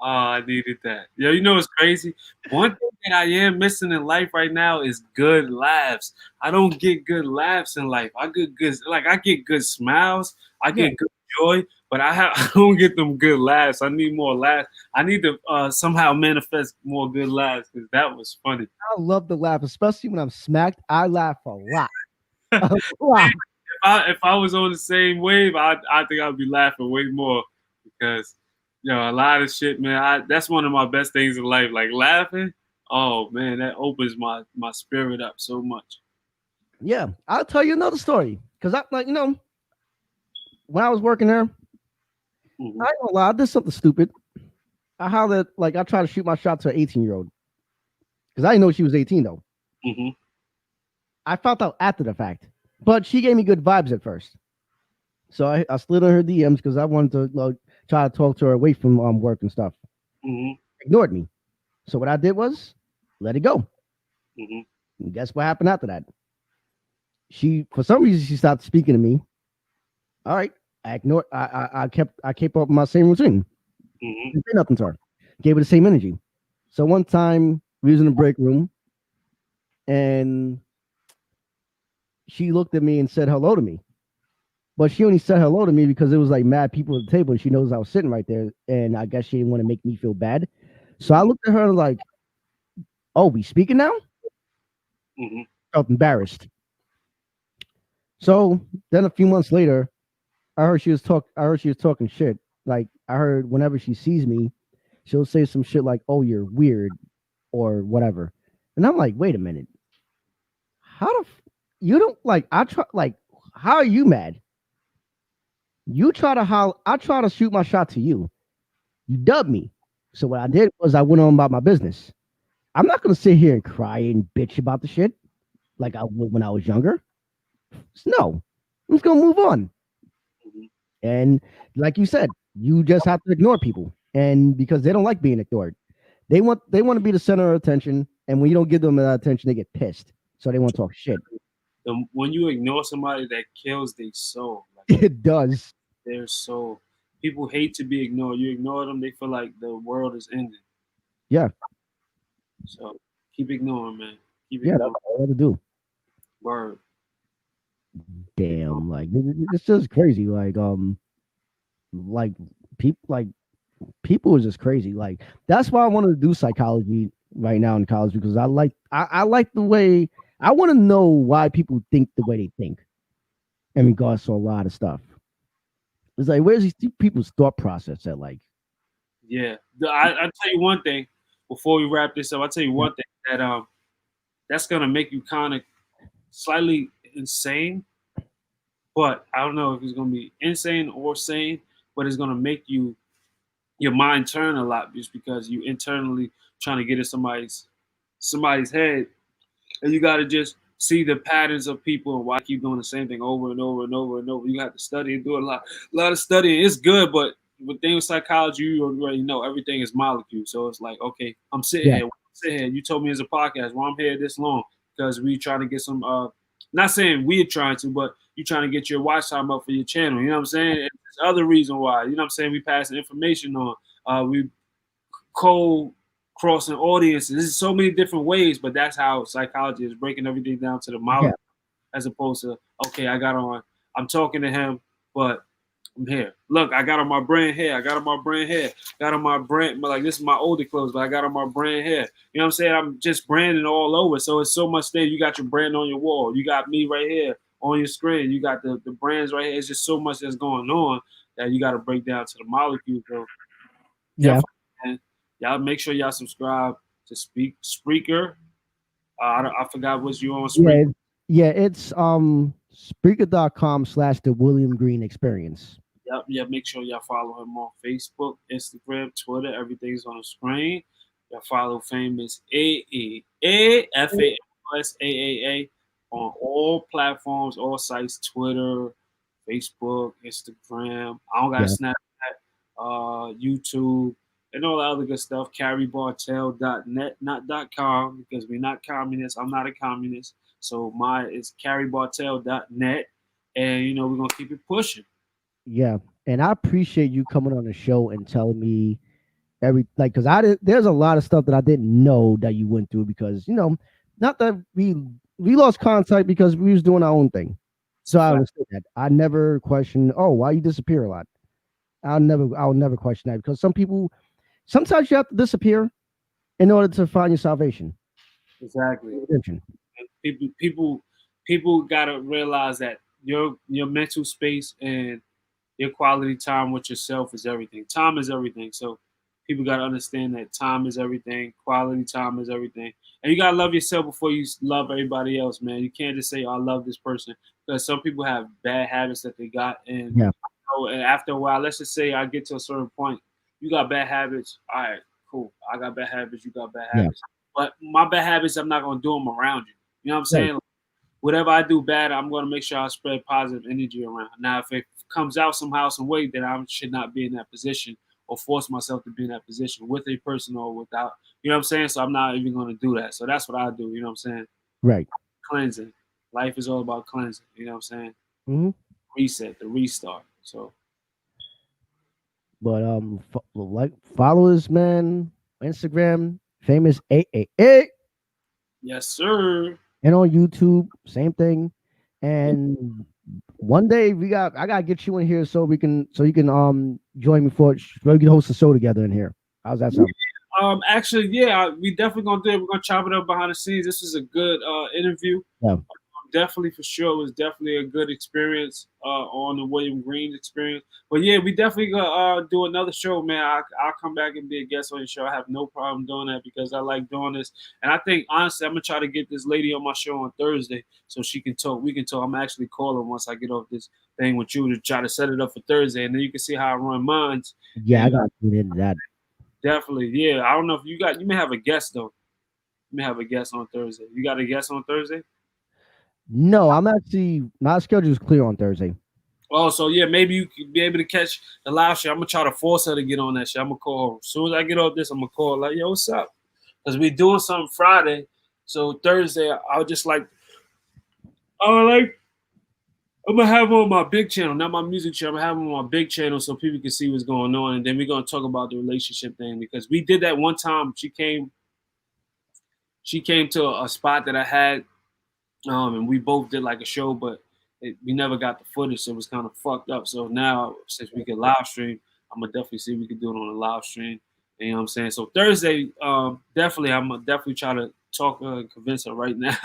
Oh, I needed that. Yeah, you know what's crazy? One thing that I am missing in life right now is good laughs. I don't get good laughs in life. I get good smiles, I Yeah, get good joy, but I don't get them good laughs. I need more laughs. I need to somehow manifest more good laughs because that was funny. I love to laugh, especially when I'm smacked. I laugh a lot. A lot. If I was on the same wave, I think I'd be laughing way more because a lot of shit, man. That's one of my best things in life, like laughing. Oh man, that opens my spirit up so much. Yeah, I'll tell you another story. Because when I was working there, Hmm. I ain't gonna lie, I did something stupid. I hollered, like, I tried to shoot my shot to an 18-year-old. Because I didn't know she was 18, though. Hmm. I found out after the fact. But she gave me good vibes at first. So I slid on her DMs because I wanted to try to talk to her away from work and stuff. Hmm. Ignored me. So what I did was let it go. Hmm. And guess what happened after that? For some reason, she stopped speaking to me. All right. I ignored, I kept up my same routine. Hmm. Didn't say nothing to her. Gave her the same energy. So one time we was in the break room and she looked at me and said hello to me. But she only said hello to me because it was like mad people at the table and she knows I was sitting right there. And I guess she didn't want to make me feel bad. So I looked at her like, oh, we speaking now? Hmm. Felt embarrassed. So then a few months later, I heard she was talking shit. Like I heard whenever she sees me, she'll say some shit like, "Oh, you're weird," or whatever. And I'm like, wait a minute. You don't like I try like how are you mad? You try to I try to shoot my shot to you. You dubbed me. So what I did was I went on about my business. I'm not gonna sit here and cry and bitch about the shit like I would when I was younger. No. I'm just gonna move on. And like you said, you just have to ignore people. And because they don't like being ignored. They want to be the center of attention. And when you don't give them that attention, they get pissed. So they want to talk shit. When you ignore somebody, that kills their soul. Like It does. their soul. People hate to be ignored. You ignore them, they feel like the world is ending. Yeah. So keep ignoring, man. Keep Yeah, that's ignoring. all I have to do. Word. Damn, like it's just crazy. Like people like people is just crazy. Like that's why I wanted to do psychology right now in college because I like the way I want to know why people think the way they think in regards to a lot of stuff. It's like where's these people's thought process at? Like, Yeah. I'll tell you one thing before we wrap this up. I'll tell you yeah, one thing that's gonna make you kind of slightly insane, but I don't know if it's gonna be insane or sane, but it's gonna make your mind turn a lot just because you internally trying to get in somebody's head, and you got to just see the patterns of people and why they keep doing the same thing over and over and over and over. You have to study and do a lot of studying. It's good, but with things with psychology, you already know everything is molecule. So it's like, okay, I'm sitting yeah, here, You told me it's a podcast. Well, I'm here this long because we trying to get some. Not saying we're trying to, but you trying to get your watch time up for your channel. You know what I'm saying? And there's other reason why. You know what I'm saying? We passing information on. We cold crossing audiences. There's so many different ways, but that's how psychology is breaking everything down to the yeah, molecule, as opposed to okay, I got on. I'm talking to him, but I'm here. Look, I got on my brand hair. I got on my brand hair. Got on my brand. Like this is my older clothes, but I got on my brand hair. You know what I'm saying? I'm just branding all over. So it's so much there. You got your brand on your wall. You got me right here on your screen. You got the brands right here. It's just so much that's going on that you got to break down to the molecules. So Yeah. definitely, man. Y'all make sure y'all subscribe to Spreaker. I forgot what you on Yeah. Spreaker. It's Spreaker.com/ the William Green Experience. Yep, yeah. Make sure y'all follow him on Facebook, Instagram, Twitter. Everything's on the screen. Y'all follow famous AAA on all platforms, all sites, Twitter, Facebook, Instagram. I don't got a Yeah. Snapchat, YouTube, and all the other good stuff. CarrieBartel.net, not .com, because we're not communists. I'm not a communist. So my is CarrieBartel.net, and we're gonna keep it pushing. Yeah. And I appreciate you coming on the show and telling me because there's a lot of stuff that I didn't know that you went through because not that we lost contact because we was doing our own thing. It's a So I fact. understand that. I never questioned, oh, why you disappear a lot. I'll never question that because sometimes you have to disappear in order to find your salvation. Exactly. Redemption. People gotta realize that your mental space and your quality time with yourself is everything. Time is everything. So people gotta understand that time is everything. Quality time is everything. And you gotta love yourself before you love everybody else, man. You can't just say, "Oh, I love this person," because some people have bad habits that they got, and Yeah. and after a while, let's just say I get to a certain point, you got bad habits. All right, cool. I got bad habits. You got bad Yeah. habits. But my bad habits, I'm not gonna do them around you. You know what I'm Right. saying? Whatever I do bad, I'm gonna make sure I spread positive energy around. Now, if it comes out somehow, some way, then I should not be in that position or force myself to be in that position with a person or without. You know what I'm saying? So I'm not even gonna do that. So that's what I do. You know what I'm saying? Right. Cleansing. Life is all about cleansing. You know what I'm saying? Hmm. Reset, the restart. So But like follow this man Instagram, famous AAA, yes, sir. and on YouTube, same thing. And one day I gotta get you in here so you can join me so we can host a show together in here. How's that sound? Actually, yeah, we definitely gonna do it. We're gonna chop it up behind the scenes. This is a good interview. Yeah. Definitely for sure. It was definitely a good experience on the William Green experience. But yeah, we definitely gonna do another show, man. I'll come back and be a guest on your show. I have no problem doing that because I like doing this. And I think honestly, I'm gonna try to get this lady on my show on Thursday so she can talk. We can talk. I'm actually calling once I get off this thing with you to try to set it up for Thursday, and then you can see how I run mines. Yeah, I And gotta tune into that. definitely, yeah. I don't know if you may have a guest though. You may have a guest on Thursday. You got a guest on Thursday? No, I'm actually my schedule is clear on Thursday. Oh, so yeah, maybe you could be able to catch the live show. I'm gonna try to force her to get on that shit. I'm gonna call her. As soon as I get off this, I'm gonna call her like, yo, what's up? Because we doing something Friday. So Thursday, I'll just like, oh, like, I'm gonna have her on my big channel, not my music channel. I'm gonna have her on my big channel so people can see what's going on. And then we're gonna talk about the relationship thing because we did that one time. She came to a spot that I had and we both did like a show, but we never got the footage, so it was kind of fucked up. So now, since we can live stream, I'm gonna definitely see if we can do it on a live stream. You know what I'm saying? So Thursday, definitely, I'm gonna definitely try to talk and convince her right now.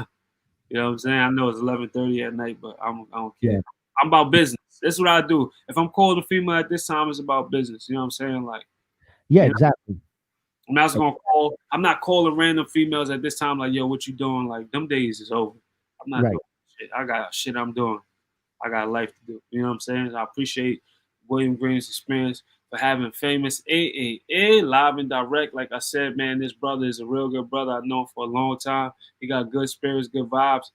You know what I'm saying? I know it's 11:30 at night, but I don't care. Yeah. I'm about business. That's what I do. If I'm calling a female at this time, it's about business. You know what I'm saying? Like, Yeah, you know, exactly. I'm not just gonna call. I'm not calling random females at this time. Like, yo, what you doing? Like, them days is over. I'm not Right. doing shit. I got shit I'm doing. I got life to do. You know what I'm saying? I appreciate William Green's experience for having famous AAA live and direct. Like I said, man, this brother is a real good brother. I've known for a long time. He got good spirits, good vibes.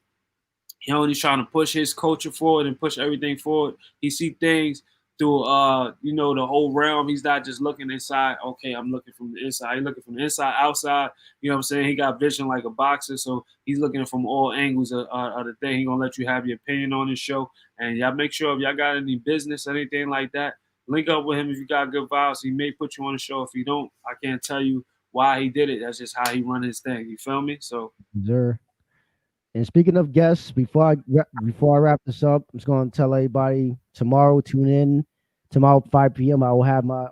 He only trying to push his culture forward and push everything forward. He see things through the whole realm. He's not just looking inside. Okay, I'm looking from the inside. He's looking from the inside, outside. You know what I'm saying? He got vision like a boxer, so he's looking from all angles of the thing. He gonna let you have your opinion on his show, and y'all make sure if y'all got any business, anything like that, link up with him if you got good vibes. He may put you on the show. If you don't, I can't tell you why he did it. That's just how he run his thing. You feel me? So Sir. And speaking of guests, before I wrap this up, I'm just going to tell everybody tomorrow. Tune in. Tomorrow 5 p.m. I will have my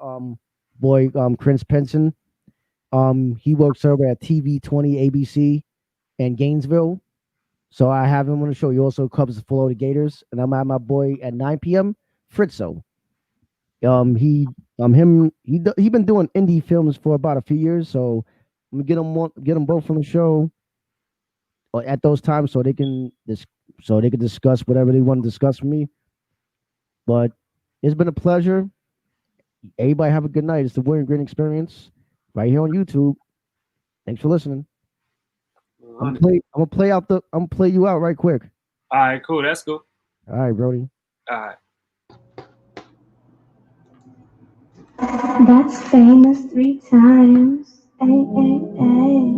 boy Chris Penson. He works over at TV 20 ABC in Gainesville. So I have him on the show. He also covers the Florida Gators, and I'm at my boy at 9 p.m. Fritzo. He him he been doing indie films for about a few years, so I'm gonna get them both on the show at those times so they can discuss whatever they want to discuss with me. But it's been a pleasure. Everybody have a good night. It's the William Green Experience right here on YouTube. Thanks for listening. I'm gonna play you out right quick. All right, cool. That's cool. All right, Brody. All right. That's famous 3 times. Ay, ay, ay.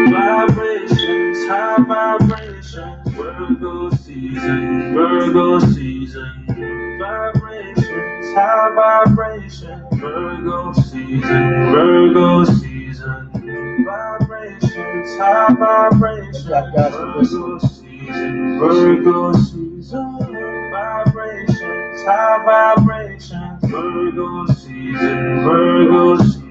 Vibrations, high vibrations, Virgo season, Virgo season. Vibrations, high vibrations, Virgo season, Virgo season. Vibrations, high vibrations, Virgo season, Virgo season. Vibrations, high vibrations, Virgo season, Virgo season.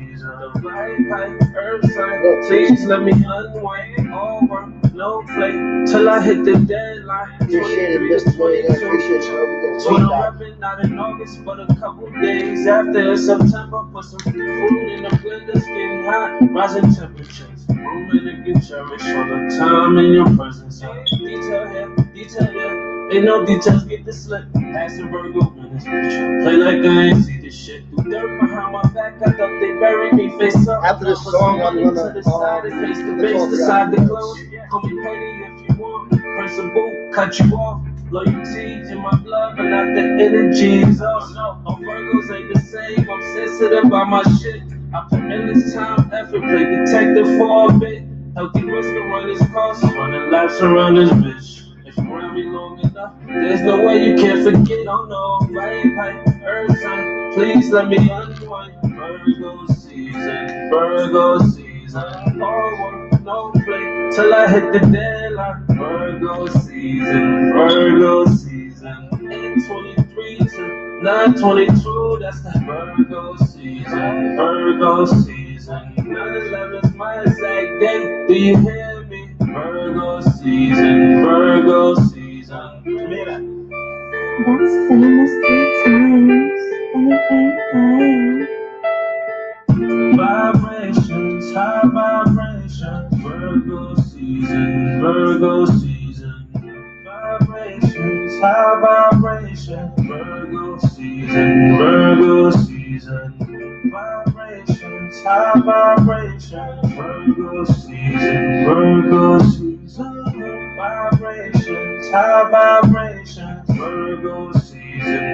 Right, earth sign, please let me unwind. All work, no play, till I hit the deadline. 23 to 22. So I'm rapping not in August, but a couple days after in September. Put some fruit in the blender, getting hot, rising temperatures. Moving and get cherished for the time in your presence. Detail here, detail there. Ain't no details, get the slip. Passing Virgo in this bitch. Play like I ain't see this shit. Through dirt behind my back, I thought they buried me face up. After this song, I'm gonna to the side, face to face, decide to close. Call me petty if you want. Principle, cut you off. Loyalty in my blood, but not the energies. Oh no, all Virgos ain't the same. I'm sensitive about my shit. I put in this time, effort, play detective for a bit. Healthy risk to run this course, running laps around this bitch. If you around me long enough, there's no way you can forget. Oh no, right, earth sign, please let me unwind. Virgo season, Virgo season. All work, no play, till I hit the deadline. Virgo season, Virgo season. 8:23 to 9:22, that's the Virgo season, Virgo season. 9/11 is my exact date. Do you hear me? Virgo season, Virgo season. That's famous 3 times. Ay, ay, ay. Vibrations, high vibrations, Virgo season, Virgo season. Vibrations, high vibrations, Virgo season, Virgo season. Vibrations, high vibrations, Virgo season, Virgo season. Vibrations, high vibrations, Virgo season.